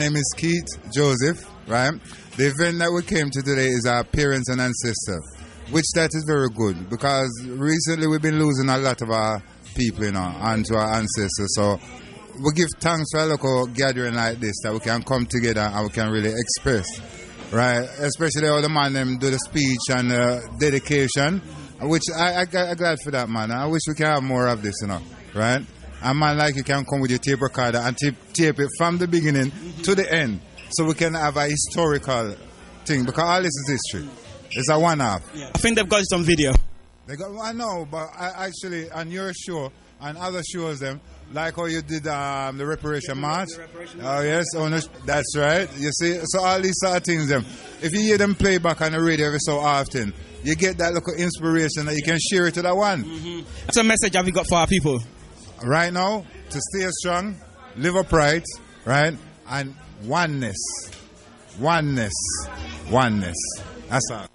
name is Keith Joseph, right? The event that we came to today is our parents and ancestors, which that is very good because recently we've been losing a lot of our people, and to our ancestors. So we give thanks for a local gathering like this that we can come together and we can really express, right? Especially all the man them do the speech and dedication, which I'm glad for that, man. I wish we can have more of this, right? And man, like you can come with your tape recorder and tape it from the beginning to the end, so we can have a historical thing, because all this is history. It's a one-off. Yeah. I think they've got it on video. I know, but I actually, on your show and other shows, them, like how you did the reparation march. Oh, yes, that's right. You see, so all these sort of things, them, if you hear them play back on the radio every so often, you get that little inspiration that you can share it to that one. Mm-hmm. What's a message have you got for our people? Right now, to stay strong, live upright, right? And oneness. That's all.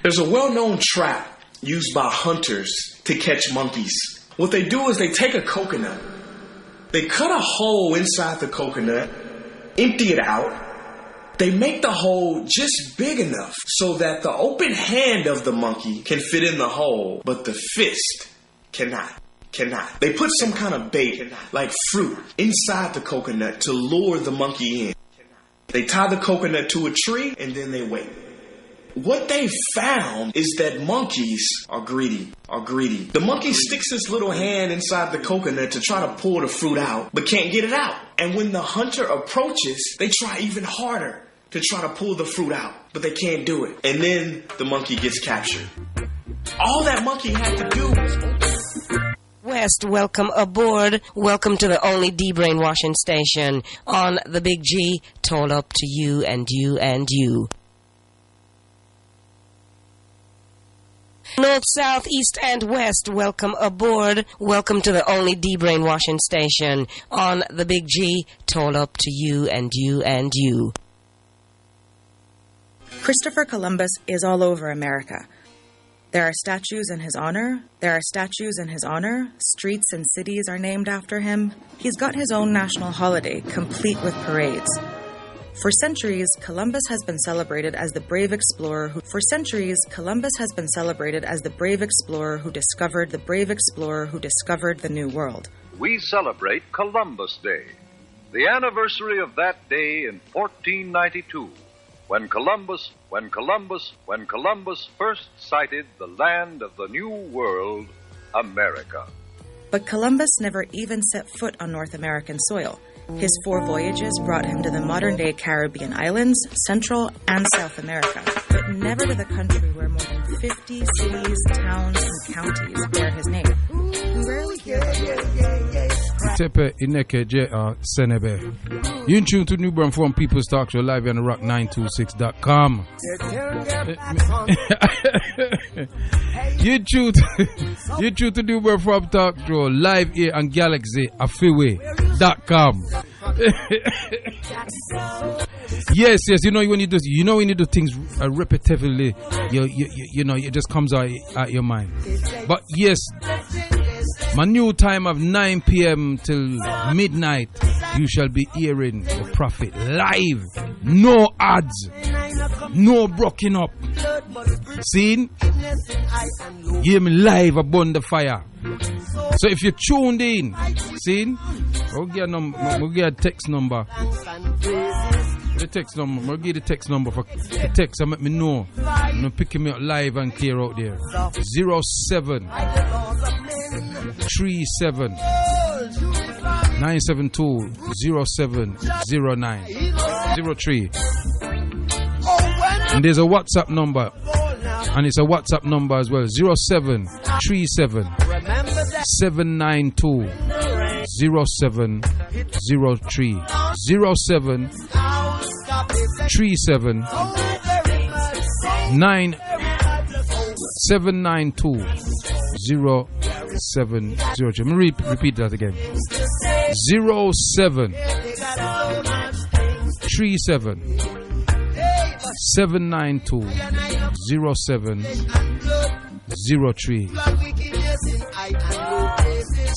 There's a well-known trap used by hunters to catch monkeys. What they do is they take a coconut, they cut a hole inside the coconut, empty it out. They make the hole just big enough so that the open hand of the monkey can fit in the hole, but the fist cannot. They put some kind of bait, like fruit, inside the coconut to lure the monkey in. They tie the coconut to a tree and then they wait. What they found is that monkeys are greedy. The monkey sticks his little hand inside the coconut to try to pull the fruit out, but can't get it out. And when the hunter approaches, they try even harder to try to pull the fruit out, but they can't do it. And then the monkey gets captured. All that monkey had to do was... West, welcome aboard. Welcome to the only de-brainwashing station on the Big G. Told up to you and you and you. North, south, east, and west, welcome aboard. Welcome to the only de-brainwashing station on the Big G. Told up to you and you and you. Christopher Columbus is all over America. There are statues in his honor. Streets and cities are named after him. He's got his own national holiday, complete with parades. For centuries, Columbus has been celebrated as the brave explorer who discovered the New World. We celebrate Columbus Day, the anniversary of that day in 1492. When Columbus first sighted the land of the New World, America. But Columbus never even set foot on North American soil. His 4 voyages brought him to the modern-day Caribbean islands, Central and South America, but never to the country where more than 50 cities, towns, and counties bear his name. We rarely hear about Tepe Ineke J.R. Senebe. You're in tune to New Bern Forum People's Talk Show live on the rock926.com. You're true to New Bern Forum Talk Show live here on Galaxy Afiwe.com. Yes, when you do things repetitively, it just comes out your mind. But yes, my new time of 9 p.m. till midnight, you shall be hearing the Prophet live. No ads. No broken up. Seen? Hear me live upon the fire. So if you're tuned in, seen? We'll get a text number. We'll give you the text number for the text and let me know. I'm going to pick me up live and clear out there. 07 37 972 0709 03. And there's a WhatsApp number. And it's a WhatsApp number as well. 07 37 792 0703. 07 37 792 0703. Let me repeat that again. 07 37 792 0703.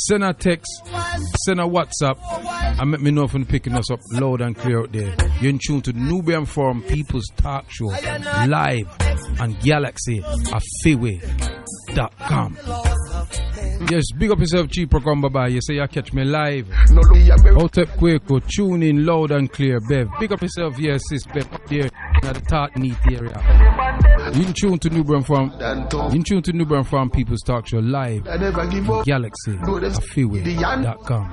Send a text, send a WhatsApp, And let me know if you're picking us up loud and clear out there. You're in tune to the Nubian Forum People's Talk Show live on Galaxy Afiwe.com. Yes, big up yourself, Chief Program Baba. You say you catch me live. Outep Kwaku, tune in loud and clear, Bev. Big up yourself, yes, sis Bev there at the Tart Neat area. You in tune to Nubian Forum. You in tune to Nubian Forum People's Talk Show live on Galaxy Afiwe.com.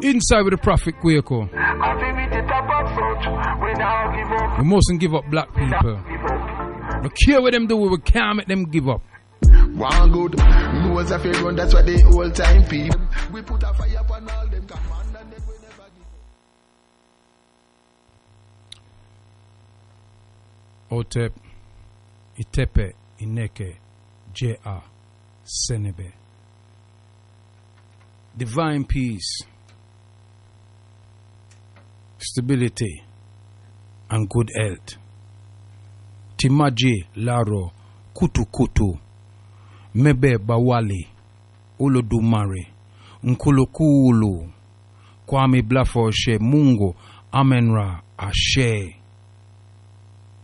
Inside with the Prophet Kwaku. We mustn't give up black people. No care what them do, we can't make them give up. One good knows a fair run, that's what the old time people. We put a fire upon all them command and then we never give up. Otep, Itepe, Ineke, J.A. Senebe. Divine peace, stability, and good health. Timaji Laro, Kutu Kutu. Mebe Bawali, Ulodumare, Nkulokulu, Kwame Blafoshe, Mungo, Amenra, Ashe.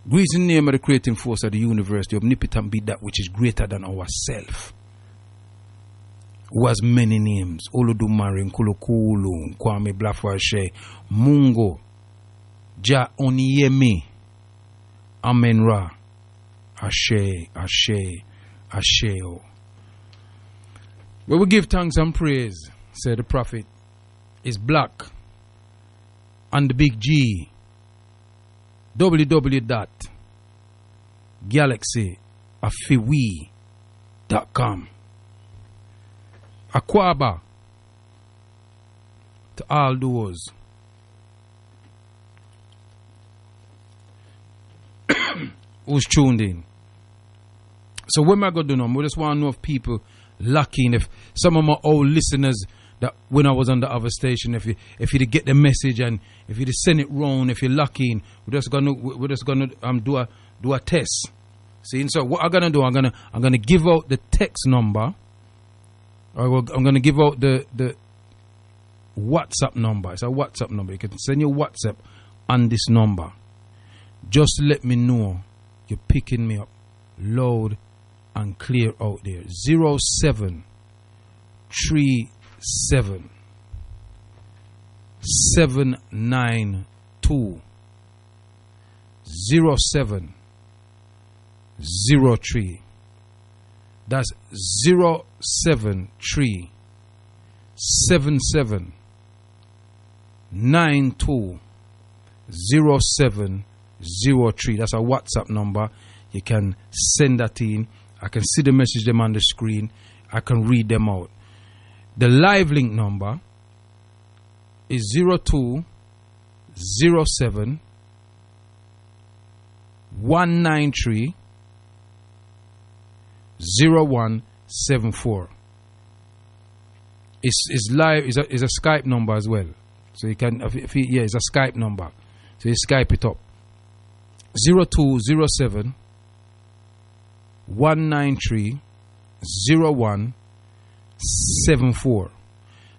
Greece in the name of the creating force of the universe, the omnipotent be that which is greater than ourself. Who has many names, Ulodumare, Nkulokulu, Kwame Blafoshe, Mungo, Ja Oniemi, Amenra, Ashe, Ashe. Asheo. Where we give thanks and praise, said the prophet, is black and the big G. www.galaxyafiwe.com. Akwaba to all those who's tuned in. So what am I going to do now? We just want to know if people lucky, and if some of my old listeners that when I was on the other station, if you get the message and if you send it wrong, if you're lucky, we're just gonna do a test. See, so what I'm gonna do, I'm gonna give out the text number. I'm gonna give out the WhatsApp number. It's a WhatsApp number. You can send your WhatsApp on this number. Just let me know you're picking me up loud and clear out there. 0737 792 0703. That's 073 77 92 0703. That's a WhatsApp number. You can send that in. I can see the message them on the screen. I can read them out. The live link number is 0207 193 0174. It's live. It's a Skype number as well. So you can, it's a Skype number. So you Skype it up. 0207 193 0174.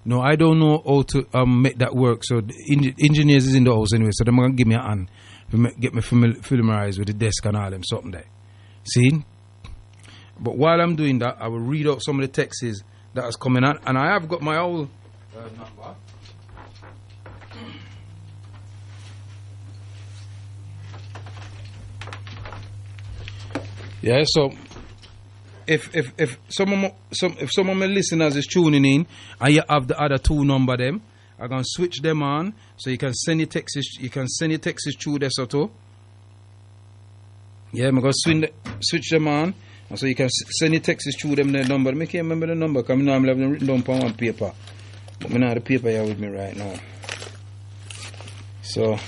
No, I don't know how to make that work. So the engineers is in the house anyway, so they're going to give me a hand to get me familiarized with the desk and all them something there. See? But while I'm doing that, I will read out some of the texts that is coming out, and I have got my old number. Yeah, so if some of my listeners is tuning in and you have the other two number them, I'm gonna switch them on so you can send your texts. You can send your texts through this auto. Yeah, I'm gonna switch them on, and so you can send your texts through them the number. I can't remember the number because I normally have them written down on one paper, but I don't have the paper here with me right now. So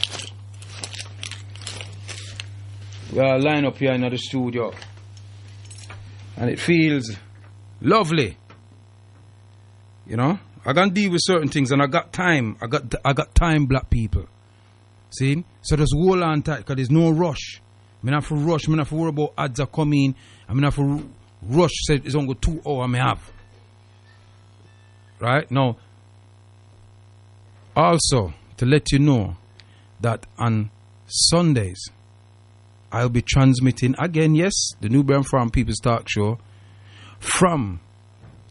we are lined up here in the studio, and it feels lovely. You know, I can deal with certain things, and I got time. I got time, black people. See, so just hold on tight, because there's no rush. I have to rush. I have to worry about ads are coming. I have to rush. Say it's only 2 hours. I have. Right now, Also, to let you know that on Sundays, I'll be transmitting again, yes, the Nubian Farm People's Talk Show from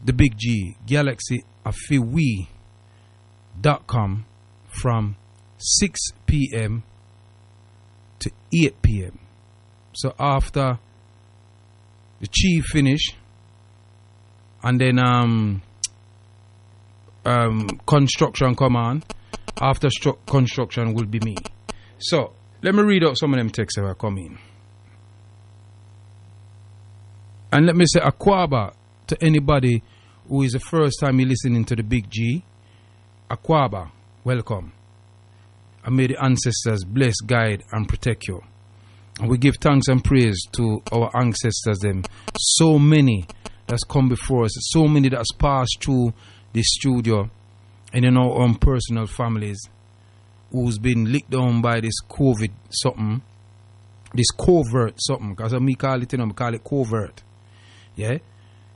the Big G, galaxyafiwi.com from 6 p.m. to 8 p.m. So after the chief finish, and then construction come on. After construction will be me. So let me read out some of them texts that are coming. And let me say Akwaba to anybody who is the first time you listening to the Big G. Akwaba, welcome. And may the ancestors bless, guide, and protect you. And we give thanks and praise to our ancestors, them. So many that's come before us, so many that's passed through this studio and in our own personal families who's been licked down by this COVID something, this covert something, because me call it, I call it covert. Yeah?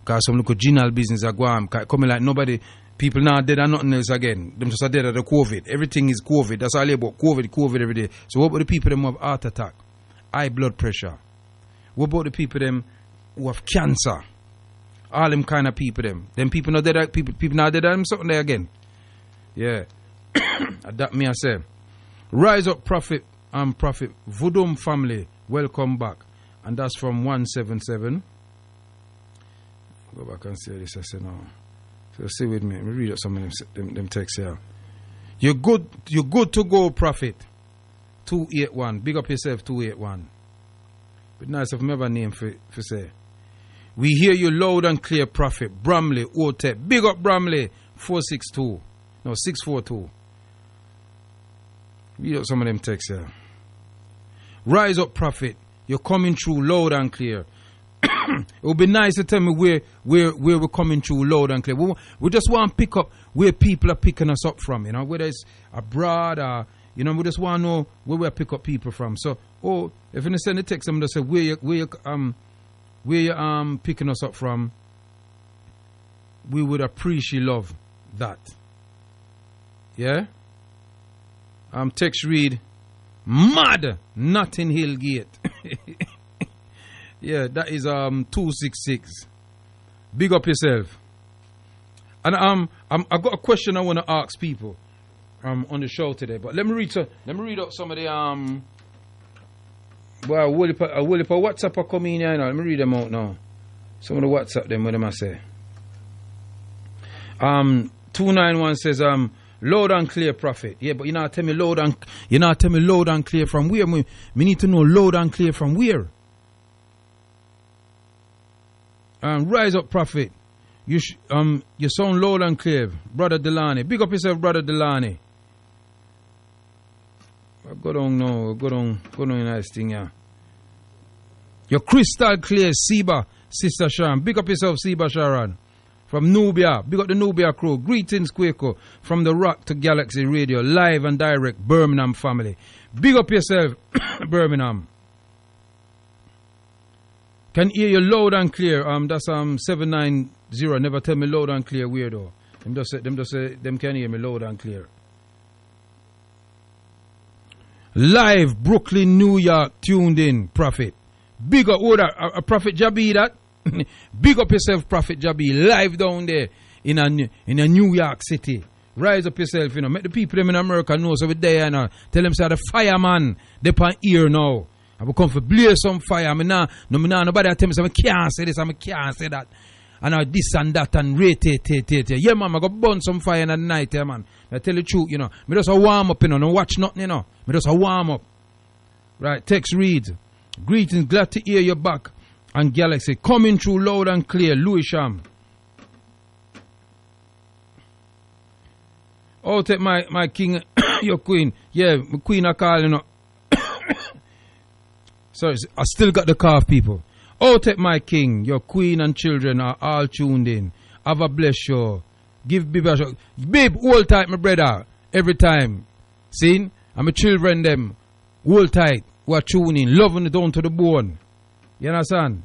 Because some look at general business are going, coming like nobody, people now dead and nothing else again. Them just are dead at the COVID. Everything is COVID. That's all about COVID every day. So what about the people them who have heart attack, high blood pressure? What about the people them who have cancer? All them kind of people them. Them people not dead, people not dead and something there again. Yeah. That me I say. Rise up Prophet and Prophet Vudum family. Welcome back. And that's from 177. Go back and say this. I say no. So stay with me. Let me read out some of them texts here. You're good to go, Prophet. 281. Big up yourself, 281. But nice if never name for say. We hear you loud and clear, Prophet. Bramley, Otep. Big up Bramley. 462. No, 642. Read out some of them texts here. Rise up, Prophet. You're coming through loud and clear. It would be nice to tell me where we're coming through loud and clear. We just want to pick up where people are picking us up from, you know, whether it's abroad or, you know, we just want to know where we pick up people from. So, if you send a text, I'm going to say where you picking us up from. We would appreciate love that. Yeah? Text read, mad, Notting Hill Gate. Yeah, that is 266. Big up yourself. And I got a question I want to ask people on the show today. But let me read out some of the well, will if WhatsApp are coming here now. Let me read them out now. Some of the WhatsApp them, what am I say? 291 says loud and clear, Prophet. Yeah, but you not tell me loud and clear from where? We need to know loud and clear from where. Rise up, Prophet. You sound loud and clear, Brother Delany. Big up yourself, Brother Delany. Go down, nice thing, yeah. You're crystal clear, Seba, Sister Sharon. Big up yourself, Seba Sharon. From Nubia, big up the Nubia crew. Greetings, Kwaku, from the Rock to Galaxy Radio, live and direct, Birmingham family. Big up yourself, Birmingham. Can hear you loud and clear. That's 790. Never tell me loud and clear, weirdo. Them can hear me loud and clear. Live, Brooklyn, New York, tuned in, Prophet. Big up, a Prophet Jabi that. Big up yourself, Prophet Jabi, live down there in a New York City. Rise up yourself, you know. Make the people them in America know so we're there, you know. Tell them say the fireman, they pan here now. I will come for blaze some fire. Nobody tell me say I can't say this, I can't say that. And now this and that and rate. Yeah, man, I go burn some fire in the night, yeah, man. I tell you the truth, you know. Me just a warm up, you know. No watch nothing, you know. Me just a warm up. Right, text reads. Greetings, glad to hear you back. And Galaxy, coming through loud and clear, Louis Sham. Oh, take my king, your queen. Yeah, my queen I call, you know. Sorry, I still got the cough, people. Oh, take my king, your queen and children are all tuned in. Have a blessed show. Give Bib a show. Bib, hold tight, my brother, every time. See? And my children, them, hold tight, who are tuning, loving it down to the bone. You understand?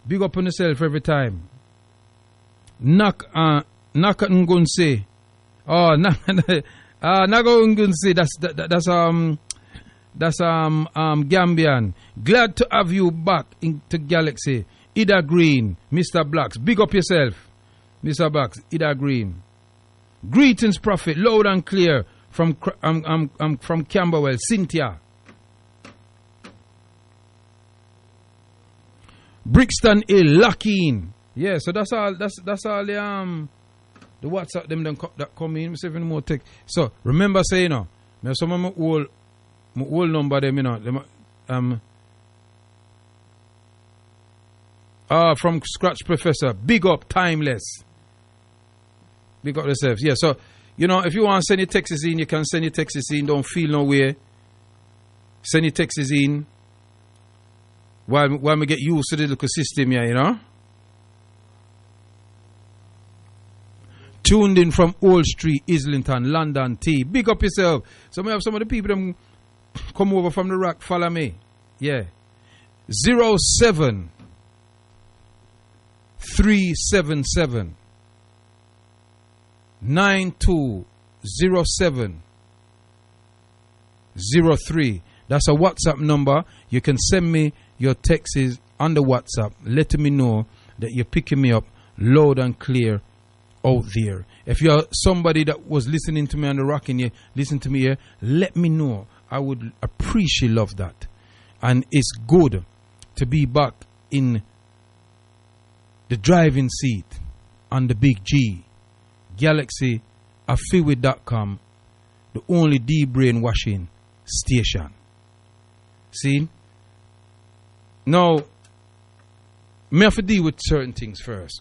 Big up on yourself every time. Knock and gun say. Oh, Nago Ngunsi, that's Gambian. Glad to have you back into Galaxy. Ida Green, Mr. Blacks. Big up yourself, Mr. Blacks. Ida Green. Greetings, Prophet, loud and clear from from Camberwell, Cynthia. Brixton Hill, Locking. Yeah, so that's all. That's all the WhatsApp them that come in. Seven more text. So remember, say me have some of my old number them, from Scratch Professor. Big up, Timeless. Big up yourselves. Yeah, so if you want to send your texts in, you can send your texts in. Don't feel no way. Send your texts in while we get used to the little system here, Tuned in from Old Street, Islington, London, T. Big up yourself. So we have some of the people them come over from the rock. Follow me. Yeah. 07 377 9207 03. That's a WhatsApp number. You can send me your texts on the WhatsApp, letting me know that you're picking me up loud and clear out there. If you're somebody that was listening to me on the rock and you listen to me here, let me know. I would appreciate love that. And it's good to be back in the driving seat on the Big G. Galaxy afiwid.com, the only de-brainwashing station. See? Now, me have to deal with certain things first.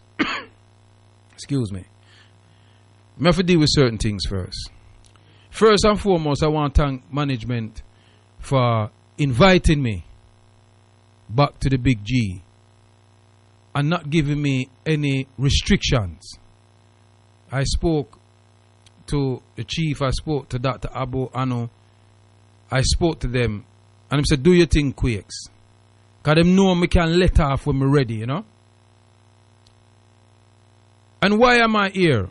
Excuse me. Me have to deal with certain things first. First and foremost, I want to thank management for inviting me back to the Big G and not giving me any restrictions. I spoke to the chief, I spoke to Dr. Abu Ano, I spoke to them, and I said, do your thing, Quakes. Because them know me can let off when we're ready, And why am I here?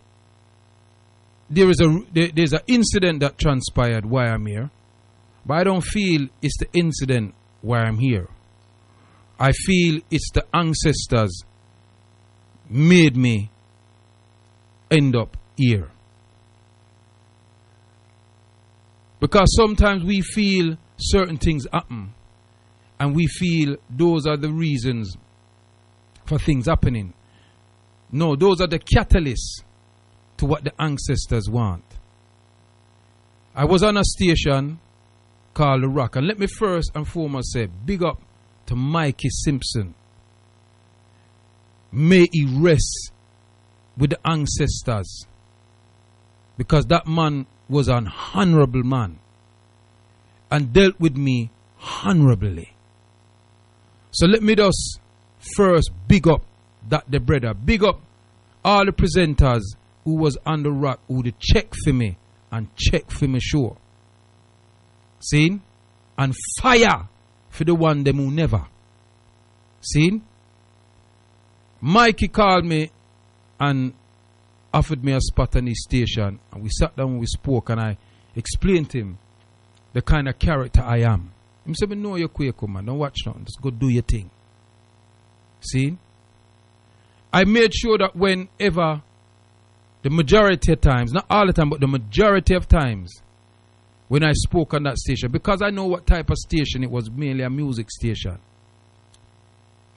There's an incident that transpired why I'm here, but I don't feel it's the incident why I'm here. I feel it's the ancestors made me end up here. Because sometimes we feel certain things happen and we feel those are the reasons for things happening. No, those are the catalysts to what the ancestors want. I was on a station called The Rock, and let me first and foremost say big up to Mikey Simpson. May he rest with the ancestors, because that man was an honorable man and dealt with me honorably. So let me just first big up that the brother, big up all the presenters who was on The Rock, who would check for me and check for me sure. See? And fire for the one them who never. See? Mikey called me and offered me a spot on his station, and we sat down and we spoke, and I explained to him the kind of character I am. He said, no, you're Kwaku, man. Don't watch nothing. Just go do your thing. See? I made sure that whenever, the majority of times, not all the time, but the majority of times, when I spoke on that station, because I know what type of station it was, mainly a music station,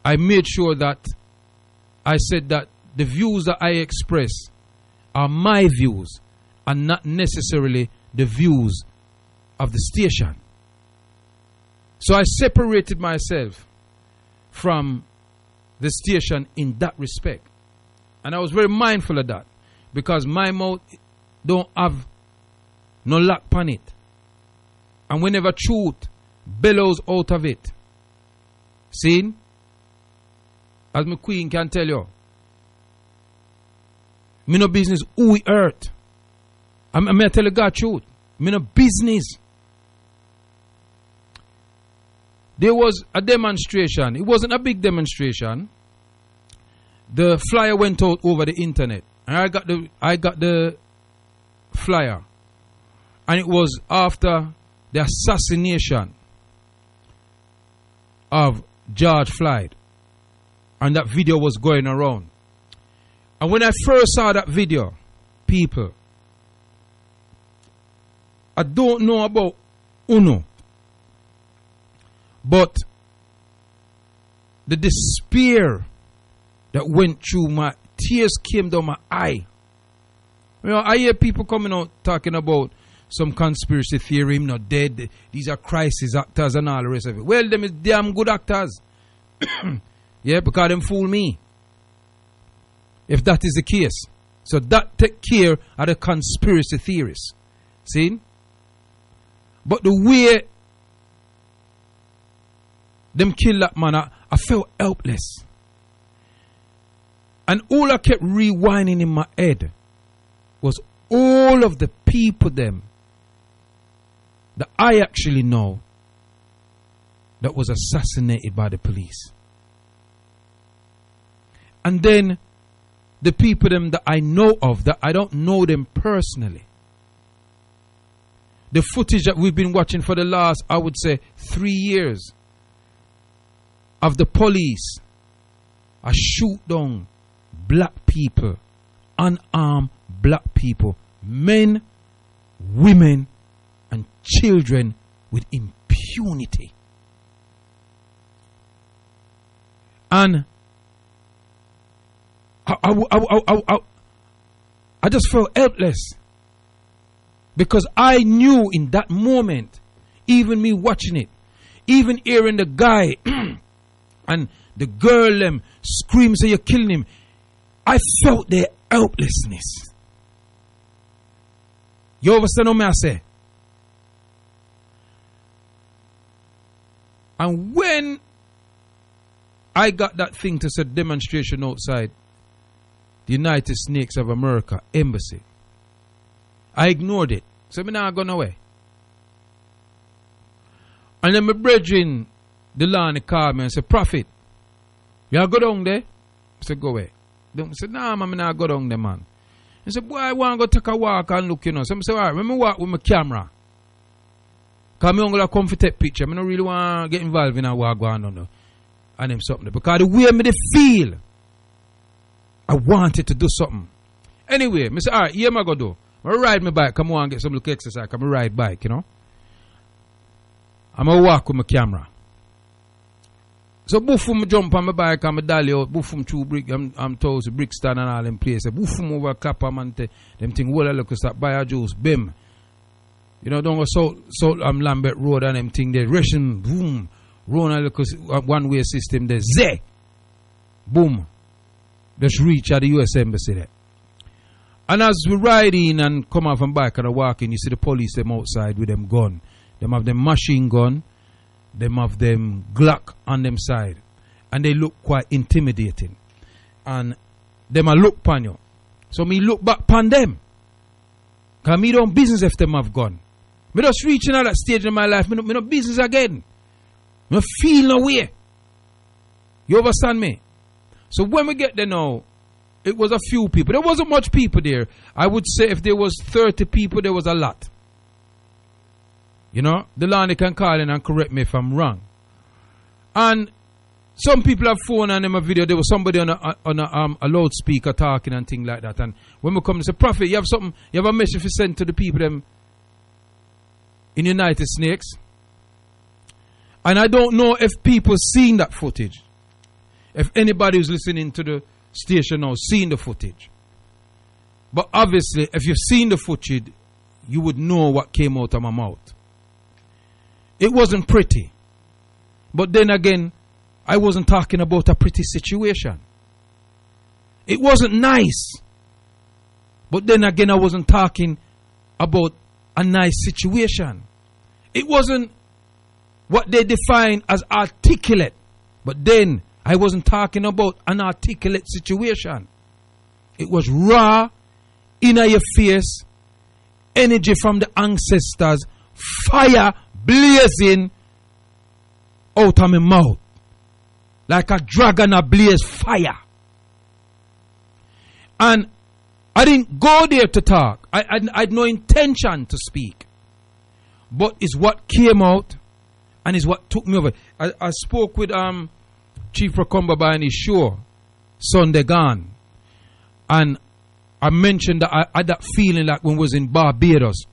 I made sure that I said that the views that I express are my views and not necessarily the views of the station. So I separated myself from the station in that respect. And I was very mindful of that, because my mouth don't have no lock on it. And whenever truth bellows out of it, see, as my queen can tell you, me no business who we hurt. I'm going to tell you God truth. Me no business. There was a demonstration. It wasn't a big demonstration. The flyer went out over the internet, and I got the flyer. And it was after the assassination of George Floyd. And that video was going around. And when I first saw that video, people, I don't know about Uno, but the despair that went through my tears came down my eye. You know, I hear people coming out talking about some conspiracy theory, him not dead, these are crisis actors and all the rest of it. Well, them is damn good actors. Yeah, because them fool me. If that is the case. So that take care of the conspiracy theorists. See? But the way them kill that man, I felt helpless. And all I kept rewinding in my head was all of the people them that I actually know that was assassinated by the police. And then the people them that I know of, that I don't know them personally. The footage that we've been watching for the last, I would say, 3 years of the police are shoot down black people, unarmed black people, men, women, and children with impunity. And I just felt helpless. Because I knew in that moment, even me watching it, even hearing the guy and the girl them scream, say you're killing him, I felt their helplessness. You understand what I say? And when I got that thing to say demonstration outside the United Snakes of America embassy, I ignored it. So I'm not going away. And then my brethren, the Lani, called me and said, Prophet, you go down there? I said, go away. I said, nah, man, I'm not go down there, man. He said, boy, I want to go take a walk and look, you know. So I said, all right, let me walk with my camera. Because I'm going to come for take picture. I don't really want to get involved in a walk going on. And them something. Because the way me they feel, I wanted to do something. Anyway, I said, all right, here I go do. I ride my bike. Come on, get some little exercise. Come ride bike, you know. I'm going to walk with my camera. So, boofum jump on my bike and my dolly out. Boofum through brick. I'm told to Brixton and all them places. Boofum over Kappa, man. Them thing, well, I look, stop buy a juice. Bim. You know, don't go South Lambert Road and them thing there. Russian, boom. Run a little one-way system there. Zeh. Boom. Just reach at the US Embassy there. And as we ride in and come off and bike and I walk in, you see the police them outside with them gun. Them have them machine gun. Them have them Glock on them side. And they look quite intimidating. And them a look pan you. So me look back pan them. Because me don't business if them have gun. Me just reaching at that stage in my life. Me no business again. Me no feel no way. You understand me? So when we get there now, it was a few people. There wasn't much people there. I would say if there was 30 people, there was a lot. You know, Delani can call in and correct me if I'm wrong. And some people have phone and them a video. There was somebody on a loudspeaker talking and things like that. And when we come to say, Prophet, you have something, you have a message to send to the people them in United Snakes. And I don't know if people seen that footage. If anybody who's listening to the station now seen the footage. But obviously, if you've seen the footage, you would know what came out of my mouth. It wasn't pretty. But then again, I wasn't talking about a pretty situation. It wasn't nice. But then again, I wasn't talking about a nice situation. It wasn't what they define as articulate. But then I wasn't talking about an articulate situation. It was raw, in your face, energy from the ancestors, fire blazing out of my mouth. Like a dragon ablaze fire. And I didn't go there to talk. I had no intention to speak. but it's what came out and is what took me over. I spoke with Chief Rakomba on his show Sunday gone, and I mentioned that I had that feeling like when I was in Barbados.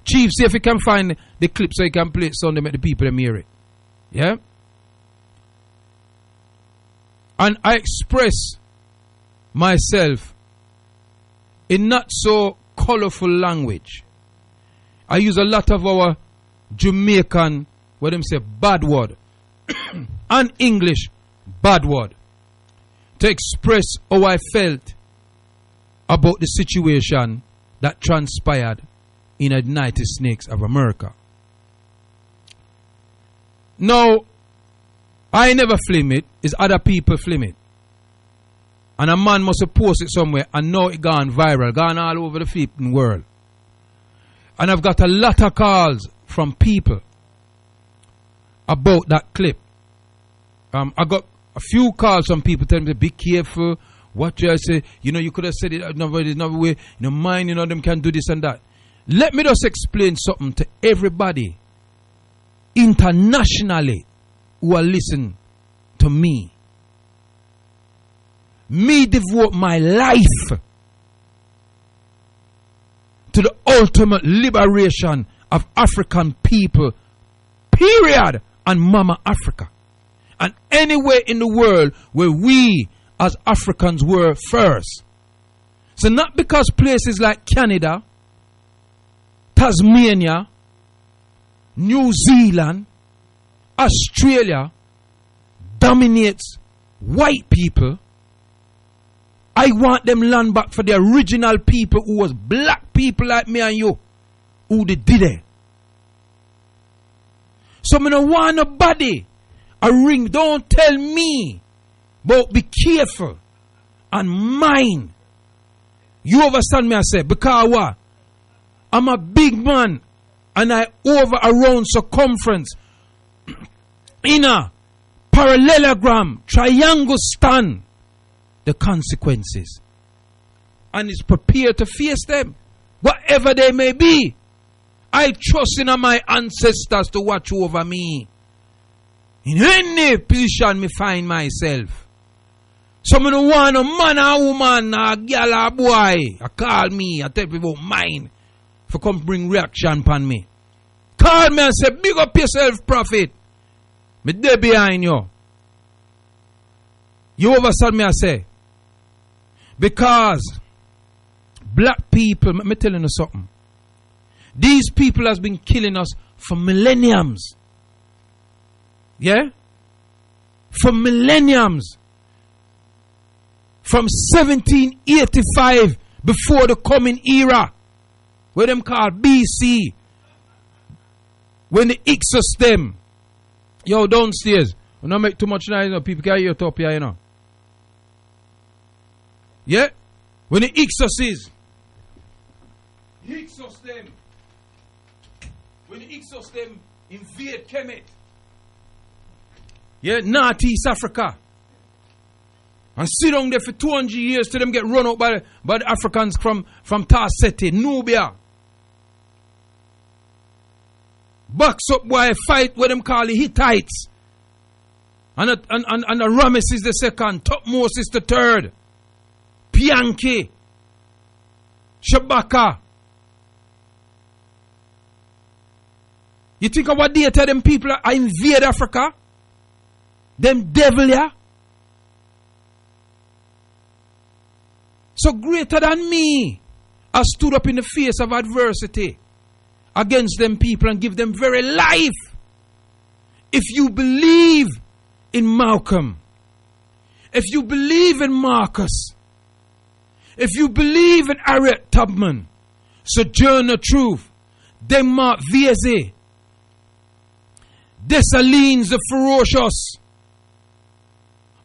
Chief, see if you can find the clip so you can play it Sunday, make the people them hear it. Yeah? And I express myself in not so colorful language. I use a lot of our Jamaican, what them say, bad word, and English bad word, to express how I felt about the situation that transpired in the United States of America. Now, I never film it, it's other people film it. And a man must have posted it somewhere, and now it gone viral, gone all over the flipping world. And I've got a lot of calls from people about that clip. I got a few calls from people telling me, be careful, what you say, you could have said it another way, mind, them can do this and that. Let me just explain something to everybody internationally who are listening to me. Me devote my life to the ultimate liberation of African people, period, and Mama Africa. And anywhere in the world where we as Africans were first. So not because places like Canada, Tasmania, New Zealand, Australia dominates white people, I want them land back for the original people who was black people like me and you, who they did it. So I don't want nobody a ring. Don't tell me, but be careful and mind. You understand me? I say, because what? I'm a big man and I over around circumference in a parallelogram, triangle stand the consequences, and is prepared to face them, whatever they may be. I trust in my ancestors to watch over me in any position me find myself. So I don't want a man or woman, a girl or boy, I call me, I tell people mine, for come bring reaction upon me. Call me and say, big up yourself, prophet. Me there behind you. You understand me, I say? Because black people, let me tell you something. These people has been killing us for millenniums. Yeah? For millenniums. From 1785, before the coming era, where them called BC, when the Ixos them, yo, downstairs, we don't make too much noise, people can hear you top here, Yeah? When the Ixos is, Ixos them, when the Ixos them invade Kemet, yeah, North East Africa, and sit down there for 200 years till them get run out by the Africans from Tarseti, Nubia. Box up boy, fight with them call the Hittites. And the Ramesses the second, Tutmosis the third, Pianki, Shabaka. You think of what they tell them people I invade Africa? Them devil, yeah? So greater than me, I stood up in the face of adversity against them people and give them very life. If you believe in Malcolm, if you believe in Marcus, if you believe in Harriet Tubman, Sojourner Truth, Denmark Vieze, Dessalines the Ferocious,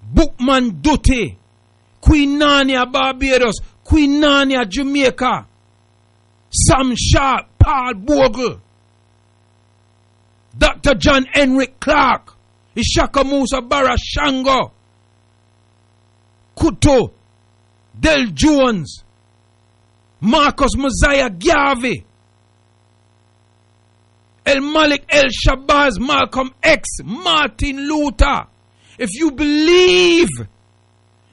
Bookman Duty, Queen Nania Barbados, Queen Nania Jamaica, Sam Sharp, Paul Bogle, Dr. John Henrik Clark, Ishaka Musa Barra Shango, Kuto, Del Jones, Marcus Mosiah Garvey, El Malik, El Shabazz, Malcolm X, Martin Luther, if you believe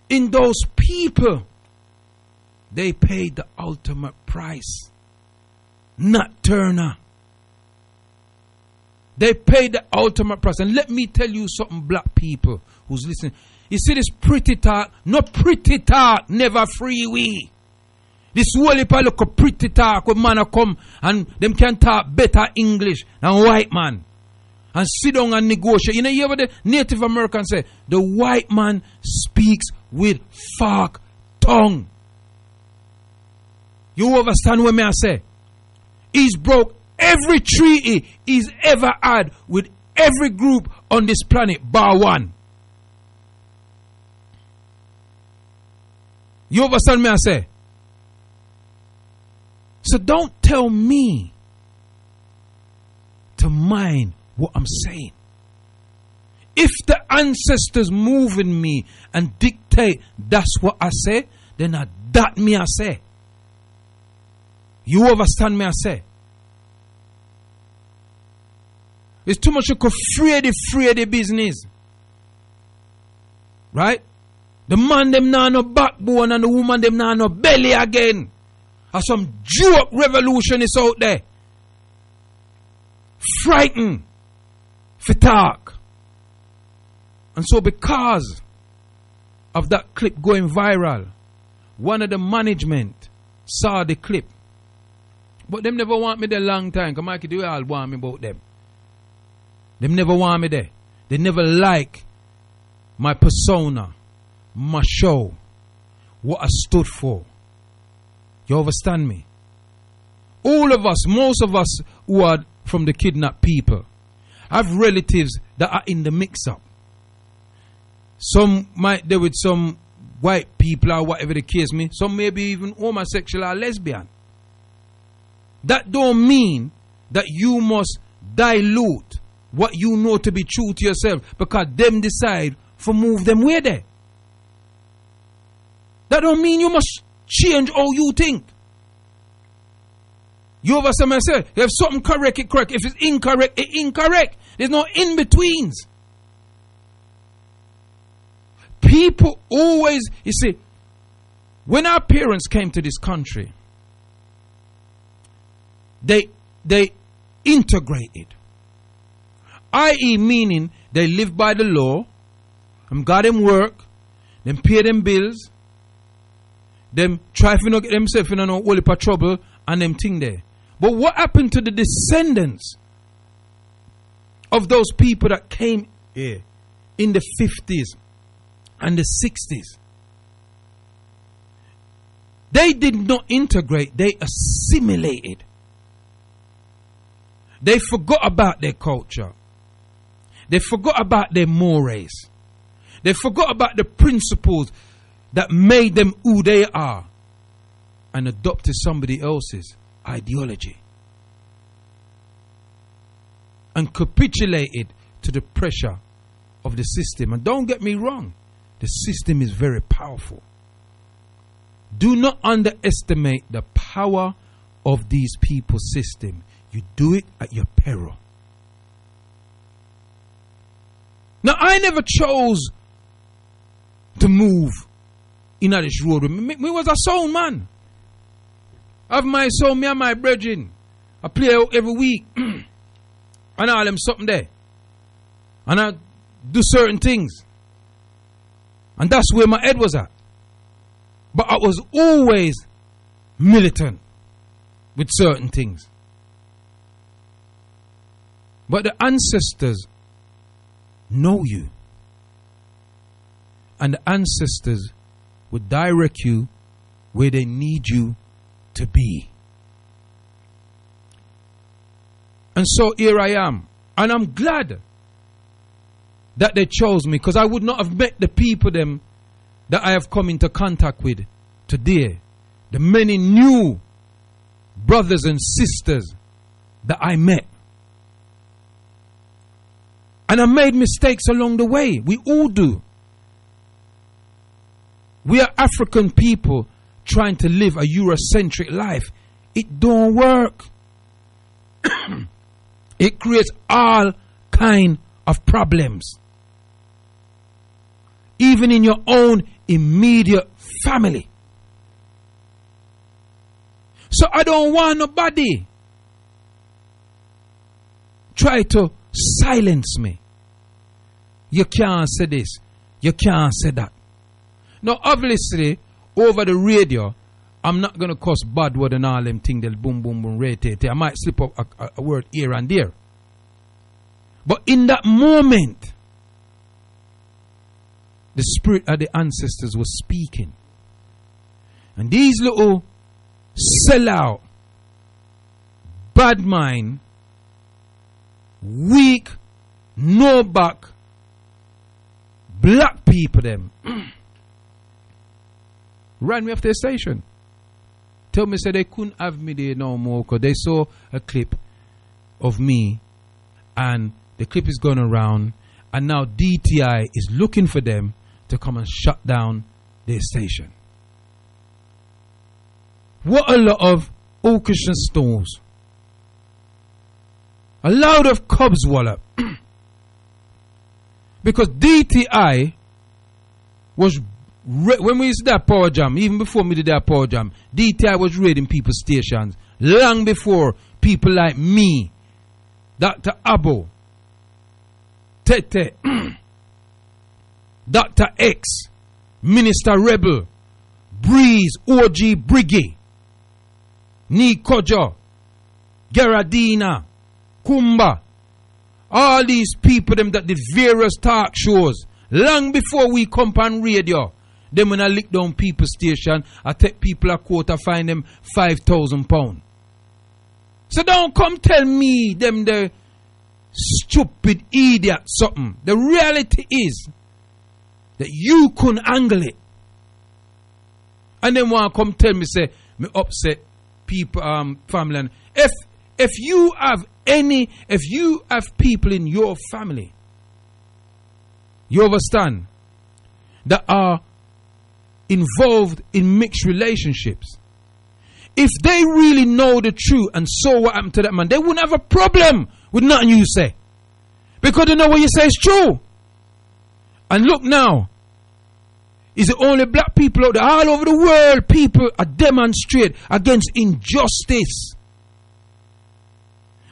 in those people, they paid the ultimate price. Not Turner. They paid the ultimate price. And let me tell you something, black people who's listening. You see this pretty talk? No pretty talk, never free we. This whole heap of look pretty talk when man come and them can talk better English than white man. And sit down and negotiate. You know, you hear what the Native Americans say? The white man speaks with fork tongue. You understand what me I say? He's broke every treaty he's ever had with every group on this planet, bar one. You understand me I say? So don't tell me to mind what I'm saying. If the ancestors move in me and dictate that's what I say, then that me I say. You understand me I say? It's too much of a free business. Right? The man them now no backbone and the woman them now no belly again. Or some joke revolutionists out there. Frightened for talk. And so because of that clip going viral, one of the management saw the clip. But them never want me there long time. Because Mikey, do all want me about them. Them never want me there. They never like my persona, my show, what I stood for. You understand me? All of us, most of us who are from the kidnapped people, have relatives that are in the mix-up. Some might deal with some white people or whatever the case may. Some maybe even homosexual or lesbian. That don't mean that you must dilute what you know to be true to yourself because them decide for move them where there. That don't mean you must change how you think. You understand what I say? If something correct, it correct. If it's incorrect, it incorrect. There's no in-betweens. People always, you see, when our parents came to this country, they integrated. I.e. meaning they live by the law, them got them work, them pay them bills, them try to not get themselves in no whole heap of trouble and them thing there. But what happened to the descendants of those people that came here in the 50s and the 60s? They did not integrate, they assimilated. They forgot about their culture. They forgot about their mores. They forgot about the principles that made them who they are and adopted somebody else's ideology and capitulated to the pressure of the system. And don't get me wrong, the system is very powerful. Do not underestimate the power of these people's system. You do it at your peril. Now, I never chose to move in this road. Me was a sound man. I have my sound, me and my brethren. I play out every week. And all them something there. And I do certain things. And that's where my head was at. But I was always militant with certain things. But the ancestors know you. And the ancestors will direct you where they need you to be. And so here I am. And I'm glad that they chose me, because I would not have met the people them that I have come into contact with today. The many new brothers and sisters that I met. And I made mistakes along the way. We all do. We are African people trying to live a Eurocentric life. It don't work. It creates all kind of problems. Even in your own immediate family. So I don't want nobody try to silence me. You can't say this. You can't say that. Now, obviously, over the radio, I'm not going to cuss bad word and all them things, they'll boom, boom, boom, rate. I might slip up a word here and there. But in that moment, the spirit of the ancestors was speaking. And these little sellout, bad mind, weak, no back, black people them ran me off the station. Tell me, say they couldn't have me there no more because they saw a clip of me and the clip is going around and now DTI is looking for them to come and shut down their station. What a lot of orchestra stores. A load of cobs wallop. Because DTI was, when we used to that power jam, even before me did that power jam, DTI was raiding people's stations. Long before people like me, Dr. Abo, Tete, Dr. X, Minister Rebel, Breeze, OG Briggy, Nikojo, Garadina, Kumba, all these people them that did various talk shows long before we come on radio. Them when I lick down people's station, I take people a quote, I find them £5,000. So don't come tell me them the stupid idiot something. The reality is that you couldn't angle it. And then want to come tell me say me upset people family. And if you have people in your family, you understand, that are involved in mixed relationships, if they really know the truth and saw what happened to that man, they wouldn't have a problem with nothing you say. Because they know what you say is true. And look now, is it only black people out there? All over the world, people are demonstrate against injustice.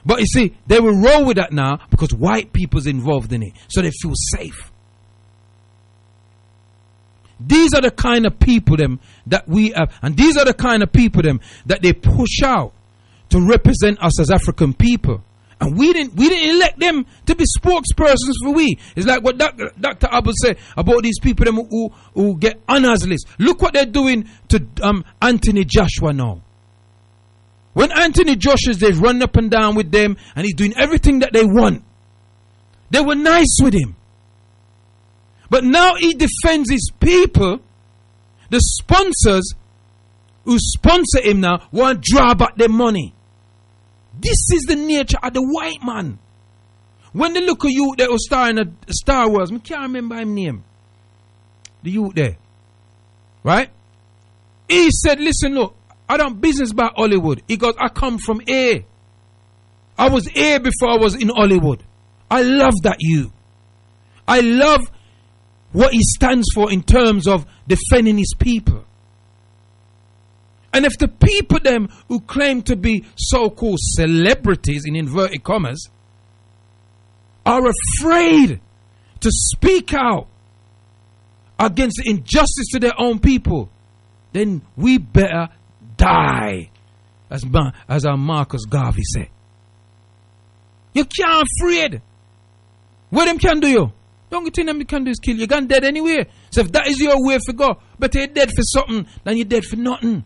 But you see, they will roll with that now because white people's involved in it. So they feel safe. These are the kind of people them that we have. And these are the kind of people them that they push out to represent us as African people. And we didn't elect them to be spokespersons for we. It's like what Dr. Abel said about these people them who get honors list. Look what they're doing to Anthony Joshua now. When Anthony Joshua's they run up and down with them and he's doing everything that they want. They were nice with him. But now he defends his people. The sponsors who sponsor him now want to draw back their money. This is the nature of the white man. When they look at you that was starring in Star Wars, I can't remember his name. The youth there. Right? He said, listen, look, I don't business about Hollywood. He goes, I come from A. I was A before I was in Hollywood. I love that you. I love what he stands for in terms of defending his people. And if the people them who claim to be so-called celebrities in inverted commas are afraid to speak out against the injustice to their own people, then we better die, as our Marcus Garvey said. You can't afraid. What them can do you? Don't you think them can do is kill you. You're gone dead anyway. So if that is your way to go, better you're dead for something than you're dead for nothing.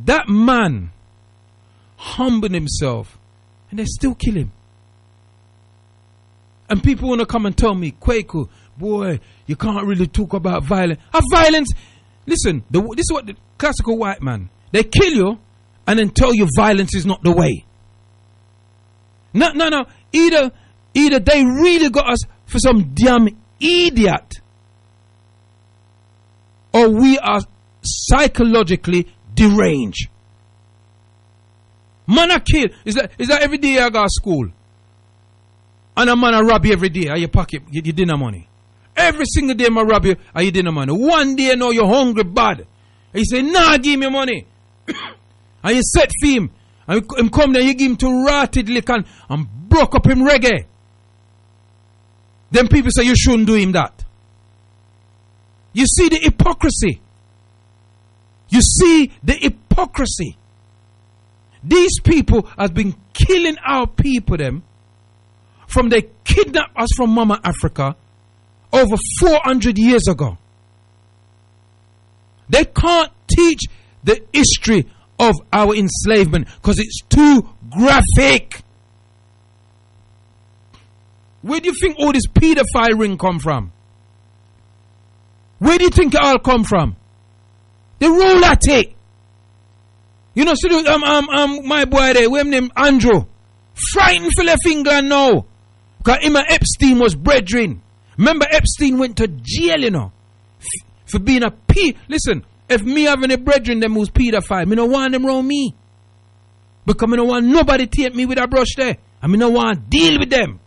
That man humbled himself and they still kill him. And people want to come and tell me, Kwaku, boy, you can't really talk about violence. Violence, listen, this is what the classical white man, they kill you and then tell you violence is not the way. No. Either they really got us for some damn idiot, or we are psychologically deranged. Man a kill. Is that every day I go to school? And a man a rob you every day at your pocket, your dinner money. Every single day I rob you at your dinner money. One day now you're hungry bad. And you say, nah, give me money. And you set for him. And him come there, you give him to rotted liquor and broke up him reggae. Then people say you shouldn't do him that. You see the hypocrisy. You see the hypocrisy. These people have been killing our people them from they kidnapped us from Mama Africa over 400 years ago. They can't teach the history of our enslavement because it's too graphic. Where do you think all this pedophile ring come from? Where do you think it all come from? They roll at it. You know, so my boy there, where name Andrew, frightened for left England now. Because him and Epstein was brethren. Remember Epstein went to jail, you know, for being a Listen, if me having a brethren them who's pedophile, me no want them around me. Because me no want nobody take me with a brush there. And me no want to deal with them.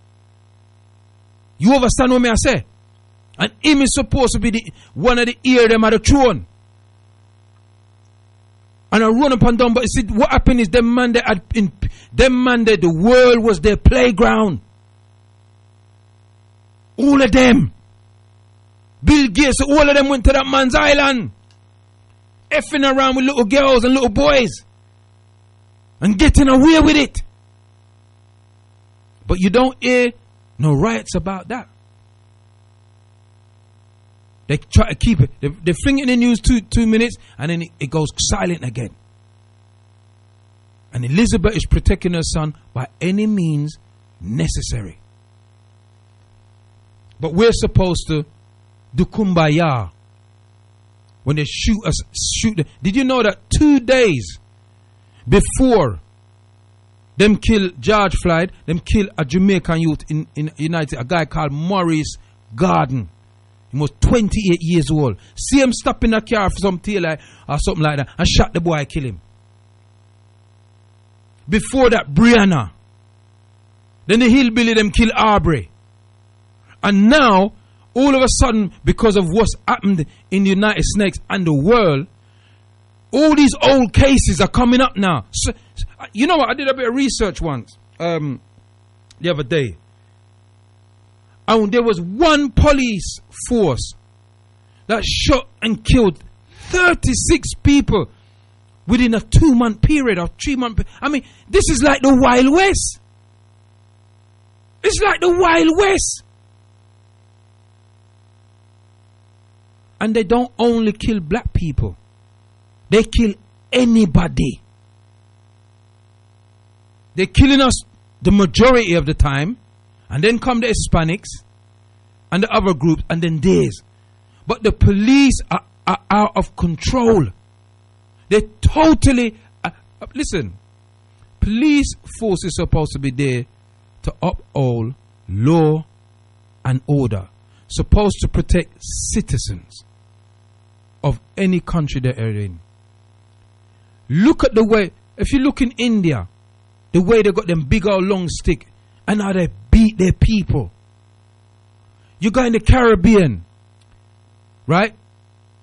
You understand what me I say? And him is supposed to be one of the ear them at the throne. And I run up and down, but you see what happened is them man the world was their playground. All of them. Bill Gates, all of them went to that man's island. Effing around with little girls and little boys. And getting away with it. But you don't hear no riots about that. They try to keep it. They fling it in the news 2 minutes and then it goes silent again. And Elizabeth is protecting her son by any means necessary. But we're supposed to do kumbaya when they shoot us. Did you know that 2 days before them kill George Floyd, them kill a Jamaican youth in United, a guy called Maurice Garden. He was 28 years old. See him stop in a car for some tail or something like that and shot the boy and kill him. Before that, Brianna. Then the hillbilly them kill Aubrey. And now, all of a sudden, because of what's happened in the United States and the world, all these old cases are coming up now. So, you know what? I did a bit of research once, the other day. And there was one police force that shot and killed 36 people within a 2-month period or 3-month period. I mean, this is like the Wild West. It's like the Wild West. And they don't only kill black people. They kill anybody. They're killing us the majority of the time. And then come the Hispanics and the other groups and then theirs. But the police are out of control. They totally... listen, police force is supposed to be there to uphold law and order. Supposed to protect citizens of any country they're in. Look at the way... If you look in India, the way they got them big old long stick and how they beat their people. You go in the Caribbean, right?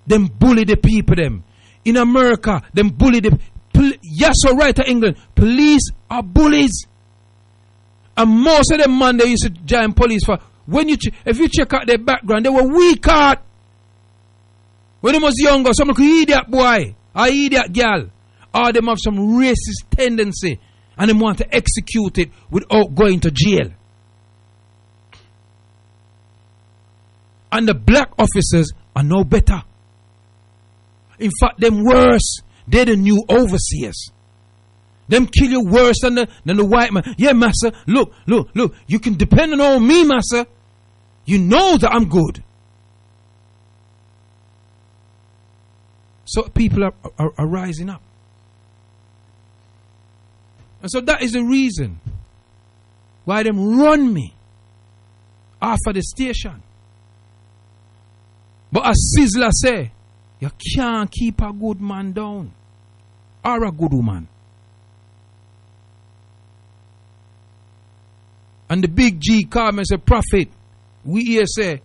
Them bully the people them. In America, them bully the... Yes, so right to England. Police are bullies. And most of them man they used to join police for... if you check out their background, they were weak out. When they was younger, someone could idiot boy or idiot girl. Or them have some racist tendency. And they want to execute it without going to jail. And the black officers are no better. In fact, them worse. They're the new overseers. Them kill you worse than the white man. Yeah, massa, look. You can depend on me, massa. You know that I'm good. So people are rising up. And so that is the reason why them run me off of the station. But as Sizzler say, you can't keep a good man down or a good woman. And the big G called me and said, Prophet, we here say,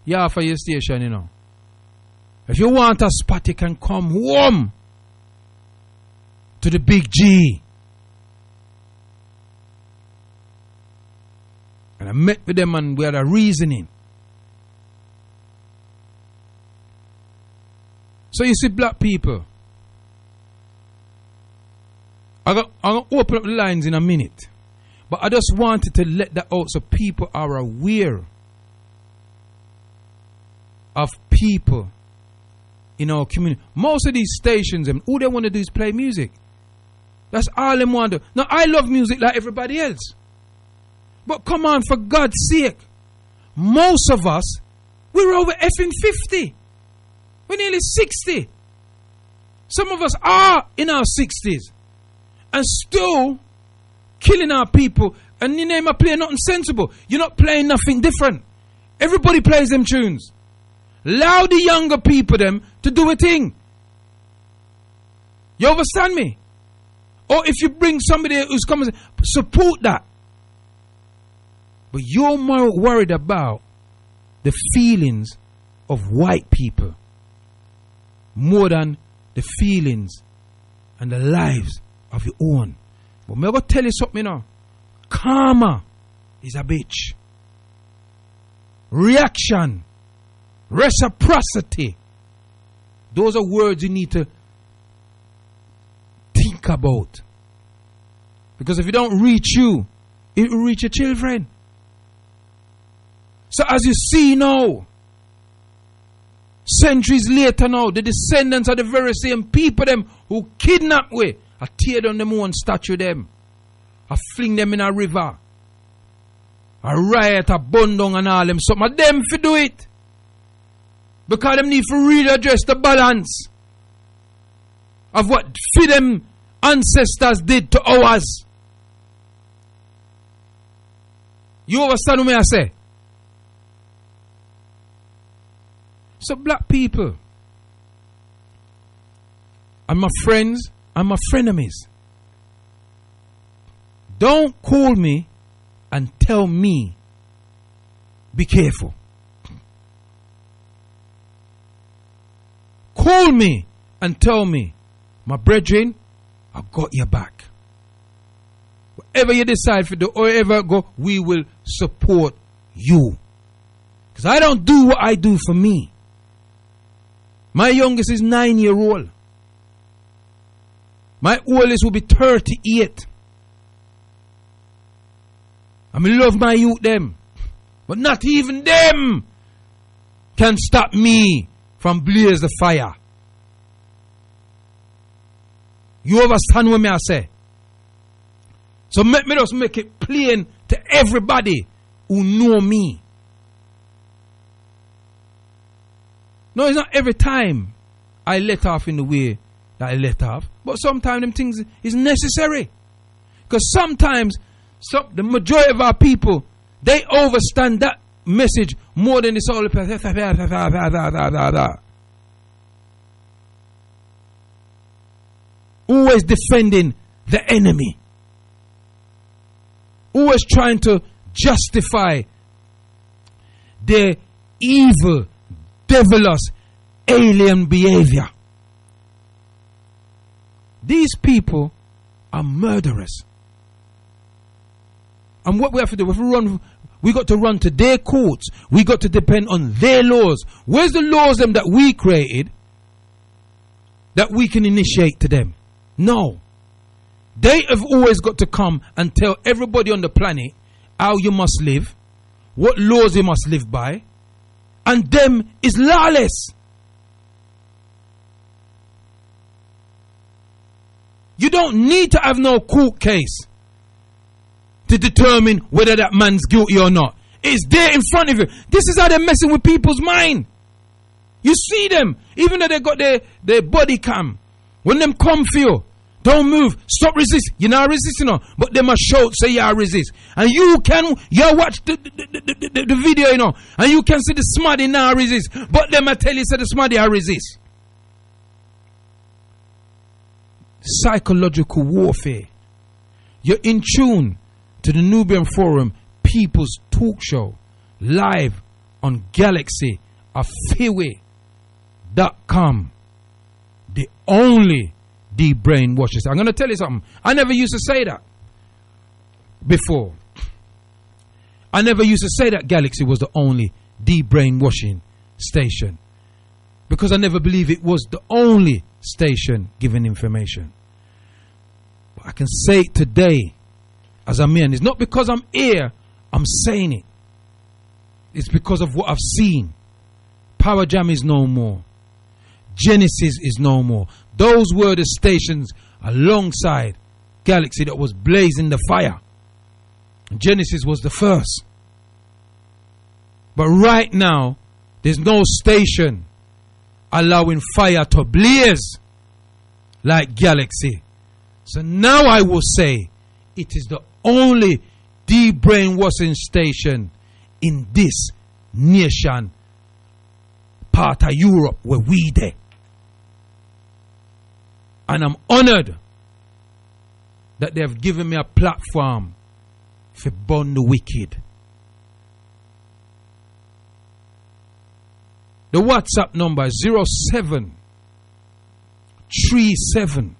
yeah, for your station, you know. If you want a spot, you can come home to the big G. And I met with them and we had a reasoning. So you see, black people, I'm going to open up the lines in a minute. But I just wanted to let that out so people are aware of people in our community. Most of these stations, all they want to do is play music. That's all they want to do. Now, I love music like everybody else. But come on, for God's sake. Most of us, we're over effing 50. We're nearly 60. Some of us are in our 60s. And still killing our people. And you name a play nothing sensible. You're not playing nothing different. Everybody plays them tunes. Allow the younger people them to do a thing. You understand me? Or if you bring somebody who's coming, support that. But you're more worried about the feelings of white people more than the feelings and the lives of your own. But I'm going to tell you something now. Karma is a bitch. Reaction. Reciprocity. Those are words you need to think about. Because if it don't reach you, it will reach your children. So as you see now, centuries later now, the descendants of the very same people them who kidnap we, I tear down them own statue them. I fling them in a river. I riot, I burn down and all them. Some of them for do it. Because them need to redress the balance of what for them ancestors did to ours. You understand what I say? So black people and my friends and my frenemies, don't call me and tell me be careful. Call me and tell me, my brethren, I got your back. Whatever you decide to do or ever go, we will support you. Because I don't do what I do for me. My youngest is 9-year-old. My oldest will be 38. I love my youth them. But not even them can stop me from blaze the fire. You understand what I say? So let me just make it plain to everybody who know me. No, it's not every time I let off in the way that I let off. But sometimes them things is necessary. Because sometimes the majority of our people, they overstand that message more than this all. Always defending the enemy. Always trying to justify their evil, devilish, alien behavior. These people are murderers. And what we have to do, we got to run to their courts. We got to depend on their laws. Where's the laws them that we created that we can initiate to them? No. They have always got to come and tell everybody on the planet how you must live, what laws you must live by, and them is lawless. You don't need to have no court case to determine whether that man's guilty or not. It's there in front of you. This is how they're messing with people's mind. You see them, even though they got their body cam. When them come for you, don't move, stop resist. You're not resisting, no, but they must shout, say you resist. And you watch the video, you know, and you can see the smarty now resist. But them I tell you, say the smarty I resist. Psychological warfare. You're in tune to the Nubian Forum people's talk show live on Galaxy Afiwe.com. The only de-brainwashers. I'm going to tell you something. I never used to say that before. I never used to say that Galaxy was the only de-brainwashing station, because I never believed it was the only station giving information. But I can say it today as a man. It's not because I'm here I'm saying it. It's because of what I've seen. Power Jam is no more. Genesis is no more. Those were the stations alongside Galaxy that was blazing the fire. Genesis was the first. But right now, there's no station allowing fire to blaze like Galaxy. So now I will say it is the only de-brainwashing station in this nation, part of Europe where we there. And I'm honored that they have given me a platform for burn the wicked. The WhatsApp number is 0737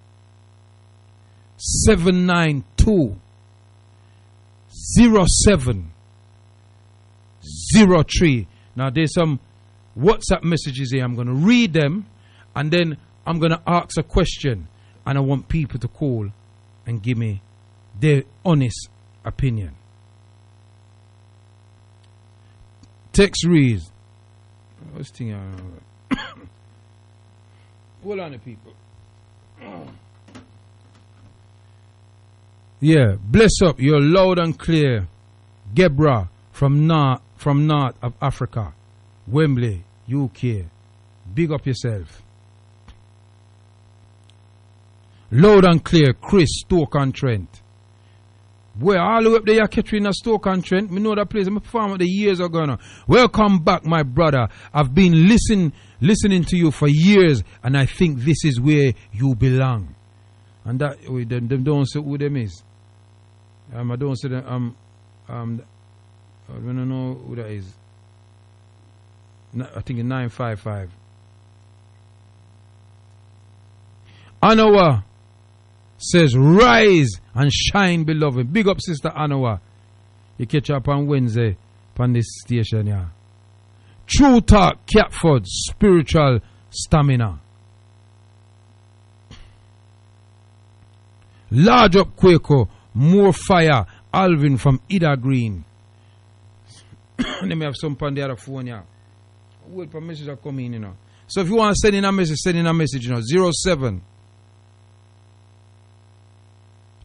792 0703. Now there's some WhatsApp messages here. I'm going to read them and then I'm going to ask a question, and I want people to call and give me their honest opinion. Text reads. What's the thing? Hold on, people. Yeah, bless up. You're loud and clear. Gebra from north of Africa, Wembley, UK. Big up yourself. Loud and clear, Chris, Stoke-on-Trent. Boy, all the way up there, Katrina, Stoke-on-Trent. Me know that place. I'm performing the years ago now. Welcome back, my brother. I've been listening to you for years, and I think this is where you belong. And that, them don't say who them is. I don't say them. I don't know who that is. I think it's 955. Anowa says, rise and shine, beloved. Big up, Sister Anowa. You catch up on Wednesday on this station, yeah. True Talk, Catford, spiritual stamina. Large up, Kwaku, more fire. Alvin from Ida Green. Let me have some on the other phone, yeah. Wait for messages are coming in, you know. So if you want to send in a message, you know, 07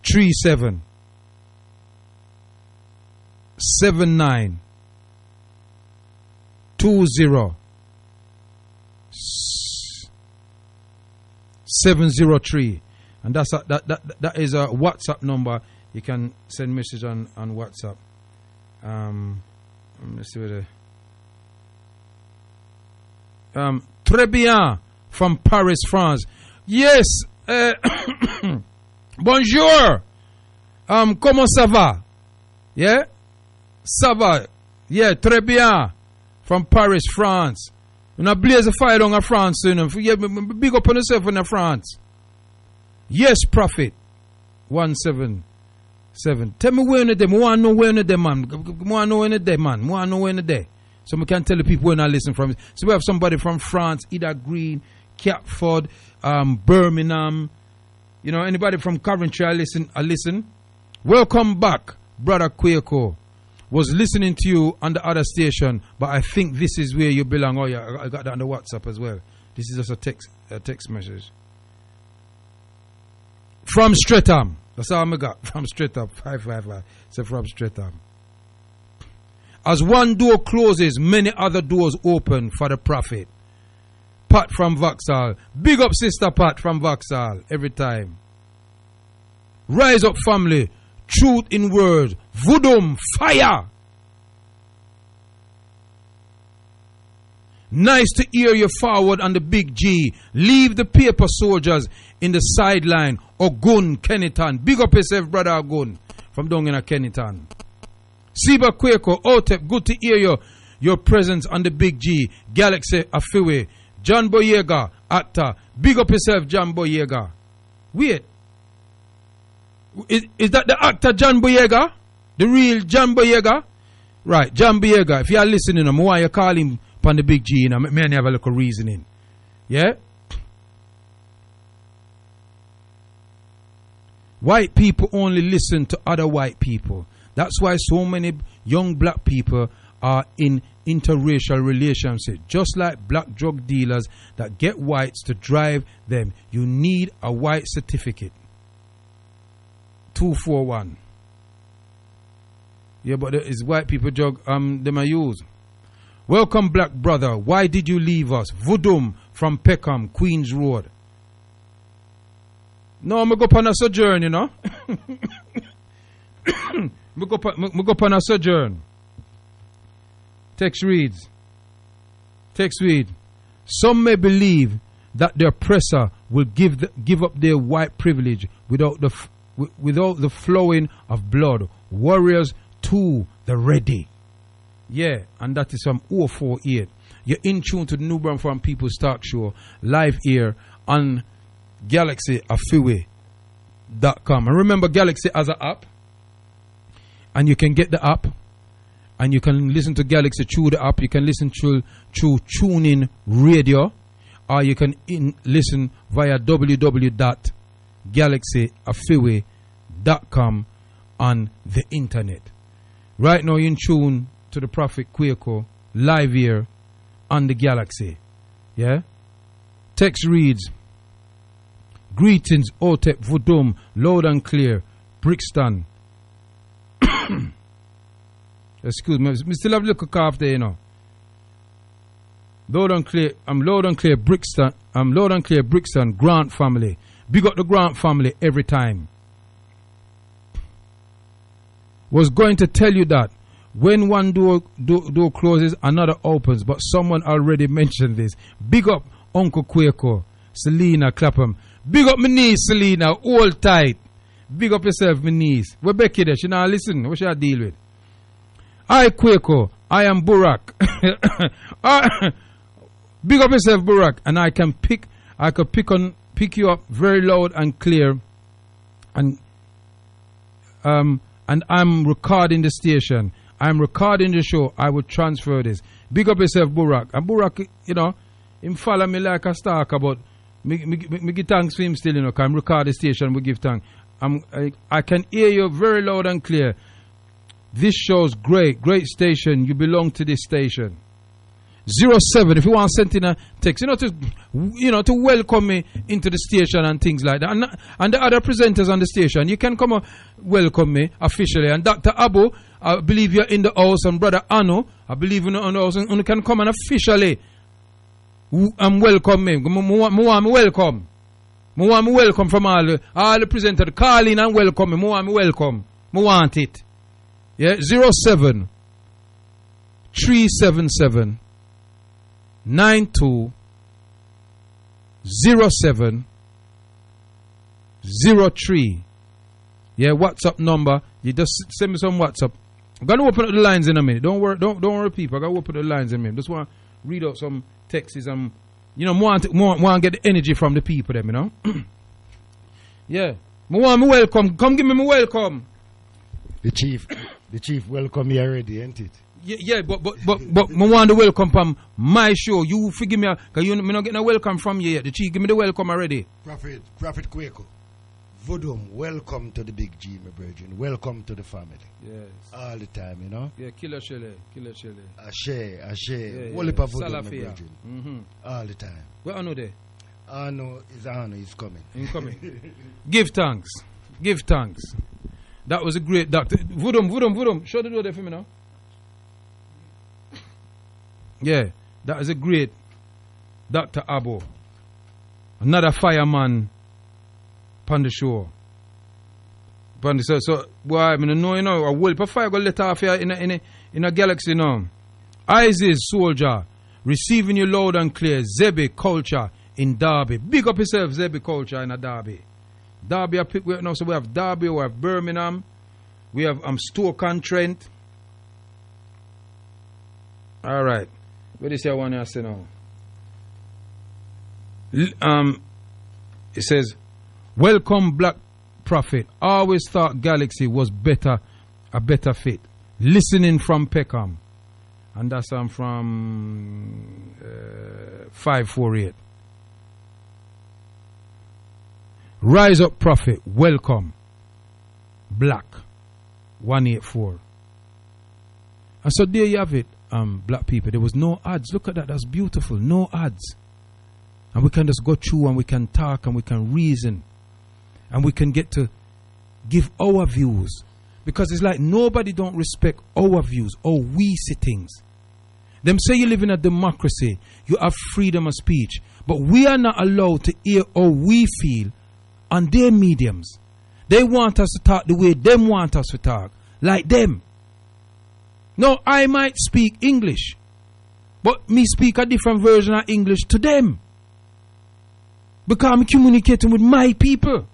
37 79 20 703, and that is a WhatsApp number. You can send message on WhatsApp. Let's see where très bien from Paris, France. Yes. Bonjour. Comment ça va? Yeah? Ça va. Yeah, très bien. From Paris, France. You know, blaze a fire down in France, you know. Yeah, big up on yourself in France. Yes, Prophet. 177. Tell me where in the day. I want to know where in the day, man. I want to know where in the day, man. I want to know where in the day. So we can tell the people when I listen from. So we have somebody from France, Ida Green, Catford, Birmingham. You know, anybody from Coventry, I listen. Welcome back, Brother Kwaku. Was listening to you on the other station, but I think this is where you belong. Oh yeah, I got that on the WhatsApp as well. This is just a text message. From Streatham. That's all I got. From Streatham. 555. So from Streatham. As one door closes, many other doors open for the prophet. Pat from Vauxhall. Big up, Sister Pat from Vauxhall. Every time. Rise up, family. Truth in word. Voodoo. Fire. Nice to hear you forward on the big G. Leave the paper soldiers in the sideline. Ogun, Kennyton. Big up yourself, brother Ogun. From down in Kennyton. Siba Kweko, Otep, good to hear your presence on the Big G. Galaxy Afiwe, John Boyega, actor. Big up yourself, John Boyega. Wait. Is that the actor John Boyega? The real John Boyega? Right, John Boyega. If you are listening, I want you call him on the Big G. And me have a little reasoning. Yeah? White people only listen to other white people. That's why so many young black people are in interracial relationships. Just like black drug dealers that get whites to drive them. You need a white certificate. 241. Yeah, but it's white people drug them I use. Welcome, black brother. Why did you leave us? Vudum from Peckham, Queens Road. No, I'm going to go on a sojourn, you know. I'm going to go on a sojourn. Text reads. Some may believe that the oppressor will give up their white privilege without the flowing of blood. Warriors to the ready. Yeah, and that is from 048. You're in tune to the New Brown Farm People's Talk Show, live here on GalaxyAfiwe.com. And remember, Galaxy has an app, and you can get the app, and you can listen to Galaxy through the app. You can listen through TuneIn Radio, or you can listen via www.GalaxyAfiwe.com on the internet. Right now, you're in tune to the Prophet Kwaku live here on the Galaxy. Yeah? Text reads, greetings, Otep, Vudum, loud and clear, Brixton. Excuse me, I still have a little cough there, you know. Loud and clear, Brixton, Grant family. Big up the Grant family every time. Was going to tell you that when one door closes, another opens, but someone already mentioned this. Big up Uncle Kwaku, Selena Clapham. Big up my niece, Selena, hold tight. Big up yourself, my niece. We're Becky there, she now listen, what should I deal with? I Kwaku, I am Burak. Big up yourself, Burak, and I could pick you up very loud and clear, and I'm recording the station. I'm recording the show. I will transfer this. Big up yourself, Burak. And Burak, you know, him follow me like a stalker, but me give thanks for him still, you know, because I'm record the station, we give thanks. I can hear you very loud and clear. This show's great station. You belong to this station. 07, if you want to send in a text, to welcome me into the station and things like that. And the other presenters on the station, you can come welcome me officially. And Dr. Abu, I believe you're in the house, and Brother Anu, I believe you're in the house, and you can come and officially welcome me. Welcome. I want me welcome from all the presenters. Call in and welcome me. I want me welcome. I want it. Yeah, 07 377 920703. Yeah, WhatsApp number. You just send me some WhatsApp. I'm gonna open up the lines in a minute. Don't worry, people. I gotta open up the lines in a minute. Just want to read out some texts and want to get the energy from the people, them, you know. Yeah, want me welcome. Come give me my welcome. The chief welcome you already, ain't it? Yeah, but I want the welcome from my show. You forgive me, because me not getting a welcome from you yet. The chief, give me the welcome already. Prophet Kwaku, Vodum, welcome to the Big G, my brethren. Welcome to the family. Yes. All the time, you know. Yeah, Killer Shele. Ashe. Yeah, Vodum, my brethren. Mm-hmm. All the time. Where are they? Anu is coming. Give thanks. That was a great doctor. Vodum. Show the door there for me now. Yeah, that is a great Dr. Abo. Another fireman upon the show. So boy, I mean, no, a wolf of fire go let off here in a galaxy now. Isis soldier, receiving you loud and clear. Zebi culture in Derby. Big up yourself, Zebi culture in a Derby. Derby, now, so we have Derby, we have Birmingham, we have Stoke-on-Trent, All right. What is your one I say now? It says, "Welcome, Black Prophet. Always thought Galaxy was a better fit. Listening from Peckham." And that's from 548. "Rise up, Prophet. Welcome. Black 184." And so there you have it, black people. There was no ads. Look at that. That's beautiful. No ads. And we can just go through and we can talk and we can reason. And we can get to give our views. Because it's like nobody don't respect our views or we see things. Them say you live in a democracy. You have freedom of speech. But we are not allowed to hear how we feel on their mediums. They want us to talk the way them want us to talk. Like them. No, I might speak English. But me speak a different version of English to them. Because I'm communicating with my people.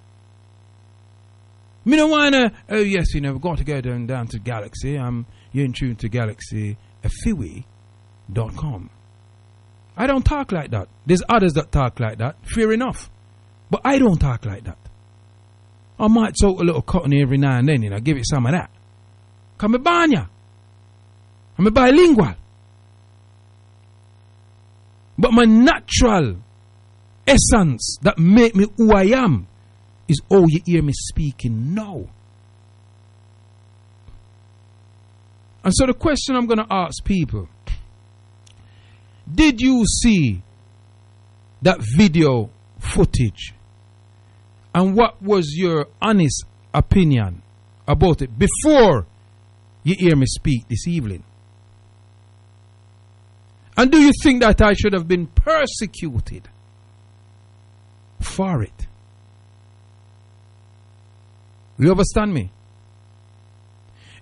Me don't wanna, oh yes, you know, we're going together and down to Galaxy. You're in tune to GalaxyFiwi.com. I don't talk like that. There's others that talk like that. Fair enough. But I don't talk like that. I might talk a little cotton every now and then, you know, give it some of that. Come banya. I'm a bilingual. But my natural essence that make me who I am is all you hear me speaking now. And so the question I'm going to ask people, did you see that video footage? And what was your honest opinion about it before you hear me speak this evening? And do you think that I should have been persecuted for it? You understand me?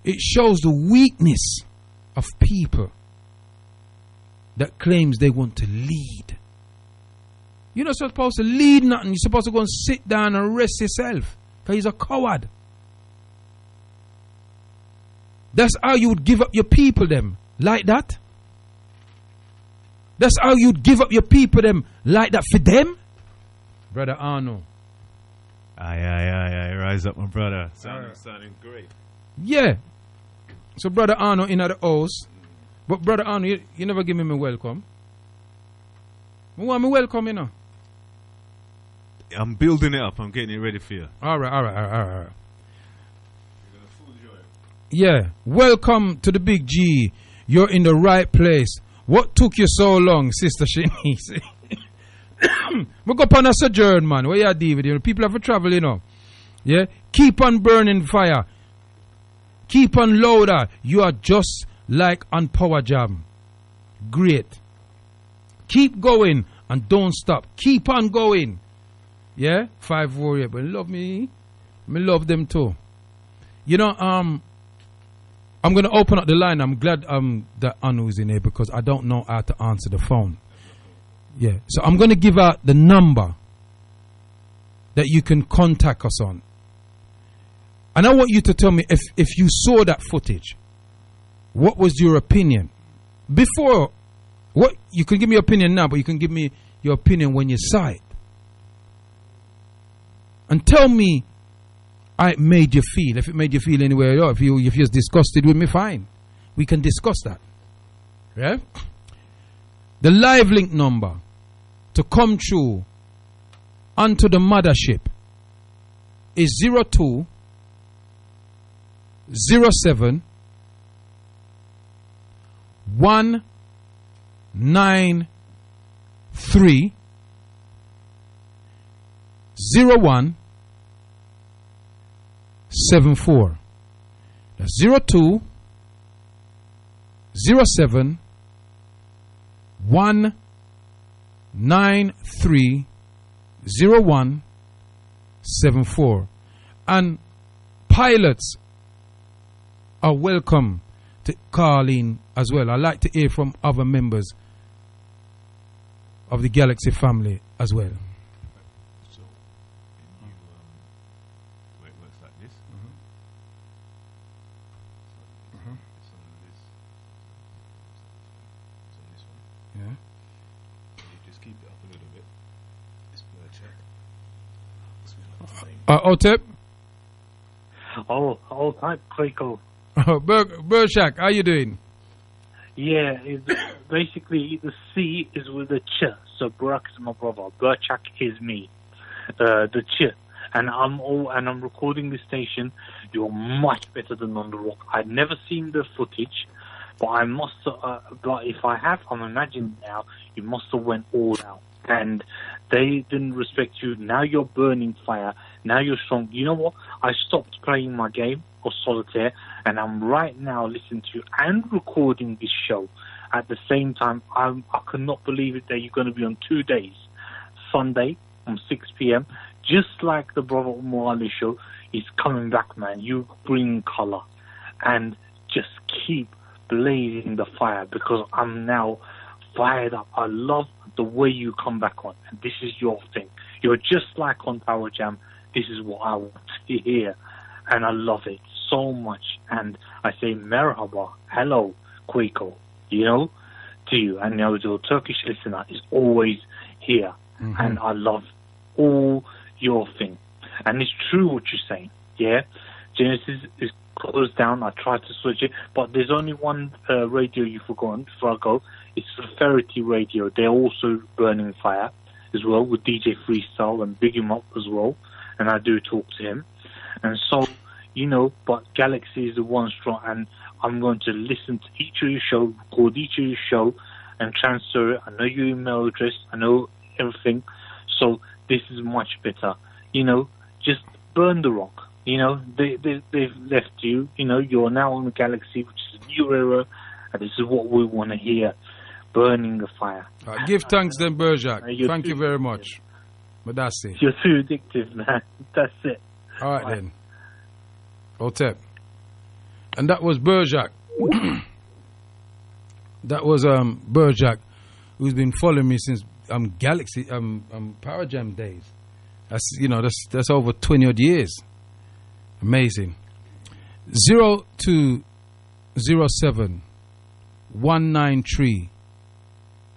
It shows the weakness of people that claims they want to lead. You're not supposed to lead nothing. You're supposed to go and sit down and rest yourself. Because he's a coward. That's how you would give up your people them. Like that. That's how you'd give up your people them. Like that for them. Brother Arno. Aye. Rise up, my brother. Sounding great. Yeah. So Brother Arno in the house. But Brother Arno, you never give me my welcome. I want me welcome, you know. I'm building it up. I'm getting it ready for you. All right. Yeah. Welcome to the Big G. You're in the right place. What took you so long, Sister Shanice? We go on a sojourn, man. Where you deal with you? People have to travel, you know. Yeah? Keep on burning fire. Keep on louder. You are just like on Power Jam. Great. Keep going and don't stop. Keep on going. Yeah? 5 warrior. But love me. Me love them too. You know, I'm going to open up the line. I'm glad that Anu is in here because I don't know how to answer the phone. Yeah. So I'm going to give out the number that you can contact us on. And I want you to tell me if you saw that footage, what was your opinion? Before, what you can give me your opinion now, but you can give me your opinion when you saw it. And tell me how it made you feel. If it made you feel anywhere, or if you're disgusted with me, fine. We can discuss that. Yeah? The live link number to come through onto the mothership is 02 07 193 01 74. That's 02 07 193 01 74. And pilots are welcome to call in as well. I like to hear from other members of the Galaxy family as well. So, where it works like this. Otep? Oh, type Kwaku. Bershak, how you doing? Yeah, basically the C is with the ch. So Burak is my brother. Berchak is me. The ch. And I'm recording this station. You're much better than On The Rock. I'd never seen the footage, but I must. But if I have, I'm imagining now. You must have went all out, and they didn't respect you. Now you're burning fire. Now you're strong. You know what? I stopped playing my game of solitaire, and I'm right now listening to you and recording this show at the same time. I cannot believe it that you're going to be on 2 days. Sunday from 6 p.m. Just like the Brother Umar show, he's coming back, man. You bring colour and just keep blazing the fire because I'm now fired up. I love the way you come back on, and this is your thing. You're just like on Power Jam. This is what I want to hear, and I love it so much. And I say merhaba, hello, Kwaku, you know, to you. And you know, the Turkish listener is always here, and I love all your thing. And it's true what you're saying, yeah? Genesis is closed down. I tried to switch it, but there's only one radio you've forgotten before I go. It's the Ferrity Radio. They're also burning fire as well with DJ Freestyle, and big him up as well. And I do talk to him. And so, you know, but Galaxy is the one strong, and I'm going to listen to each of your show, record each of your show, and transfer it. I know your email address. I know everything. So this is much better. You know, just burn the rock. You know, they've left you. You know, you're now on the Galaxy, which is a new era, and this is what we want to hear. Burning the fire. Give thanks then, Berjak. Thank you very much. But that's it. You're too addictive, man. That's it. All right, then. Otep. And that was Berjak. That was Berjak, who's been following me since Galaxy Power Jam days. That's, you know, that's over 20 odd years. Amazing. 0207 193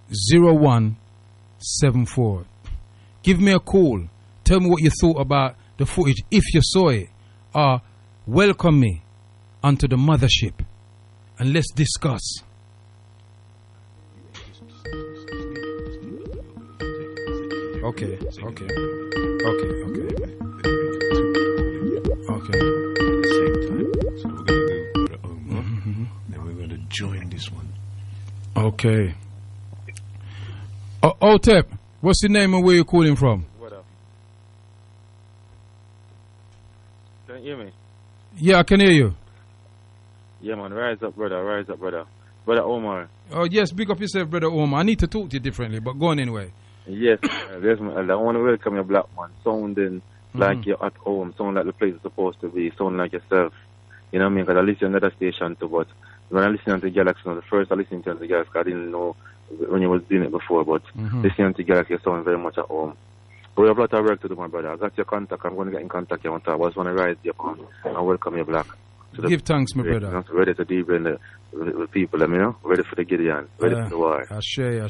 0174. Give me a call. Tell me what you thought about the footage, if you saw it. Welcome me onto the mothership and let's discuss. Okay. At the same time. So we're going to go to Omar, then we're going to join this one. Okay. Otep, what's your name and where you calling from? What up? Can you hear me? Yeah, I can hear you. Yeah, man. Rise up, brother. Rise up, brother. Brother Omar. Oh, yes. Big up yourself, brother Omar. I need to talk to you differently, but go on anyway. Yes, yes, man. I want to welcome you, black man. Sounding like you're at home. Sound like the place is supposed to be. Sound like yourself. You know what I mean? Because I listen to another station too, but when I listen to Galaxy, the first I listened to the Galaxy, I didn't know when you was doing it before, but listening to Galaxy, you sound very much at home. But we have a lot of work to do, my brother. I got your contact. I'm going to get in contact with you. I just want to rise you up and welcome you, black. Give thanks, my brother. You know, ready to deep in the people, you know? Ready for the Gideon. Ready for the war. I share.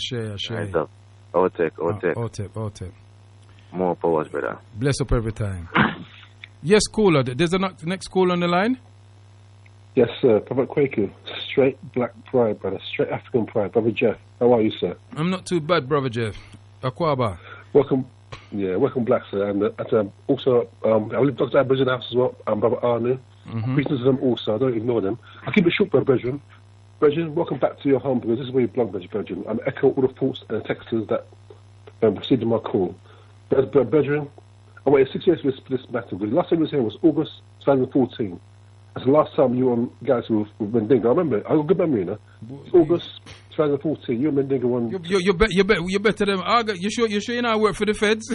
Rise up. Otep. More powers, brother. Bless up every time. Yes, caller. There's a next call on the line. Yes, sir. Brother Kwaku. Straight black pride, brother. Straight African pride. Brother Jeff. How are you, sir? I'm not too bad, brother Jeff. Akwaba. Welcome, black, sir. And also, I live Dr. Abridjan house as well. Brother Arnu. Greetings to them also. I don't ignore them. I keep it short, brother Brethren. Brethren, welcome back to your home, because this is where you belong, Brethren. I'm echoing all the thoughts and texts that preceded my call. Brethren, I waited 6 years for this matter. The last time we was here was August 2014. That's the last time you were on Galaxy with Mendingo. I remember. I got a good memory, you know. August 2014. You and Mendingo won. You're better than you sure you know I work for the feds?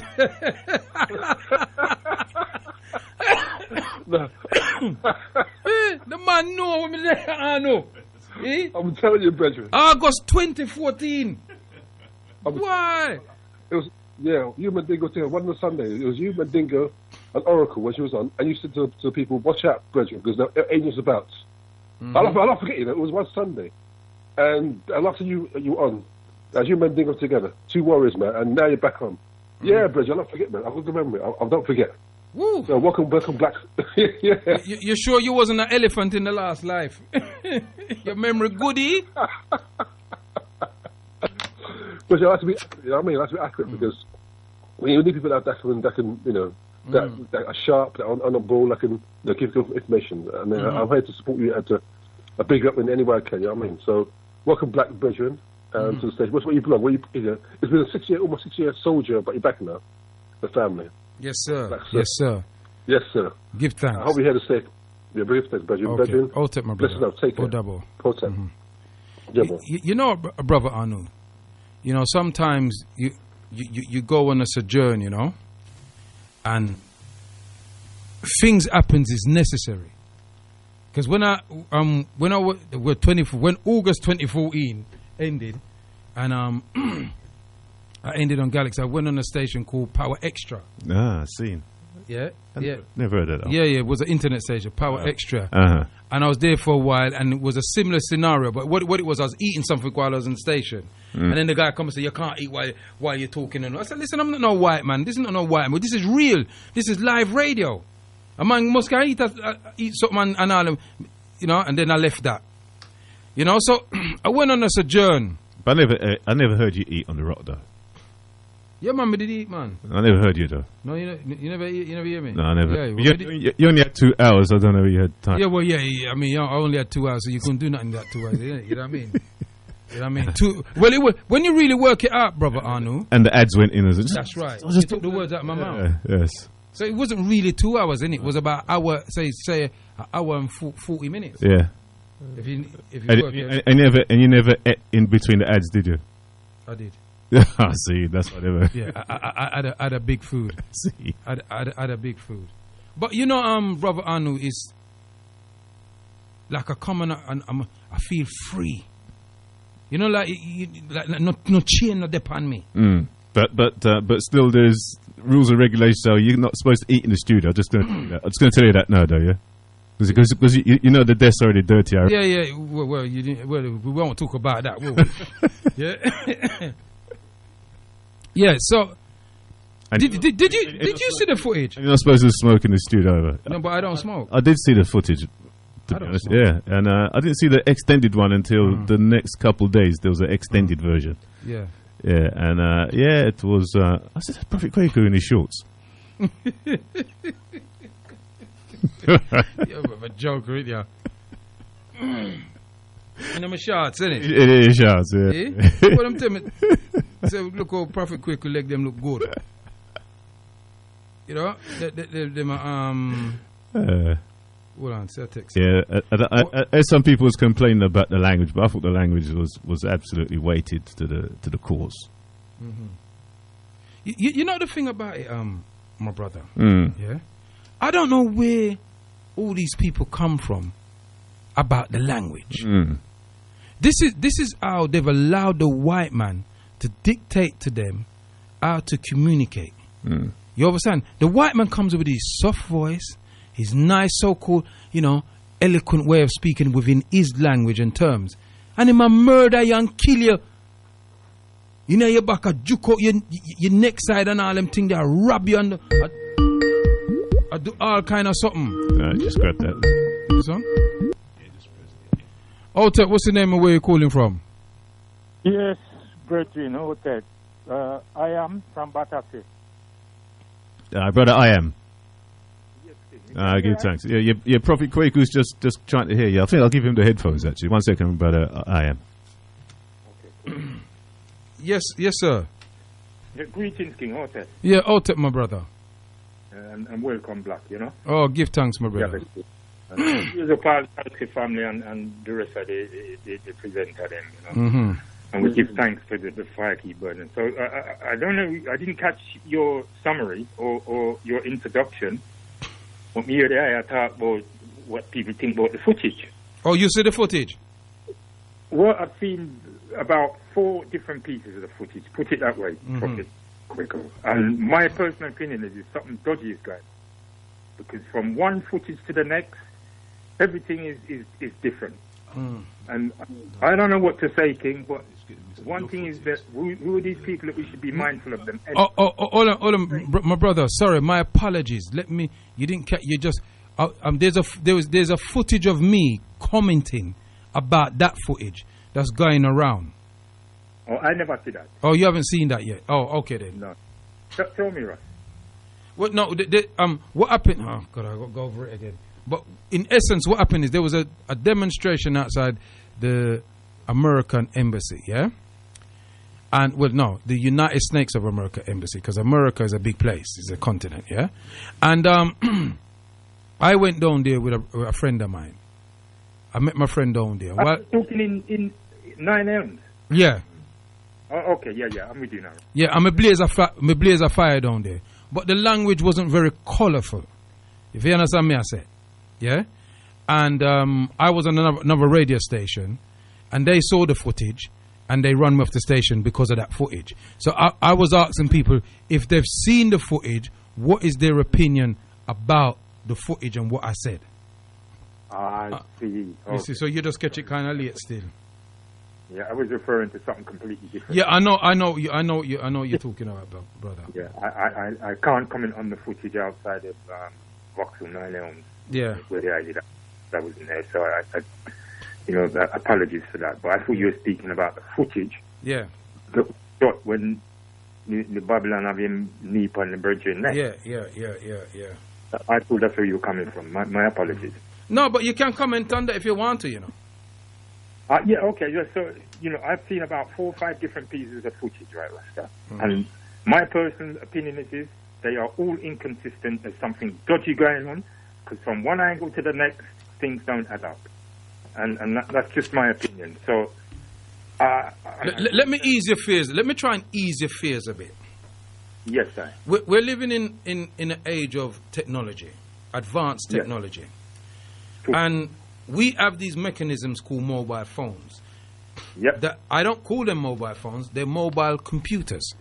No. The man know me there. I know. I'm telling you, brethren. August 2014. Why? It was you and Mendingo together. One on the Sunday. It was you, Mendingo, and Oracle when she was on, and you said to the people, "Watch out, brethren, because the angels about." I'll not forget you. It was one Sunday, and after you on, as you and Mendingo together, two warriors, man, and now you're back on. Yeah, brethren, I'll not forget, man. I've got good memory. I don't forget. Woo. So welcome blacks. Yeah. You sure you wasn't an elephant in the last life? Your memory goodie? But you have to be, you know what I mean? You have to be accurate because when you need people that can, you know, that are sharp, that are on the ball, that can give good information. I mean, I'm here to support you at a big up in any way I can. You know what I mean? So welcome, black brethren, to the stage. Where you belong? Where you know, it's been a almost 6 year soldier, but you're back now. The family. Yes, sir. Black, yes, sir. Yes, sir. Give thanks. I hope you're here to say, yeah, give thanks, brethren. Okay. Brethren, I'll take my brother. listen up, take care. Double. Protect. You know, brother Anu, you know, sometimes you go on a sojourn, you know, and things happens is necessary. Because when August 2014 ended, and I ended on Galaxy, I went on a station called Power Extra. Ah, seen. Yeah, Never heard of that. Yeah, it was an internet station, Power Extra. Uh-huh. And I was there for a while, and it was a similar scenario. But what it was, I was eating something while I was on the station. And then the guy comes and says, you can't eat while you're talking. And I said, listen, I'm not no white man. This is not no white man. This is real. This is live radio. A man must eat something and all, you know, and then I left that. You know, so I went on a sojourn. But I never heard you eat on the rock, though. Yeah, man, we did eat, man. I never heard you, though. No, you never hear me? No, I never. Yeah, you only had 2 hours. I don't know if you had time. Yeah, well, yeah. I mean, I only had 2 hours, so you couldn't do nothing in that 2 hours. You know what I mean? You know what I mean? Well, it was, when you really work it out, brother Anu. And the ads went in as That's right. You took the words out of my mouth. Yes. So it wasn't really 2 hours, innit? It was about hour, say an hour and 40 minutes. Yeah. If you work it. And you never ate in between the ads, did you? I did. I see. That's whatever. Yeah, I had a big food. See. I had a big food. But you know, brother Anu is like a common. I feel free. You know, like no chain, no dep on me. But still, there's rules and regulations. So you're not supposed to eat in the studio. I'm just going to tell you that now, though. Yeah. Because you know the desk's already dirty. Yeah. Well, you didn't. Well, we won't talk about that, will we? Yeah. Yeah. So, did you see the footage? You're not supposed to smoke in the studio. No, but I don't smoke. I did see the footage. To be honest. Yeah, and I didn't see the extended one until the next couple of days. There was an extended version. Yeah. Yeah, and it was. I said, Prophet Kwaku in his shorts. You're a bit of a joker, ain't you? And them shots, isn't it? It is shots, yeah. Eh? What I'm telling you, so look how Prophet Kwaku leg them look good. You know, hold on, say text. Yeah, as some people was complaining about the language, but I thought the language was absolutely weighted to the cause. Mm-hmm. You know the thing about it, my brother. Yeah, I don't know where all these people come from about the language. This is how they've allowed the white man to dictate to them how to communicate. You understand? The white man comes with his soft voice, his nice, so-called, eloquent way of speaking within his language and terms, and he might murder you and kill you. You know, your back, juke out your neck side and all them things. They rob you and I do all kind of something. No, just grab that. This one? Otep, what's the name and where you calling from? Yes, brethren, Otep. I am from Battersea. Brother, I am. Give thanks. Yeah, Prophet Kwaku's just trying to hear you. I think I'll give him the headphones, actually. 1 second, brother, I am. Okay. Yes, sir. Greetings, King Otep. Yeah, Otep, my brother. And welcome, Black, Oh, give thanks, my brother. Here's a Palsy family and the rest of the presenter them, Mm-hmm. And we give thanks for the fire key burden. So I don't know, I didn't catch your summary or your introduction. When me here, I talk about what people think about the footage. Oh, you see the footage? Well, I've seen about 4 different pieces of the footage. Put it that way, Prophet Kwaku. And my personal opinion is something dodgy is going. Because from one footage to the next, everything is different. And I don't know what to say, King, but one thing is that who are these people that we should be mindful of them? Hold on, my brother. Sorry, my apologies. You didn't catch. You just. There's a footage of me commenting about that footage that's going around. Oh, I never see that. Oh, you haven't seen that yet. Oh, okay then. No. Tell me, Russ. What? No. What happened? Oh God, I got to go over it again. But in essence, what happened is there was a demonstration outside the American embassy. Yeah. And the United States of America embassy, because America is a big place, it's a continent, yeah. And I went down there with a friend of mine. I met my friend down there. Talking in 9 Elms. Yeah. Oh, okay, yeah, I'm with you now. Yeah, I'm a blaze of fire down there, but the language wasn't very colourful. If you understand me, I said, yeah. And I was on another radio station, and they saw the footage. And they run me off the station because of that footage. So I was asking people if they've seen the footage, what is their opinion about the footage and what I said. I see. Okay. You see, so you just catch it kind of late still. Yeah, I was referring to something completely different. Yeah, I know you're talking about, brother. Yeah, I can't comment on the footage outside of Vauxhall 9 Elms. Yeah, where the idea that was in there. So I apologies for that. But I thought you were speaking about the footage. Yeah. When the Babylon have him knee on the bridge in neck. Yeah. I thought that's where you were coming from. My apologies. No, but you can comment on that if you want to, Yeah, okay. Yeah, so, I've seen about 4 or 5 different pieces of footage, right, Rasta? And my personal opinion is they are all inconsistent. There's something dodgy going on, because from one angle to the next, things don't add up. And that's just my opinion. So, let me ease your fears. Let me try and ease your fears a bit. Yes, sir. We're living in an age of technology, advanced technology. Yes. And we have these mechanisms called mobile phones. Yep. I don't call them mobile phones, they're mobile computers.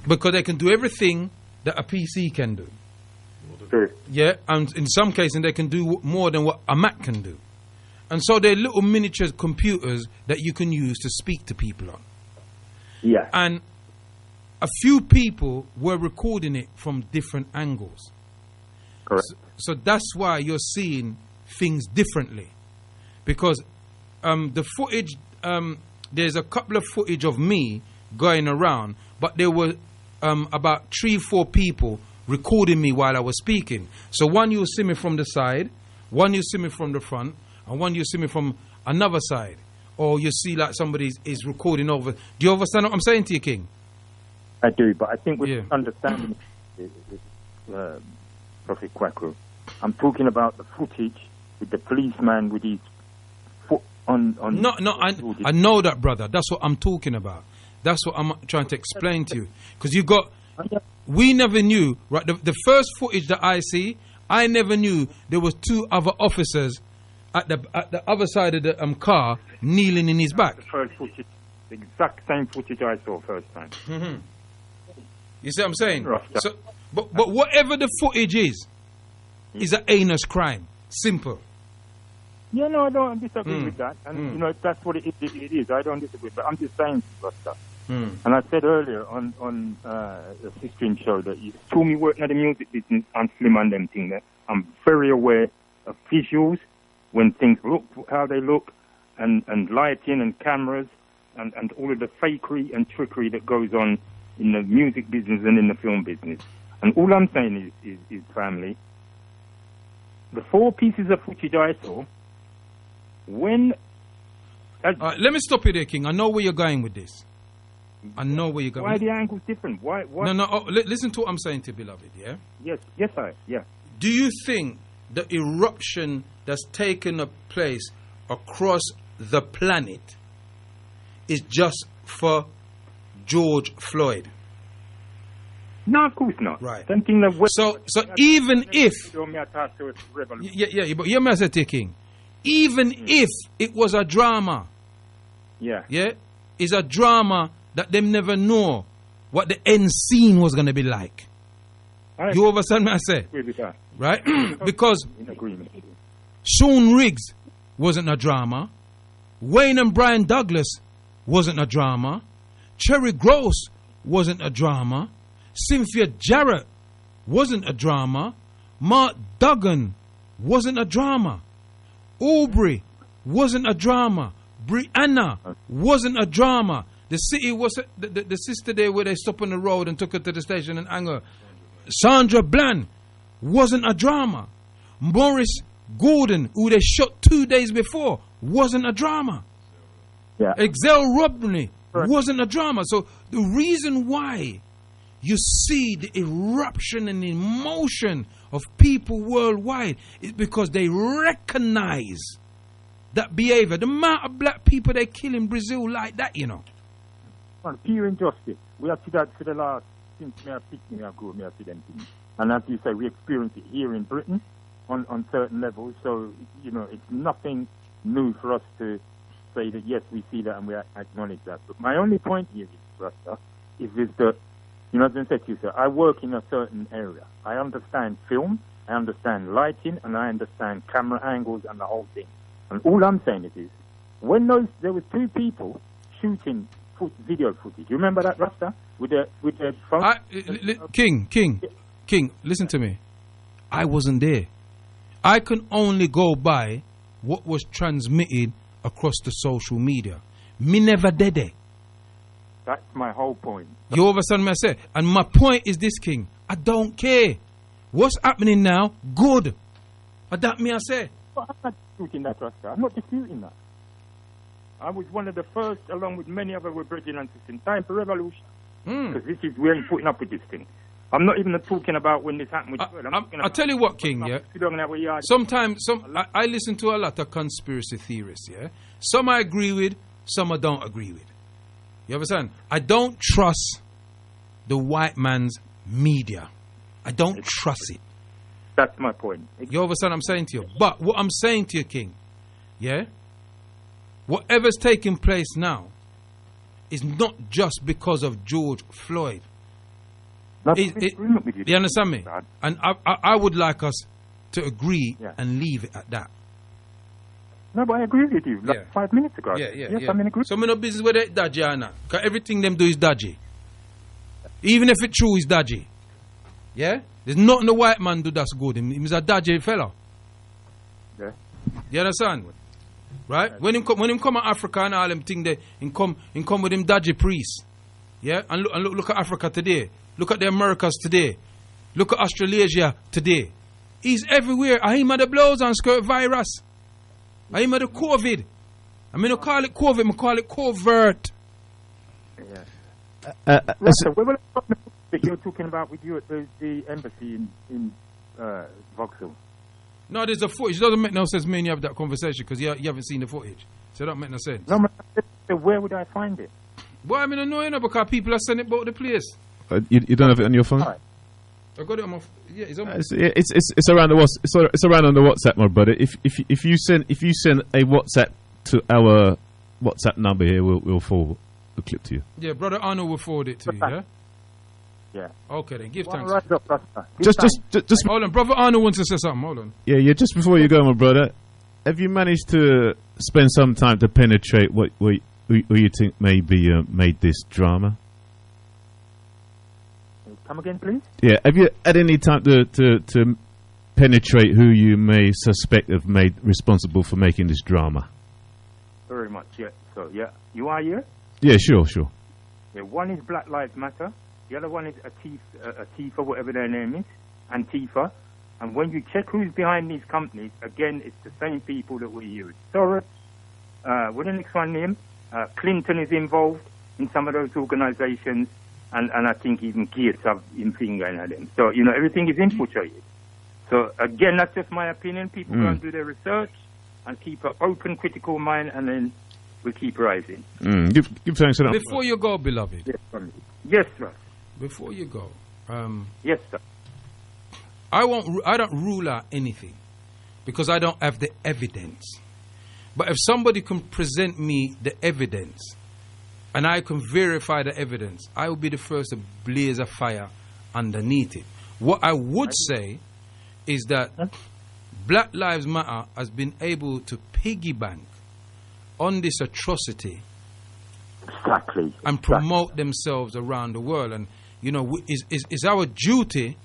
Because they can do everything that a PC can do. Sure. Yeah, and in some cases they can do more than what a Mac can do. And so they're little miniature computers that you can use to speak to people on. Yeah. And a few people were recording it from different angles. Correct. So that's why you're seeing things differently. Because the footage, there's a couple of footage of me going around, but there were about 3-4 people recording me while I was speaking. So one you'll see me from the side, one you see me from the front, and one you see me from another side. Or you see like somebody is recording over. Do you understand what I'm saying to you, King? I do, but I think we're understanding Prophet Kwaku. I'm talking about the footage with the policeman with his foot on No, I know that, brother. That's what I'm talking about. That's what I'm trying to explain to you. Because we never knew, right? The first footage that I see, I never knew there was 2 other officers at the other side of the car kneeling in his back. The first footage, the exact same footage I saw first time. Mm-hmm. You see what I'm saying? So, but whatever the footage is an heinous crime. Simple. Yeah, no, I don't disagree with that. And, that's what it is. I don't disagree. But I'm just saying stuff. And I said earlier on the Sistering show that you told me working at the music business and Slim and them thing that I'm very aware of visuals, when things look how they look, and lighting and cameras and all of the fakery and trickery that goes on in the music business and in the film business. And all I'm saying is family, the 4 pieces of footage I saw, when... let me stop you there, King. I know where you're going with this. I know where you're going. Why are the angles different? Why? No. Listen to what I'm saying to you, beloved, yeah? Yes, yeah. Do you think the eruption that's taken place across the planet is just for George Floyd? No, of course not. Right. So even if... Yeah, but you must say, King. Even if it was a drama... Yeah, it's a drama that them never know what the end scene was going to be like. You understand what I say? Right? Because in agreement. Sean Riggs wasn't a drama. Wayne and Brian Douglas wasn't a drama. Cherry Gross wasn't a drama. Cynthia Jarrett wasn't a drama. Mark Duggan wasn't a drama. Aubrey wasn't a drama. Brianna wasn't a drama. The city was the sister there where they stopped on the road and took her to the station in anger. Sandra Bland wasn't a drama. Morris Gordon, who they shot 2 days before, wasn't a drama. Yeah. Exel Robney wasn't a drama. So the reason why you see the eruption and emotion of people worldwide is because they recognize that behavior. The amount of black people they kill in Brazil like that, you know. Pure injustice. We have seen that for the last, since me have picked me, I grew up, me have seen them things. And as you say, we experience it here in Britain on certain levels. So, you know, it's nothing new for us to say that, yes, we see that and we acknowledge that. But my only point here, Rasta, is that, you know, as I said to you, sir, I work in a certain area. I understand film, I understand lighting, and I understand camera angles and the whole thing. And all I'm saying is when there was 2 people shooting video footage. You remember that, Rasta? With the phone? King, listen to me. I wasn't there. I can only go by what was transmitted across the social media. Me never did it. That's my whole point. You understand me? I say, and my point is this, King. I don't care. What's happening now? Good. But that me I say. But I'm not disputing that, Rasta. I'm not disputing that. I was one of the first, along with many other brethren and sisters, in time for revolution. Because this is where I'm putting up with this thing. I'm not even talking about when this happened with I'll tell you what, King, yeah? Sometimes, I listen to a lot of conspiracy theorists, yeah? Some I agree with, some I don't agree with. You understand? I don't trust the white man's media. I don't trust it. That's my point. You understand what I'm saying to you? But what I'm saying to you, King, yeah? Whatever's taking place now is not just because of George Floyd. You understand me? And I would like us to agree and leave it at that. No, but I agree with you. 5 minutes ago. Yes, I'm in agreement. So I'm no business with it dodgy or not. Because everything them do is dodgy. Even if it's true, it's dodgy. Yeah? There's nothing the white man do that's good. He's a dodgy fellow. Yeah. You understand? Right? When him come to Africa and all them thing there, he come with him dodgy priests. Yeah? And look at Africa today. Look at the Americas today. Look at Australasia today. He's everywhere. I him at the blows and skirt virus. I him at the COVID. I mean, I call it COVID, I call it covert. That you're talking about with you at the embassy in Vauxhall. No, there's a footage. It doesn't make no sense me and you have that conversation because you haven't seen the footage. So it don't make no sense. No, where would I find it? Well, I mean, I know, you know, because people are sending it about the place. You don't have it on your phone? Right. I got it on my it's on my it's around it's around on the WhatsApp, my brother. If you send a WhatsApp to our WhatsApp number here, we'll forward the clip to you. Yeah, brother Arnold will forward it to you, yeah? Yeah. Okay then, give thanks. Just hold on, brother Arnold wants to say something, hold on. Yeah, just before you go, my brother, have you managed to spend some time to penetrate what you think maybe made this drama? Come again, please? Yeah, have you had any time to penetrate who you may suspect have made responsible for making this drama? Very much, yeah. So, yeah, you are here? Yeah, sure. Yeah, one is Black Lives Matter. The other one is Antifa, whatever their name is, Antifa. And when you check who's behind these companies, again, it's the same people that we use. Soros, what the next one name? Clinton is involved in some of those organizations, and I think even Gates have him finger in them. So, you know, everything is infiltrated. So, again, that's just my opinion. People go and do their research and keep an open, critical mind, and then we keep rising. Give thanks to that. Before you go, beloved. Yes, sir. Before you go, yes, sir. I don't rule out anything because I don't have the evidence. But if somebody can present me the evidence and I can verify the evidence, I will be the first to blaze a fire underneath it. What I would say is that Black Lives Matter has been able to piggyback on this atrocity and promote themselves around the world. And, you know, it's our duty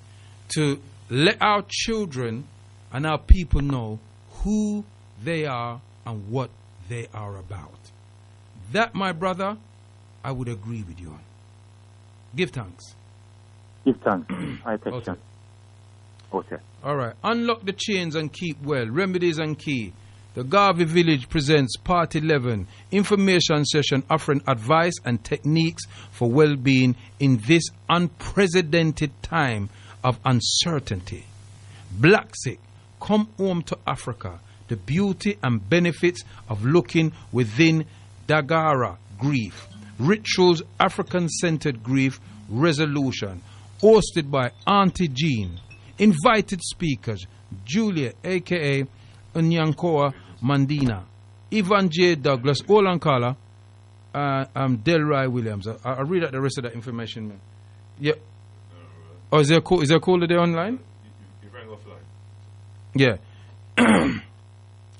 to let our children and our people know who they are and what they are about. That, my brother, I would agree with you on. Give thanks. Give thanks. I take Okay. thanks. Okay. All right. Unlock the chains and keep well. Remedies and key. The Garvey Village presents Part 11, information session offering advice and techniques for well-being in this unprecedented time of uncertainty. Black Sick, come home to Africa. The beauty and benefits of looking within Dagara grief. Rituals African-centered grief resolution. Hosted by Auntie Jean. Invited speakers, Julia, a.k.a. Unyankoa Mandina, Ivan J. Douglas, Olankala, Delroy Williams. I'll read out the rest of that information, man. Yeah. Oh, is there a caller there online? You rang offline. Yeah.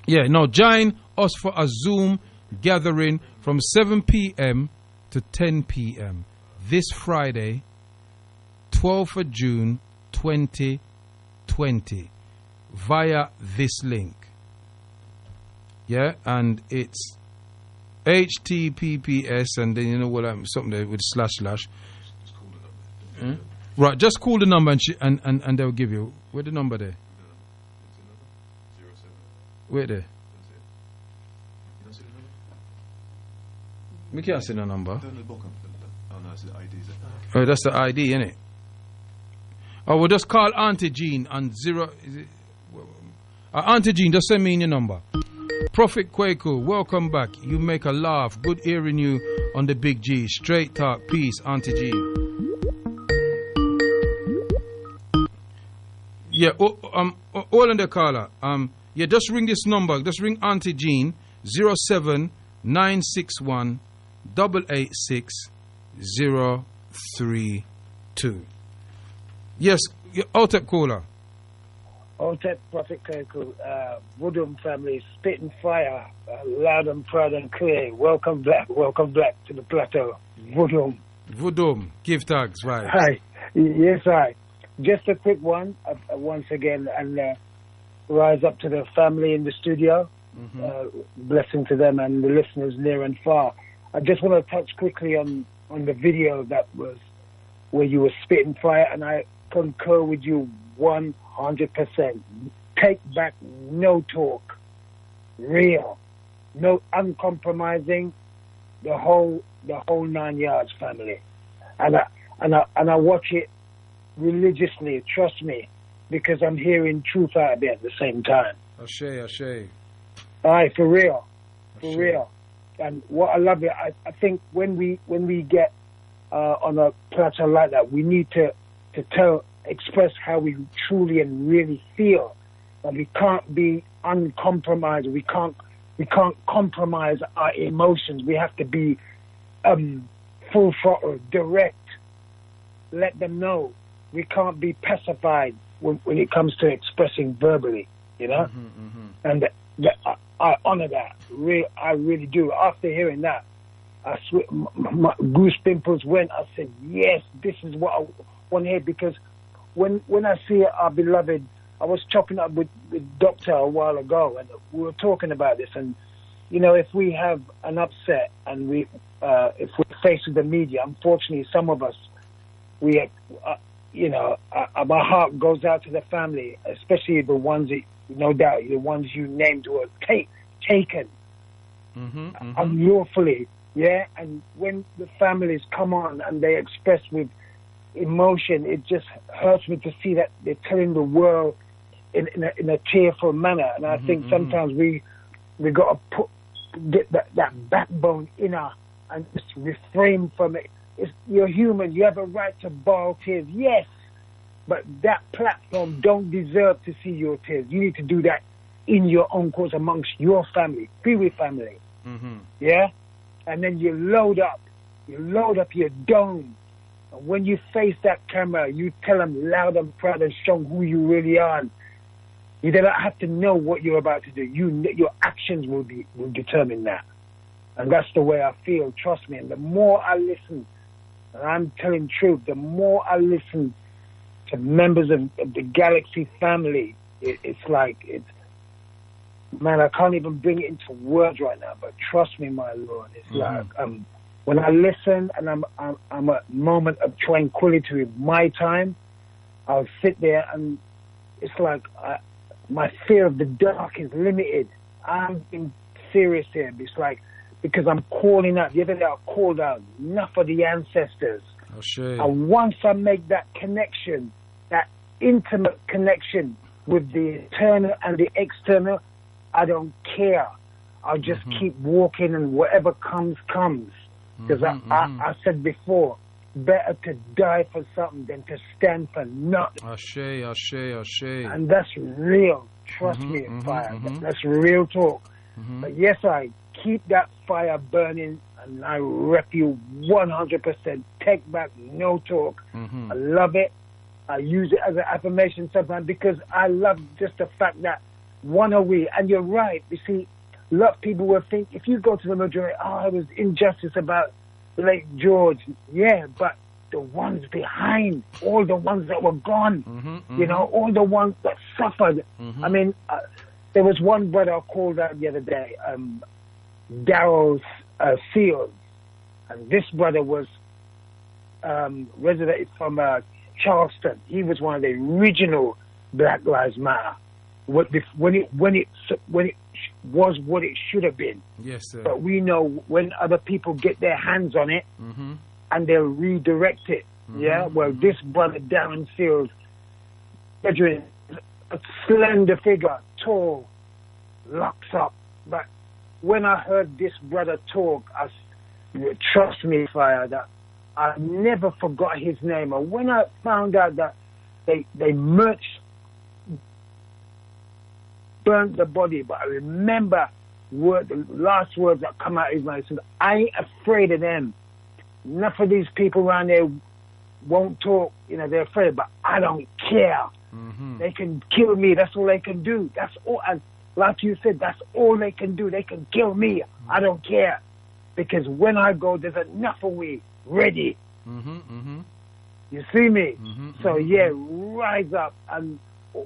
Yeah, no, join us for a Zoom gathering from 7 p.m. to 10 p.m. this Friday, 12th of June, 2020, via this link. Yeah, and it's HTTPS, and then you know what something there with //. Right, just call the number and they'll give you. Where's the number there? Wait there. We can't see the number. Oh, that's the ID, isn't it? Oh, we'll just call Auntie Jean on 0. Is it? Auntie Jean, just send me in your number. Prophet Kwaku, welcome back. You make a laugh. Good hearing you on the Big G. Straight talk, peace, Auntie Jean. Yeah, all in the caller. Yeah, just ring this number. Just ring Auntie Jean 07961 886 032. Yes, Outep caller. Outep Prophet Kwaku, Woodham family, spitting fire, loud and proud and clear. Welcome back to the plateau. Woodham, give tags, right. Hi, yes, hi. Just a quick one, once again, and rise up to the family in the studio. Blessing to them and the listeners near and far. I just want to touch quickly on the video that was where you were spitting fire, and I concur with you 100%. Take back, no talk, real, no uncompromising, the whole 9 yards, family. And I watch it religiously, trust me, because I'm hearing truth out of it at the same time. Ashay. Aye, for real. And what I love it, I think when we get on a plateau like that, we need to express how we truly and really feel, and we can't be uncompromised. We can't compromise our emotions. We have to be full throttle, direct. Let them know. We can't be pacified when it comes to expressing verbally, you know. And I honor that. I really do. After hearing that, I swear, my goose pimples went. I said, yes, this is what I want to hear, because when I see our beloved, I was chopping up with Doctor a while ago, and we were talking about this. And you know, if we have an upset and if we're faced with the media, unfortunately, some of us, we, my heart goes out to the family, especially the ones that, no doubt, the ones you named who are taken unlawfully. Yeah, and when the families come on and they express with emotion, it just hurts me to see that they're telling the world in a tearful manner. And I think sometimes we got to get that backbone in us and just refrain from it. You're human. You have a right to borrow tears, yes, but that platform don't deserve to see your tears. You need to do that in your own cause amongst your family, be with family. Yeah. And then you load up your dome. And when you face that camera, you tell them loud and proud and strong who you really are. You don't have to know what you're about to do. Your actions will determine that. And that's the way I feel, trust me. And the more I listen, and I'm telling truth, the more I listen to members of the Galaxy family, it's man, I can't even bring it into words right now, but trust me, my Lord, it's like, when I listen and I'm a moment of tranquility with my time, I'll sit there and it's like my fear of the dark is limited. I'm being serious here. It's like, because I'm calling out. The other day I called out, enough of the ancestors. Oh, shit. And once I make that connection, that intimate connection with the eternal and the external, I don't care. I'll just keep walking, and whatever comes, comes. Because I said before, better to die for something than to stand for nothing. Ashe. And that's real. Trust me, fire. That's real talk. But yes, I keep that fire burning, and I rep you 100%. Take back, no talk. I love it. I use it as an affirmation sometimes because I love just the fact that one are we. And you're right. You see, a lot of people will think, if you go to the majority, it was injustice about late George. Yeah, but the ones behind, all the ones that were gone, you know, all the ones that suffered. I mean, there was one brother I called out the other day, Darrell Seals. And this brother was resident from Charleston. He was one of the original Black Lives Matter. When it was what it should have been. Yes, sir. But we know when other people get their hands on it and they'll redirect it. Yeah. Well, this brother Darren Seals, a slender figure, tall, locks up. But when I heard this brother talk, trust me, fire, that I never forgot his name. And when I found out that they burnt the body, but I remember the last words that come out of his mouth. He said, I ain't afraid of them. Enough of these people around there won't talk, you know, they're afraid, but I don't care. They can kill me, that's all they can do. That's all, and like you said, that's all they can do. They can kill me, I don't care. Because when I go, there's enough of we ready. You see me? So yeah, rise up and